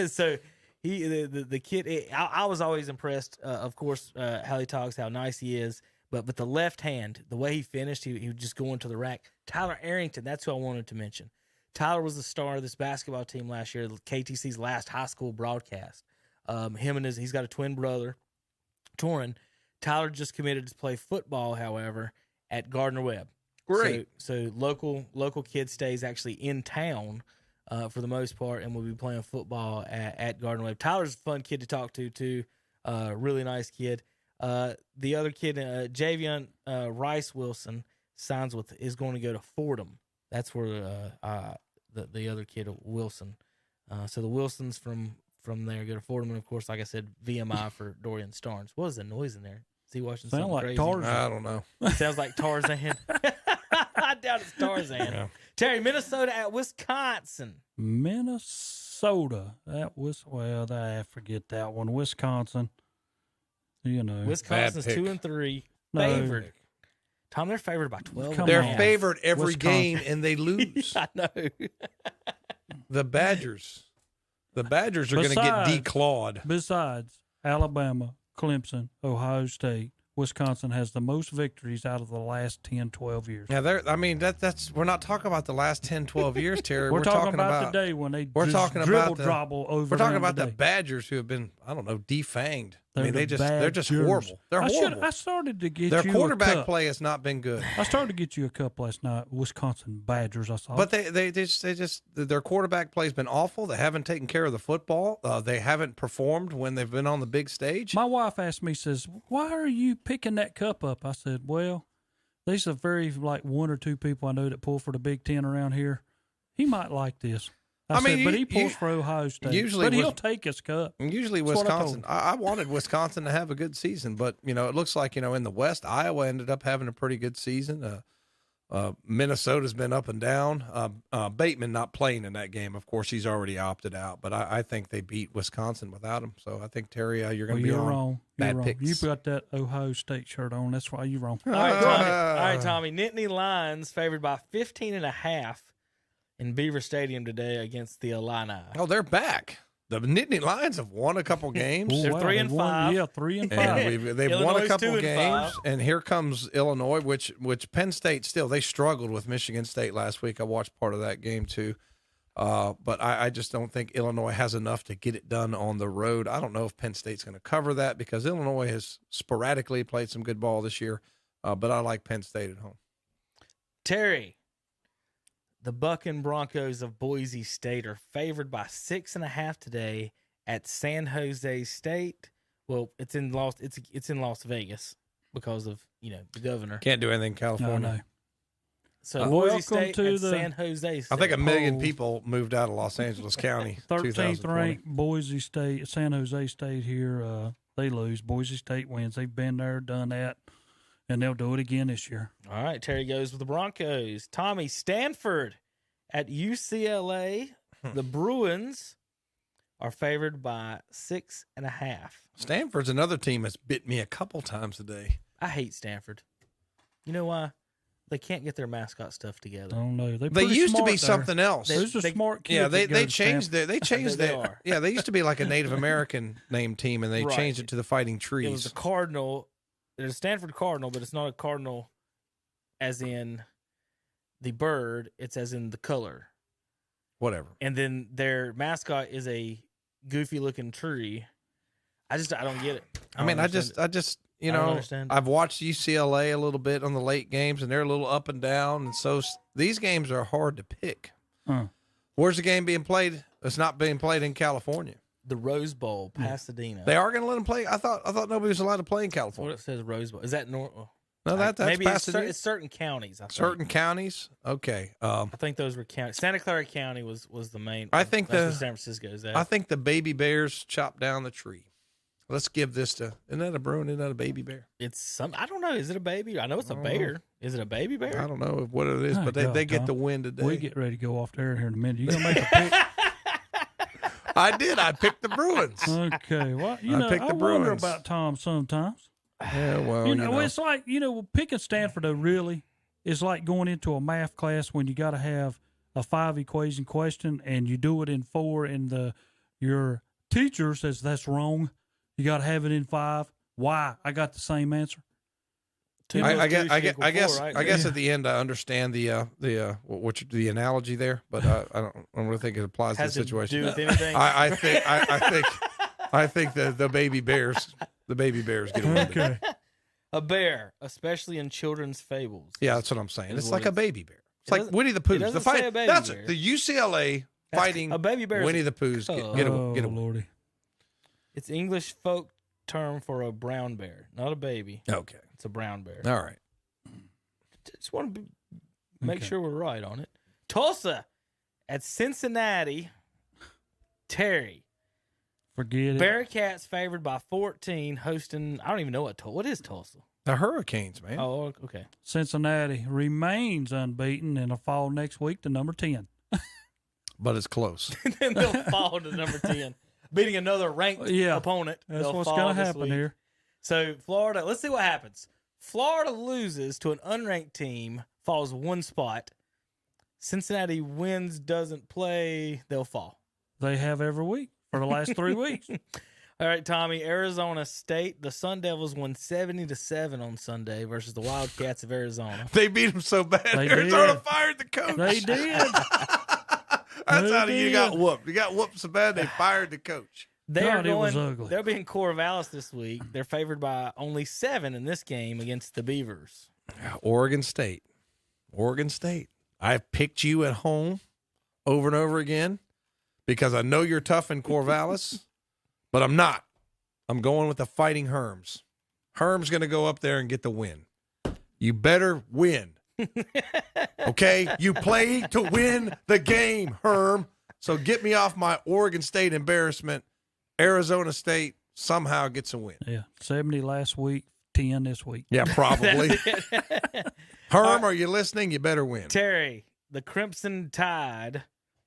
So the kid, I was always impressed, of course, how he talks, how nice he is. But the left hand, the way he finished, he would just go into the rack. Tyler Arrington, that's who I wanted to mention. Tyler was the star of this basketball team last year, KTC's last high school broadcast. He's got a twin brother, Torin. Tyler just committed to play football, however, at Gardner-Webb. Great. So local kid stays actually in town for the most part, and will be playing football at Gardner-Webb. Tyler's a fun kid to talk to, too. Really nice kid. The other kid, Javion Rice Wilson, is going to go to Fordham. That's where the other kid, Wilson. So the Wilsons from there go to Fordham, and of course, like I said, VMI for Dorian Starnes. What was the noise in there? Is he watching something like crazy? Tarzan. I don't know. Sounds like Tarzan. I doubt it's Tarzan. Yeah. Terry, Minnesota at Wisconsin. Minnesota. I forget that one. Wisconsin. Wisconsin's 2-3. Favored. Tom, they're favored by 12. They're favored every game, and they lose. I know. The Badgers are going to get declawed. Besides Alabama, Clemson, Ohio State, Wisconsin has the most victories out of the last 10, 12 years. Yeah, that's we're not talking about the last 10, 12 years, Terry. We're talking about the day when they we're just talking dribble about drobble over. We're talking about the the Badgers who have been, I don't know, defanged. They're just horrible. They're horrible. I started to get their you quarterback a cup. play has not been good. I started to get you a cup last night. Wisconsin Badgers. I saw. But they just their quarterback play has been awful. They haven't taken care of the football. They haven't performed when they've been on the big stage. My wife asked me, says, "Why are you picking that cup up?" I said, "Well, these are like one or two people I know that pull for the Big Ten around here. He might like this." I mean, but he pulls for Ohio State. But he'll take his cup. Usually Wisconsin. I wanted Wisconsin to have a good season, but it looks like in the West, Iowa ended up having a pretty good season. Minnesota's been up and down. Bateman not playing in that game. Of course, he's already opted out, but I think they beat Wisconsin without him. So I think, Terry, you're going to be wrong. Bad you're picks. Wrong. You got that Ohio State shirt on. That's why you're wrong. All right, Tommy. Nittany Lions favored by 15.5 in Beaver Stadium today against the Illini. Oh, they're back. The Nittany Lions have won a couple games. They're 3-5. Yeah, 3-5. And they've won a couple games. And here comes Illinois, which Penn State still, they struggled with Michigan State last week. I watched part of that game too. But I just don't think Illinois has enough to get it done on the road. I don't know if Penn State's going to cover that because Illinois has sporadically played some good ball this year. But I like Penn State at home. Terry. The Bucking Broncos of Boise State are favored by 6.5 today at San Jose State. Well, it's in Las Vegas because of the governor. Can't do anything in California. No. So Boise State at San Jose State. I think 1 million people moved out of Los Angeles County. 13th ranked Boise State, San Jose State here. They lose. Boise State wins. They've been there, done that. And they'll do it again this year. All right, Terry goes with the Broncos. Tommy, Stanford at UCLA. The Bruins are favored by 6.5. Stanford's another team that's bit me a couple times today. I hate Stanford. You know why? They can't get their mascot stuff together. I don't know. They used to be something else. Those are smart kids. Yeah, they changed their. They changed their. Yeah, they used to be like a Native American named team, and they changed it to the Fighting Trees. It was the Cardinal. There's a Stanford Cardinal, but it's not a cardinal as in the bird. It's as in the color. Whatever. And then their mascot is a goofy-looking tree. I don't get it. I just I've watched UCLA a little bit on the late games, and they're a little up and down, and so these games are hard to pick. Where's the game being played? It's not being played in California. The Rose Bowl, Pasadena. They are going to let them play. I thought nobody was allowed to play in California. What it says Rose Bowl. Is that normal? No, that's maybe Pasadena. It's certain counties. I think. Certain counties. Okay. I think those were counties. Santa Clara County was the main. I think that's where San Francisco's at. I think the baby bears chopped down the tree. Let's give this to. Isn't that a Bruin? Isn't that a baby bear? It's some. I don't know. Is it a baby? I know it's a bear. Is it a baby bear? I don't know what it is, but they get the win today. We get ready to go off the air here in a minute. You gonna make a pick? I did. I picked the Bruins. Okay. Well, I picked the wonder Bruins. about Tom sometimes. Yeah, well, it's like, picking Stanford, though, really, is like going into a math class when you got to have a 5-equation question and you do it in 4 and your teacher says that's wrong. You got to have it in 5. Why? I got the same answer. I guess at the end I understand the analogy there, but I don't really think it applies to the situation. Do with anything? I think the baby bears get away. Okay. A bear, especially in children's fables. Yeah, that's what I'm saying. It's like a baby bear. It's It like doesn't- Winnie the it Pooh. doesn't The say fight. a baby That's bear. the UCLA fighting a baby bear. Winnie the Pooh's get away. Lordy. It's English folk term for a brown bear, not a baby. Okay. It's a brown bear. All right. Just want to make Okay. sure we're right on it. Tulsa at Cincinnati. Terry. Forget it. Bearcats favored by 14, hosting. I don't even know what is Tulsa. The Hurricanes, man. Oh, okay. Cincinnati remains unbeaten and will fall next week to number 10. But it's close. Then they'll fall to number 10, beating another ranked opponent. That's They'll what's fall going to this happen week. here. So Florida, let's see what happens. Florida loses to an unranked team, falls 1 spot. Cincinnati wins, doesn't play, they'll fall. They have every week for the last 3 weeks. All right, Tommy. Arizona State. The Sun Devils won 70-7 on Sunday versus the Wildcats of Arizona. They beat them so bad. They Arizona did. fired the coach. They did. That's They how you did. got whooped. You got whooped so bad they fired the coach. God, it was ugly. They're being Corvallis this week. They're favored by only 7 in this game against the Beavers. Oregon State. I've picked you at home over and over again because I know you're tough in Corvallis, but I'm not. I'm going with the Fighting Herms. Herm's going to go up there and get the win. You better win. Okay? You play to win the game, Herm. So get me off my Oregon State embarrassment. Arizona State somehow gets a win. Yeah, 70 last week, 10 this week. Yeah, probably. Herm, are you listening? You better win. Terry, the Crimson Tide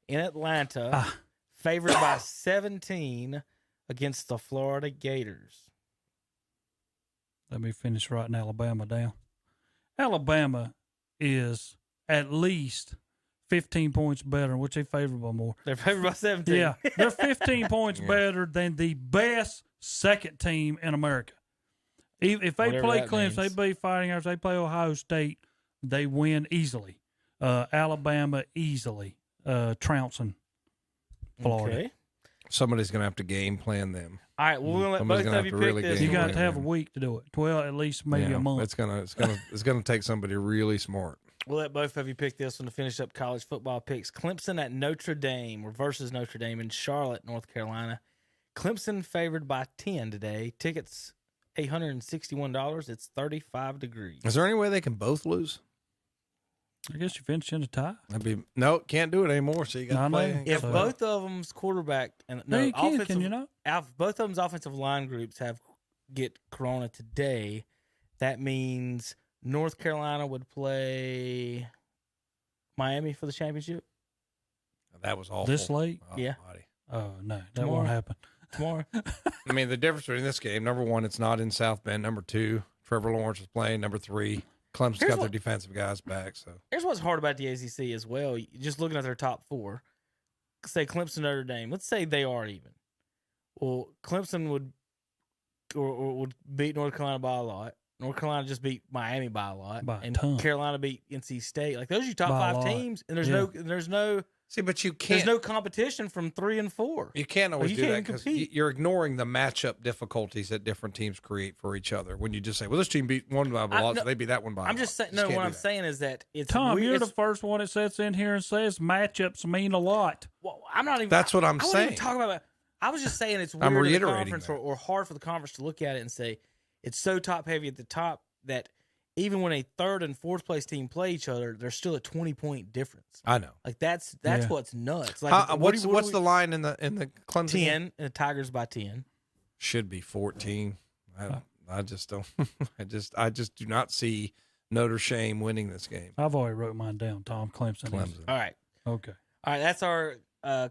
in Atlanta, favored by 17 against the Florida Gators. Let me finish writing Alabama down. Alabama is at least 15 points better, which they favored by more. They're favored by 17. Yeah, they're 15 points better than the best second team in America. If they Whatever play that Clemson, means. they beat Fighting Irish, they play Ohio State, they win easily. Alabama easily trouncing Florida. Okay. Somebody's going to have to game plan them. All right, well, we're going to let Somebody's both gonna of have you to pick really this. game You got to plan have a them. week to do it. Well, at least maybe Yeah, a month. It's gonna take somebody really smart. We'll let both of you pick this one to finish up college football picks. Clemson at Notre Dame versus Notre Dame in Charlotte, North Carolina. Clemson favored by 10 today. Tickets $861. It's 35 degrees. Is there any way they can both lose? I guess you finish in a tie. No, can't do it anymore. So you got I to know. play. If both of them's quarterback and No, you can offensive, you not? both of them's offensive line groups get Corona today, that means North Carolina would play Miami for the championship That was awful. This late? Oh, Yeah. buddy. Oh, no, that Tomorrow. won't happen. tomorrow. I mean, the difference between this game: number one, it's not in South Bend. Number two, Trevor Lawrence is playing. Number three, Clemson's Here's got their what- defensive guys back. So Here's what's hard about the ACC as well. Just looking at their top 4, say Clemson, Notre Dame. Let's say they are even. Well, Clemson would beat North Carolina by a lot. North Carolina just beat Miami by a lot, By a and ton. Carolina beat NC State. Like those are your top By a 5 lot. teams, and there's Yeah. no see, but you there's can't. no competition from 3 and 4. You can't always you do can't that even because compete. you're ignoring the matchup difficulties that different teams create for each other. When you just say, "Well, this team beat one by a lot, no, so they beat that one by." I'm a just lot." saying. No, can't what do I'm that. saying is that it's Tom, weird. you're the It's- first one that sits in here and says matchups mean a lot. Well, I'm not even. That's what I'm I wasn't even saying. talking about. I was just saying it's weird I'm in the reiterating conference that. or hard for the conference to look at it and say it's so top heavy at the top that even when a third and fourth place team play each other, there's still a 20-point difference. I know. Like that's Yeah. what's nuts. Like What's the line in the Clemson game? 10 and the Tigers by 10? Should be 14. I just don't. I just do not see Notre Dame winning this game. I've already wrote mine down, Tom. Clemson. Clemson. All right. Okay. All right, that's our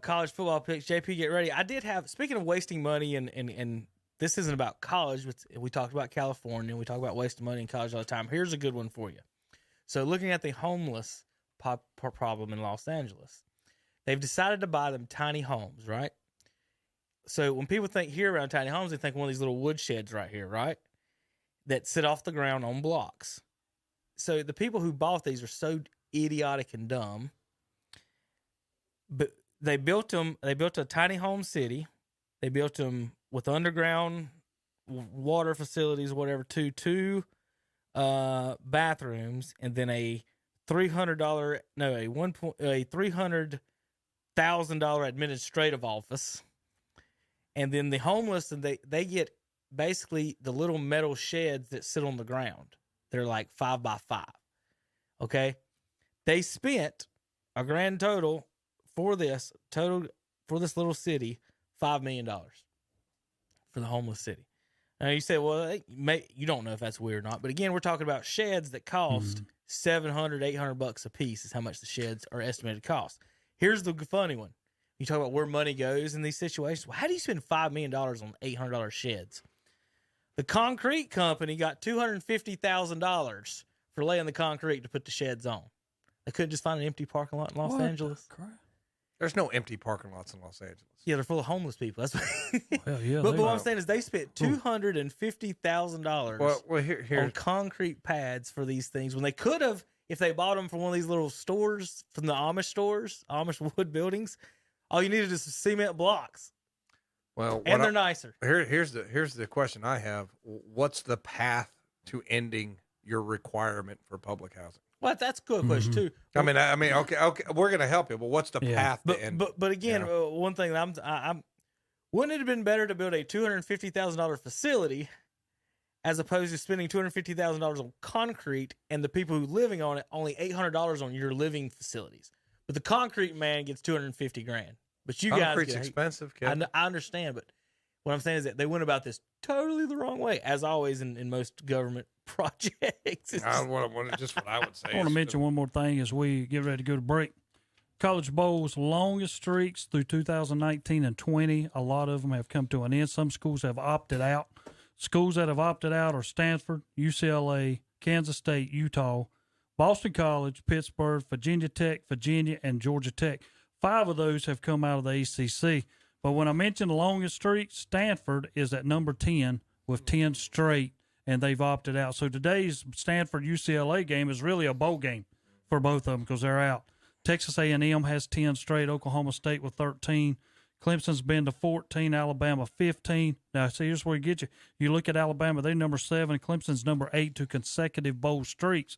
college football picks. JP, get ready. I did have, speaking of wasting money, and this isn't about college, but we talked about California, and we talk about wasting money in college all the time. Here's a good one for you. So looking at the homeless problem in Los Angeles, they've decided to buy them tiny homes, right? So when people think here around tiny homes, they think one of these little wood sheds right here, right? That sit off the ground on blocks. So the people who bought these are so idiotic and dumb. But they built a tiny home city. They built them with underground water facilities, whatever, two bathrooms, and then a $300,000 administrative office. And then the homeless, and they get basically the little metal sheds that sit on the ground. They're like 5 by 5. Okay. They spent a grand total for this little city, $5 million for the homeless city. Now you say, well, you don't know if that's weird or not. But again, we're talking about sheds that cost $700, $800 a piece is how much the sheds are estimated to cost. Here's the funny one. You talk about where money goes in these situations. Well, how do you spend $5 million on $800 sheds? The concrete company got $250,000 for laying the concrete to put the sheds on. They couldn't just find an empty parking lot in Los Angeles. There's no empty parking lots in Los Angeles. Yeah, they're full of homeless people. That's what Well, yeah, but what I'm saying is they spent $250,000 on concrete pads for these things when they could have, if they bought them from one of these little stores, from the Amish stores, Amish wood buildings. All you needed is cement blocks. Well, and they're nicer. Here's the question I have. What's the path to ending your requirement for public housing? Well, that's a good question too. I mean, okay, we're going to help you, but what's the path to end? But again, one thing that I'm wouldn't it have been better to build a $250,000 facility as opposed to spending $250,000 on concrete and the people who living on it only $800 on your living facilities? But the concrete man gets $250,000. But you Concrete's guys, expensive, Kevin. I understand, but what I'm saying is that they went about this totally the wrong way, as always in most government projects. Just what I would say. I want to mention one more thing as we get ready to go to break. College Bowl's longest streaks through 2019 and 20. A lot of them have come to an end. Some schools have opted out. Schools that have opted out are Stanford, UCLA, Kansas State, Utah, Boston College, Pittsburgh, Virginia Tech, Virginia, and Georgia Tech. 5 of those have come out of the ACC. But when I mentioned the longest streak, Stanford is at number 10 with 10 straight, and they've opted out. So today's Stanford-UCLA game is really a bowl game for both of them because they're out. Texas A&M has 10 straight, Oklahoma State with 13. Clemson's been to 14, Alabama 15. Now, see, here's where you get you. You look at Alabama, they're number 7. Clemson's number 8 to consecutive bowl streaks.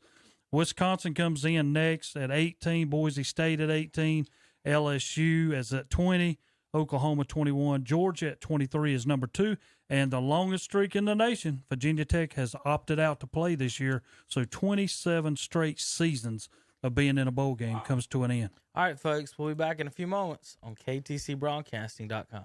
Wisconsin comes in next at 18. Boise State at 18. LSU is at 20. Oklahoma 21. Georgia at 23 is number 2. And the longest streak in the nation, Virginia Tech has opted out to play this year. So 27 straight seasons of being in a bowl game comes to an end. All right, folks, we'll be back in a few moments on ktcbroadcasting.com.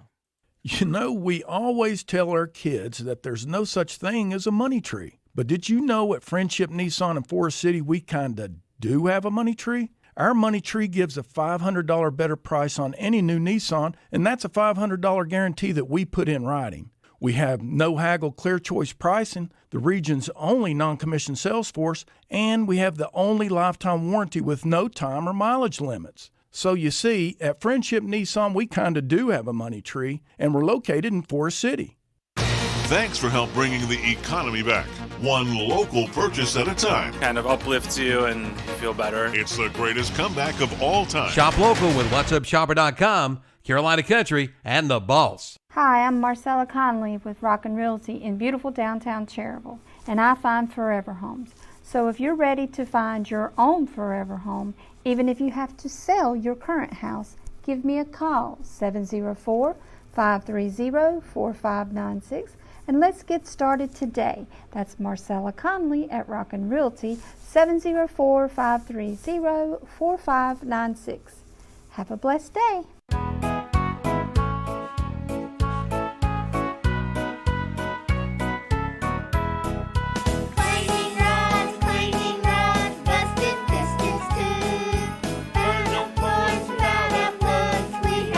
You know, we always tell our kids that there's no such thing as a money tree. But did you know at Friendship Nissan in Forest City, we kind of do have a money tree? Our money tree gives a $500 better price on any new Nissan, and that's a $500 guarantee that we put in writing. We have no haggle clear choice pricing, the region's only non-commissioned sales force, and we have the only lifetime warranty with no time or mileage limits. So you see, at Friendship Nissan, we kind of do have a money tree, and we're located in Forest City. Thanks for help bringing the economy back, one local purchase at a time. Kind of uplifts you and you feel better. It's the greatest comeback of all time. Shop local with whatsupshopper.com, Carolina Country, and The Boss. Hi, I'm Marcella Conley with Rockin' Realty in beautiful downtown Cherryville, and I find forever homes. So if you're ready to find your own forever home, even if you have to sell your current house, give me a call, 704-530-4596. And let's get started today. That's Marcella Conley at Rockin' Realty, 704-530-4596. Have a blessed day. Burn them points, round up woods, we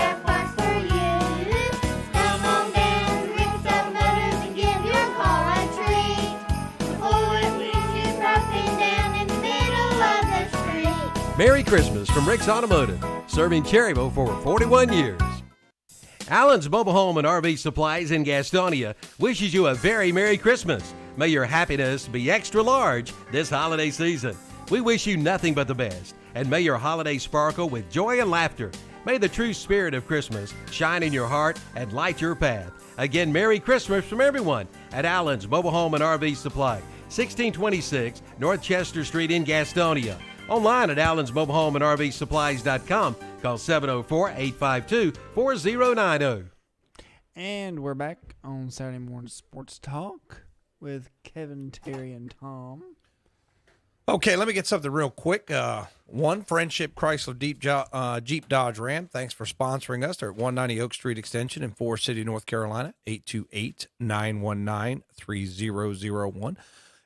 Merry Christmas from Rick's Automotive, serving Cherryville for over 41 years. Allen's Mobile Home and RV Supplies in Gastonia wishes you a very Merry Christmas. May your happiness be extra large this holiday season. We wish you nothing but the best, and may your holiday sparkle with joy and laughter. May the true spirit of Christmas shine in your heart and light your path. Again, Merry Christmas from everyone at Allen's Mobile Home and RV Supply, 1626 North Chester Street in Gastonia. Online at allensmobilehomeandrvsupplies.com. Call 704-852-4090. And we're back on Saturday Morning Sports Talk with Kevin, Terry, and Tom. Okay, let me get something real quick. One, Friendship Chrysler Jeep Dodge Ram. Thanks for sponsoring us. They're at 190 Oak Street Extension in Forest City, North Carolina, 828-919-3001.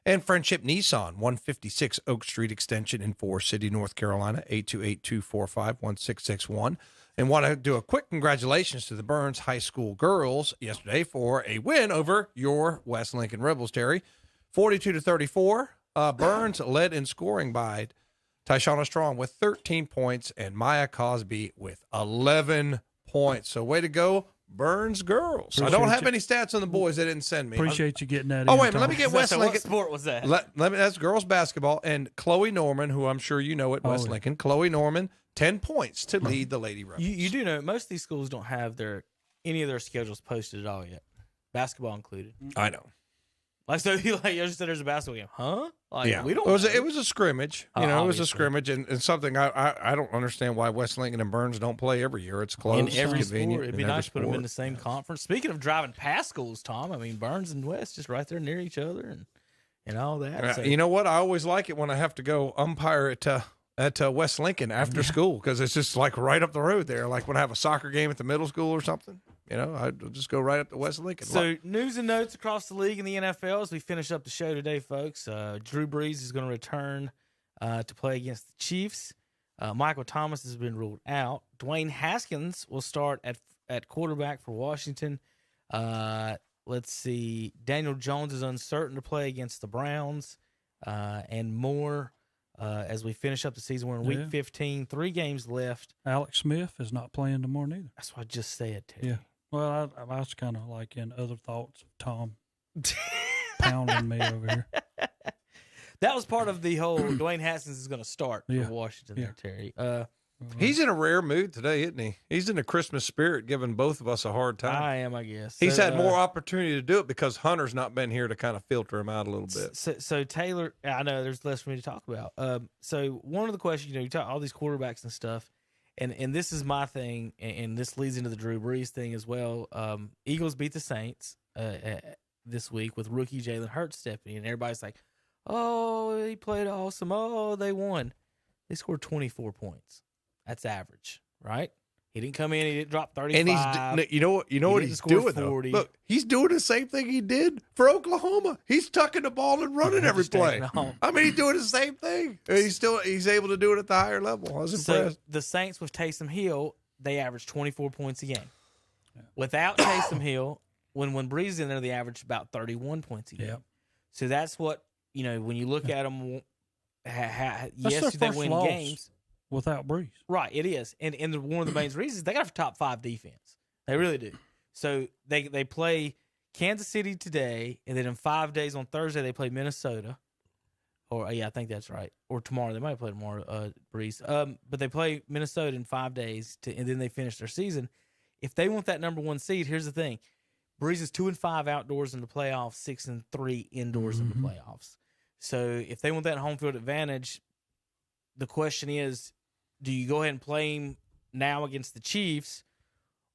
And Friendship Nissan, 156 Oak Street Extension in Forest City, North Carolina, 828-245-1661. And want to do a quick congratulations to the Burns High School girls yesterday for a win over your West Lincoln Rebels, Terry. 42-34. Burns led in scoring by Tyshauna Strong with 13 points and Maya Cosby with 11 points. So way to go, Burns girls. I don't have any stats on the boys. They didn't send me. Appreciate you getting that. Oh, wait, let me get West Lincoln. What sport was that? That's girls basketball. And Chloe Norman, who I'm sure you know at West Lincoln. Chloe Norman, 10 points to lead the Lady Rebels. You do know most of these schools don't have any of their schedules posted at all yet, basketball included. I know. Like, so you just said there's a basketball game, huh? Like, yeah, we don't. It was a scrimmage. You know, it was a Obviously. scrimmage, and something I don't understand why West Lincoln and Burns don't play every year. It's close. In every it's convenient. sport, it'd be in every nice to put them in sport. the same conference. Speaking of driving past schools, Tom, I mean Burns and West just right there near each other and all that. So. You know what? I always like it when I have to go umpire at West Lincoln after school because it's just like right up the road there. Like when I have a soccer game at the middle school or something. You know, I'd just go right up to West Lincoln. So news and notes across the league and the NFL as we finish up the show today, folks. Drew Brees is going to return to play against the Chiefs. Michael Thomas has been ruled out. Dwayne Haskins will start at quarterback for Washington. Let's see. Daniel Jones is uncertain to play against the Browns and more as we finish up the season. We're in week 15, 3 games left. Alex Smith is not playing tomorrow neither. That's what I just said, Terry. Yeah. Well, I was kind of like in other thoughts of Tom pounding me over here. That was part of the whole Dwayne Haskins is going to start for Washington there, Terry. He's in a rare mood today, isn't he? He's in the Christmas spirit, giving both of us a hard time. I am, I guess. He's So, had more opportunity to do it because Hunter's not been here to kind of filter him out a little bit. So Taylor, I know there's less for me to talk about. So one of the questions, you talk all these quarterbacks and stuff, and this is my thing, and this leads into the Drew Brees thing as well. Eagles beat the Saints this week with rookie Jalen Hurts stepping in. Everybody's like, oh, he played awesome. Oh, they won. They scored 24 points. That's average, right? He didn't come in. He didn't drop 35. And you know what he's doing, 40. Though? Look, he's doing the same thing he did for Oklahoma. He's tucking the ball and running every play. I mean, he's doing the same thing. He's able to do it at the higher level. I was impressed. So the Saints with Taysom Hill, they averaged 24 points a game. Without Taysom Hill, when Brees is in there, they averaged about 31 points a game. Yep. So that's what, when you look at them, yes, their they first win loss games. Without Brees. Right, it is. And one of the main reasons, they got a top 5 defense. They really do. So they play Kansas City today, and then in 5 days on Thursday, they play Minnesota. Or, I think that's right. Or tomorrow. They might play tomorrow, Brees. But they play Minnesota in 5 days, and then they finish their season. If they want that number 1 seed, here's the thing. Brees is 2-5 outdoors in the playoffs, 6-3 indoors in the playoffs. So if they want that home field advantage, the question is, do you go ahead and play him now against the Chiefs,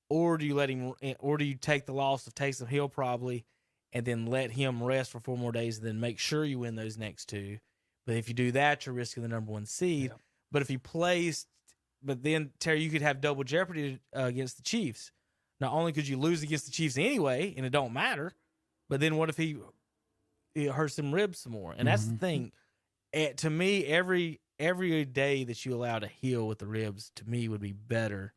or do you take the loss of Taysom Hill probably, and then let him rest for 4 more days, and then make sure you win those next 2? But if you do that, you're risking the number 1 seed. Yeah. But if he plays, but then Terry, you could have double jeopardy against the Chiefs. Not only could you lose against the Chiefs anyway, and it don't matter, but then what if he hurts them ribs some more? And that's the thing. To me, every day that you allow to heal with the ribs, to me, would be better.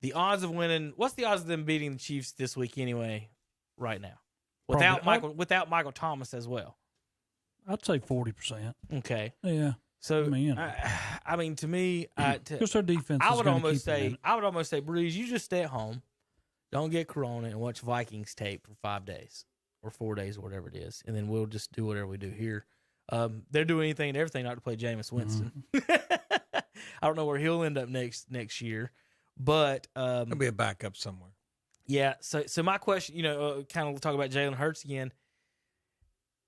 The odds of winning, what's the odds of them beating the Chiefs this week anyway, right now? Without Michael Thomas as well. I'd say 40%. Okay. Yeah. So I mean, to me, because their defense. I would almost say, Breeze, you just stay at home, don't get Corona, and watch Vikings tape for 5 days or 4 days or whatever it is, and then we'll just do whatever we do here. They're doing anything and everything not to play Jameis Winston. I don't know where he'll end up next year, but he'll be a backup somewhere. Yeah. So my question, kind of talk about Jalen Hurts again.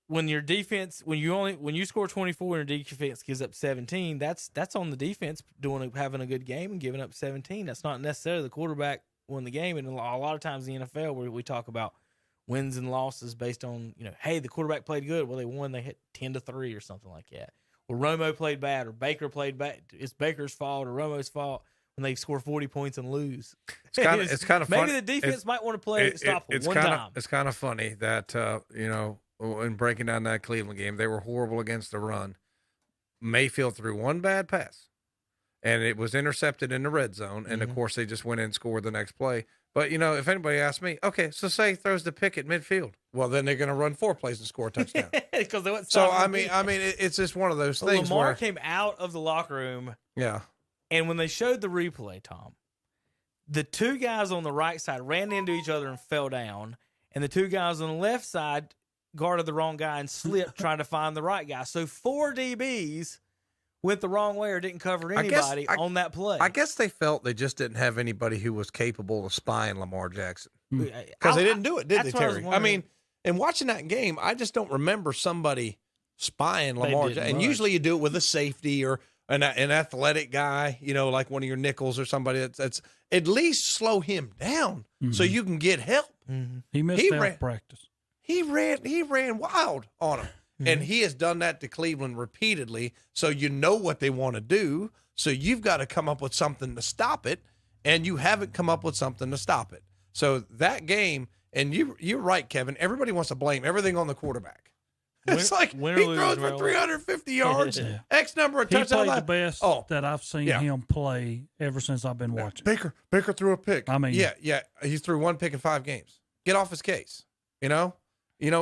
When your defense, when you score 24 and your defense gives up 17, that's on the defense having a good game and giving up 17. That's not necessarily the quarterback won the game. And a lot of times in the NFL where we talk about wins and losses based on, hey, the quarterback played good. Well, they won. They hit 10-3 or something like that. Or Romo played bad, or Baker played bad. It's Baker's fault or Romo's fault when they score 40 points and lose. It's kind of funny. Maybe the defense might want to play stop them one time. It's kind of funny that in breaking down that Cleveland game, they were horrible against the run. Mayfield threw one bad pass, and it was intercepted in the red zone. And of course, they just went in and scored the next play. But if anybody asks me, okay, so say he throws the pick at midfield, well, then they're going to run 4 plays and score a touchdown. Because they went. So I mean, it's just one of those things. Lamar came out of the locker room. Yeah. And when they showed the replay, Tom, the two guys on the right side ran into each other and fell down, and the two guys on the left side guarded the wrong guy and slipped trying to find the right guy. So 4 DBs went the wrong way or didn't cover anybody on that play. I guess they felt they just didn't have anybody who was capable of spying Lamar Jackson. Because they didn't do it, did they, Terry? I mean, and watching that game, I just don't remember somebody spying Lamar Jackson. And usually you do it with a safety or an athletic guy, like one of your nickels or somebody that's at least slow him down so you can get help. He missed out practice. He ran wild on him. And he has done that to Cleveland repeatedly. So you know what they want to do. So you've got to come up with something to stop it. And you haven't come up with something to stop it. So that game, and you're right, Kevin, everybody wants to blame everything on the quarterback. It's like he throws for 350 yards, X number of touchdowns. He played the best that I've seen him play ever since I've been watching. Baker threw a pick. I mean, yeah, he threw 1 pick in 5 games. Get off his case, You know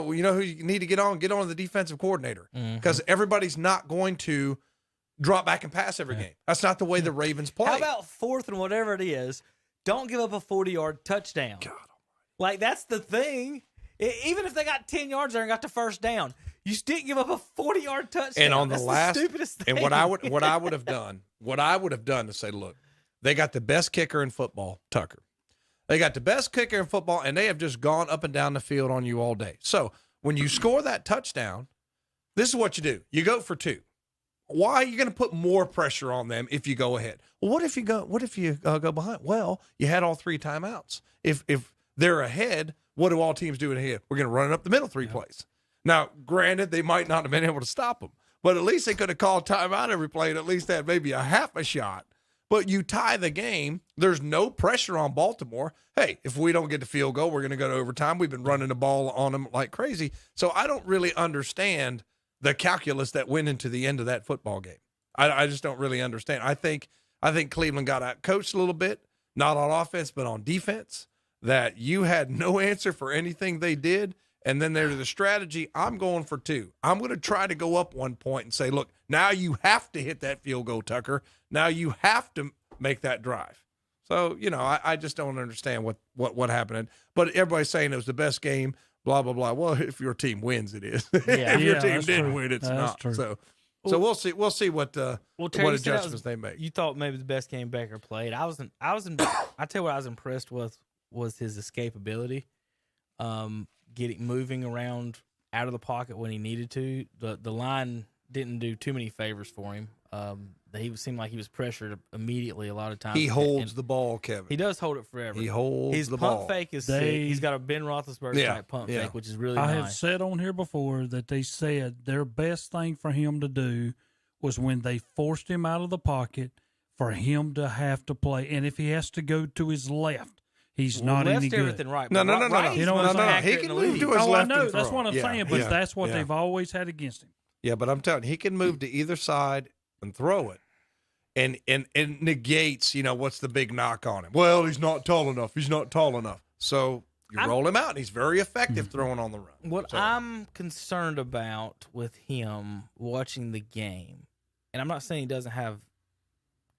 who you need to get on the defensive coordinator because everybody's not going to drop back and pass every game. That's not the way the Ravens play. How about 4th and whatever it is? Don't give up a 40-yard touchdown. God almighty. Like, that's the thing. Even if they got 10 yards there and got the first down, you still give up a 40-yard touchdown. And on that's the stupidest thing. And what I would have done to say, look, they got the best kicker in football, Tucker. They got the best kicker in football, and they have just gone up and down the field on you all day. So when you score that touchdown, this is what you do. You go for 2. Why are you going to put more pressure on them if you go ahead? Well, what if you go behind? Well, you had all 3 timeouts. If they're ahead, what do all teams do ahead? We're going to run it up the middle 3 plays. Now, granted, they might not have been able to stop them, but at least they could have called timeout every play and at least had maybe a half a shot. But you tie the game. There's no pressure on Baltimore. Hey, if we don't get the field goal, we're going to go to overtime. We've been running the ball on them like crazy. So I don't really understand the calculus that went into the end of that football game. I just don't really understand. I think Cleveland got out coached a little bit, not on offense, but on defense, that you had no answer for anything they did. And then there's the strategy. I'm going for 2. I'm going to try to go up 1 point and say, look, now you have to hit that field goal, Tucker. Now you have to make that drive. So, I just don't understand what happened. But everybody's saying it was the best game, blah, blah, blah. Well, if your team wins, it is. If your team didn't win, it's not. True. So we'll see what adjustments they make. You thought maybe the best game Baker played. I tell you what I was impressed with was his escapability. Moving around out of the pocket when he needed to. The line didn't do too many favors for him. He seemed like he was pressured immediately a lot of times. He holds the ball, Kevin. He does hold it forever. He holds his the pump ball. fake is sick. He's got a Ben Roethlisberger type pump fake, which is really nice. I have said on here before that they said their best thing for him to do was when they forced him out of the pocket for him to have to play. And if he has to go to his left, he's not any good. Everything right. No. You know what I'm saying? He can move to his left. I know. And throw. That's what I'm saying, but that's what they've always had against him. Yeah, but I'm telling you, he can move to either side and throw it. And negates, what's the big knock on him? Well, he's not tall enough. So you roll him out, and he's very effective throwing on the run. What I'm concerned about with him watching the game, and I'm not saying he doesn't have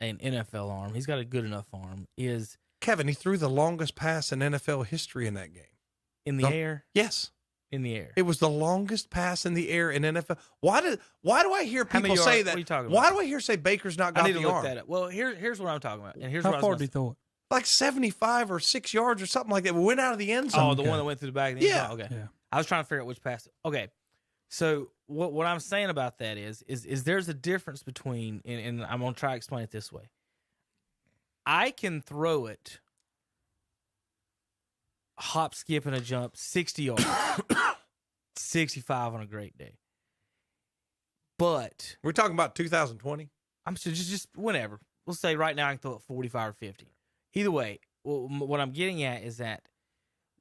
an NFL arm. He's got a good enough arm. Is Kevin, he threw the longest pass in NFL history in that game. In the air? Yes. In the air. It was the longest pass in the air in NFL. Why do I hear people say that? What are you talking about? Why do I hear say Baker's not got I need the to look arm? that up. Well, here's what I'm talking about. And here's How what far did he throw it? Like 75 or 6 yards or something like that. We went out of the end zone. Oh, the one that went through the back of the end Yeah. zone? Okay. Yeah. I was trying to figure out which pass. Okay. So what I'm saying about that is there's a difference between, and I'm going to try to explain it this way. I can throw it hop, skip, and a jump 60 yards, 65 on a great day. But we're talking about 2020. I'm just whenever. We'll say right now I can throw it 45 or 50. Either way, what I'm getting at is that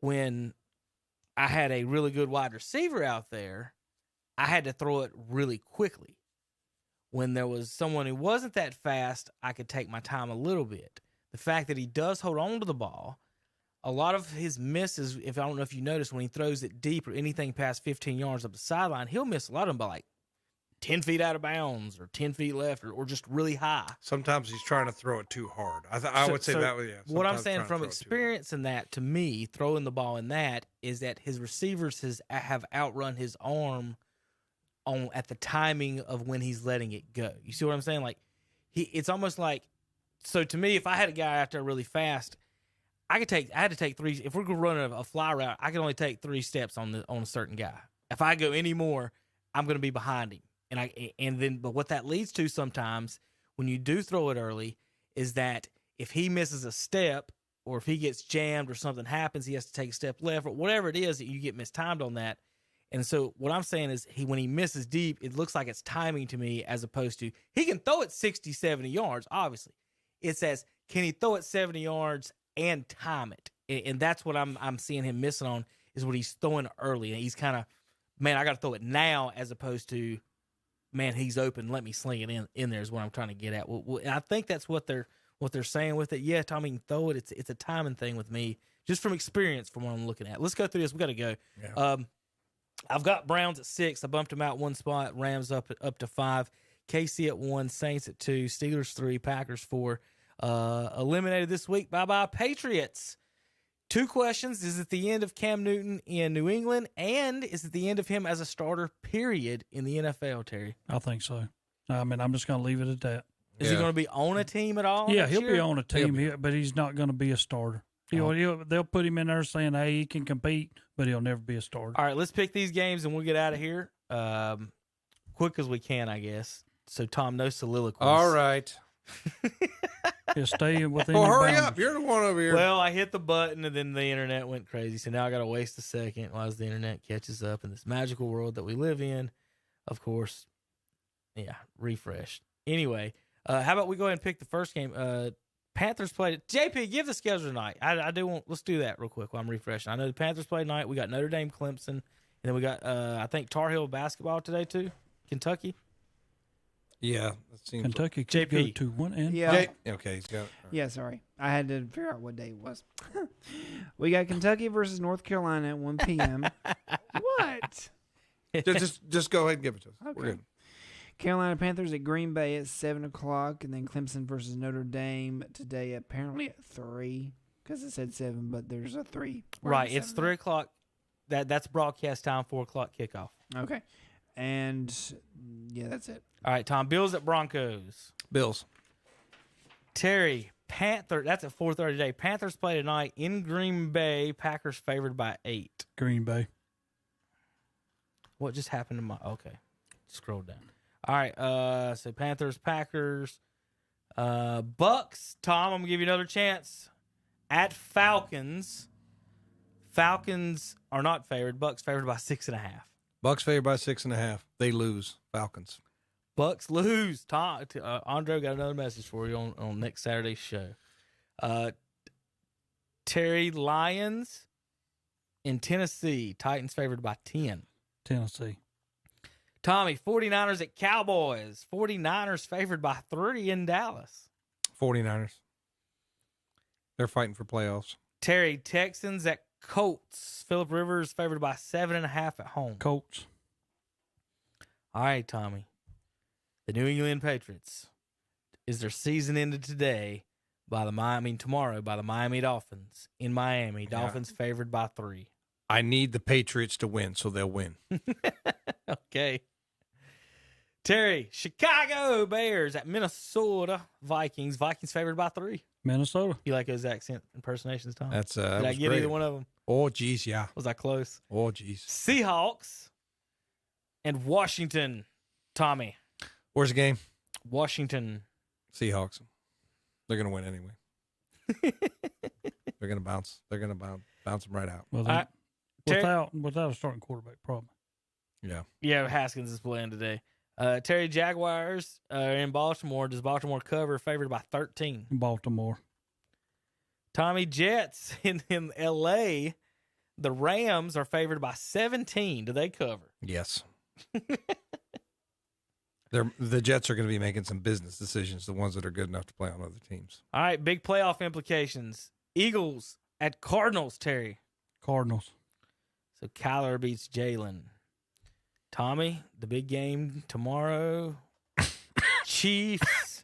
when I had a really good wide receiver out there, I had to throw it really quickly. When there was someone who wasn't that fast, I could take my time a little bit. The fact that he does hold on to the ball, a lot of his misses, I don't know if you noticed, when he throws it deep or anything past 15 yards up the sideline, he'll miss a lot of them by like 10 feet out of bounds or 10 feet left or just really high. Sometimes he's trying to throw it too hard. I would say that was, yeah. What I'm sometimes saying trying to from throw it too experience in that, to me, throwing the ball in that, is that his receivers have outrun his arm at the timing of when he's letting it go. You see what I'm saying? Like it's almost like, so to me, if I had a guy out there really fast, I had to take three. If we're going to run a fly route, I can only take 3 steps on a certain guy. If I go any more, I'm going to be behind him. But what that leads to sometimes when you do throw it early is that if he misses a step or if he gets jammed or something happens, he has to take a step left or whatever it is that you get mistimed on that. And so what I'm saying is when he misses deep, it looks like it's timing to me as opposed to he can throw it 60, 70 yards, obviously. It says, can he throw it 70 yards and time it? And that's what I'm seeing him missing on is what he's throwing early. And he's kind of, man, I got to throw it now as opposed to, man, he's open. Let me sling it in there is what I'm trying to get at. Well, I think that's what they're saying with it. Yeah, Tommy can throw it. It's a timing thing with me, just from experience from what I'm looking at. Let's go through this. We got to go. Yeah. I've got Browns at 6. I bumped them out 1 spot. Rams up to 5. KC at 1. Saints at 2. Steelers 3. Packers 4. Eliminated this week. Bye-bye, Patriots. 2 questions. Is it the end of Cam Newton in New England? And is it the end of him as a starter, period, in the NFL, Terry? I think so. I mean, I'm just going to leave it at that. Is he going to be on a team at all? Yeah, next he'll year? be on a team, but he's not going to be a starter. They'll put him in there saying, hey, he can compete, but he'll never be a starter. All right, let's pick these games and we'll get out of here quick as we can, I guess. So, Tom, no soliloquies. All right. Just stay within Well, your hurry boundaries. up. You're the one over here. Well, I hit the button and then the internet went crazy. So now I got to waste a second while the internet catches up in this magical world that we live in. Of course, yeah, refreshed. Anyway, how about we go ahead and pick the first game? Panthers played. JP, give the schedule tonight. I do want. Let's do that real quick while I'm refreshing. I know the Panthers played tonight. We got Notre Dame, Clemson, and then we got I think Tar Heel basketball today too. Kentucky. Yeah, that seems Kentucky could go JP. to 1 and Yeah. Okay, he's got it. Yeah, sorry. I had to figure out what day it was. We got Kentucky versus North Carolina at 1 p.m. What? just go ahead and give it to us. Okay. We're good. Carolina Panthers at Green Bay at 7 o'clock, and then Clemson versus Notre Dame today apparently at 3 because it said 7, but there's a 3. Right, it's 3 o'clock. That's broadcast time. 4 o'clock kickoff. Okay, and yeah, that's it. All right, Tom. Bills at Broncos. Bills. Terry, Panther. That's at 4:30 today. Panthers play tonight in Green Bay. Packers favored by 8. Green Bay. What just happened to my? Okay, scroll down. All right. So Panthers, Packers, Bucks. Tom, I'm gonna give you another chance. At Falcons. Falcons are not favored. Bucks favored by 6.5. Bucks favored by 6.5. They lose. Falcons. Bucks lose. Tom, Andre got another message for you on next Saturday's show. Terry, Lions in Tennessee. Titans favored by 10. Tennessee. Tommy, 49ers at Cowboys. 49ers favored by 3 in Dallas. 49ers. They're fighting for playoffs. Terry, Texans at Colts. Phillip Rivers favored by 7.5 at home. Colts. All right, Tommy. The New England Patriots. is their season ended today tomorrow by the Miami Dolphins in Miami. Dolphins favored by 3. I need the Patriots to win, so they'll win. Okay. Terry, Chicago Bears at Minnesota Vikings. Vikings favored by 3. Minnesota. You like those accent impersonations, Tom? That's Did I was get great. either one of them? Oh, geez, yeah. Was I close? Oh, geez. Seahawks and Washington. Tommy. Where's the game? Washington. Seahawks. They're going to win anyway. They're going to bounce. They're going to bounce them right out. Well, without a starting quarterback, probably. Yeah. Yeah, Haskins is playing today. Terry, Jaguars are in Baltimore. Does Baltimore cover? Favored by 13. Baltimore. Tommy, Jets in L.A. The Rams are favored by 17. Do they cover? Yes. The Jets are going to be making some business decisions, the ones that are good enough to play on other teams. All right, big playoff implications. Eagles at Cardinals, Terry. Cardinals. So Kyler beats Jalen. Tommy, the big game tomorrow. Chiefs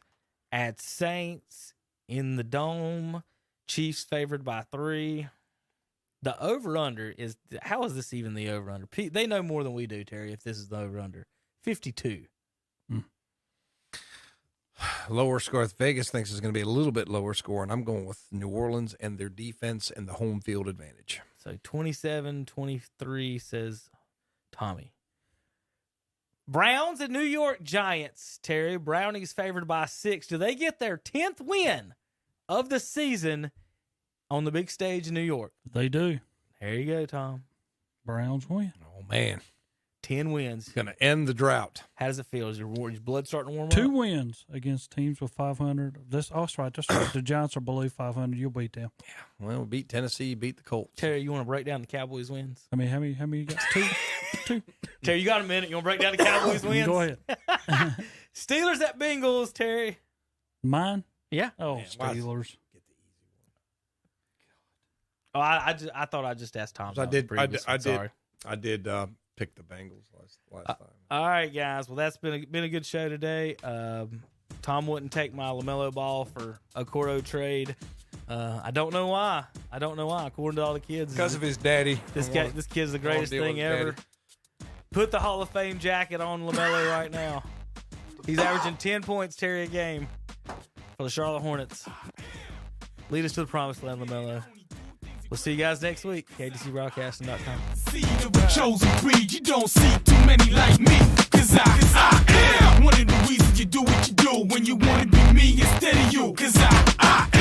at Saints in the Dome. Chiefs favored by 3. The over-under is, how is this even the over-under? They know more than we do, Terry, if this is the over-under. 52. Lower score. Vegas thinks it's going to be a little bit lower score, and I'm going with New Orleans and their defense and the home field advantage. So 27-23 says Tommy. Browns and New York Giants, Terry. Brownies favored by 6. Do they get their 10th win of the season on the big stage in New York? They do. There you go, Tom. Browns win. Oh, man. 10 wins. Going to end the drought. How does it feel? Is your blood starting to warm 2 up? wins against teams with 500. That's right. That's right. The Giants are below 500. You'll beat them. Yeah. Well, beat Tennessee, beat the Colts. Terry, you want to break down the Cowboys wins? I mean, how many you got? 2? Terry, you got a minute. You want to break down the Cowboys wins? Go ahead. Steelers at Bengals, Terry. Mine? Yeah. Oh, Man, Steelers. Oh, I thought I just asked Tom. I did Sorry. Pick the Bengals last time. All right, guys. Well, that's been a good show today. Tom wouldn't take my LaMelo Ball for a Coro trade. I don't know why. According to all the kids, Because of his daddy. This kid's the greatest thing ever. Put the Hall of Fame jacket on LaMelo right now. He's averaging 10 points, Terry, a game for the Charlotte Hornets. Lead us to the promised land, LaMelo. We'll see you guys next week. KTCBroadcasting.com. Seed of a chosen breed, you don't see too many like me. Cause I am one of the reasons you do what you do when you want to be me instead of you. Cause I am.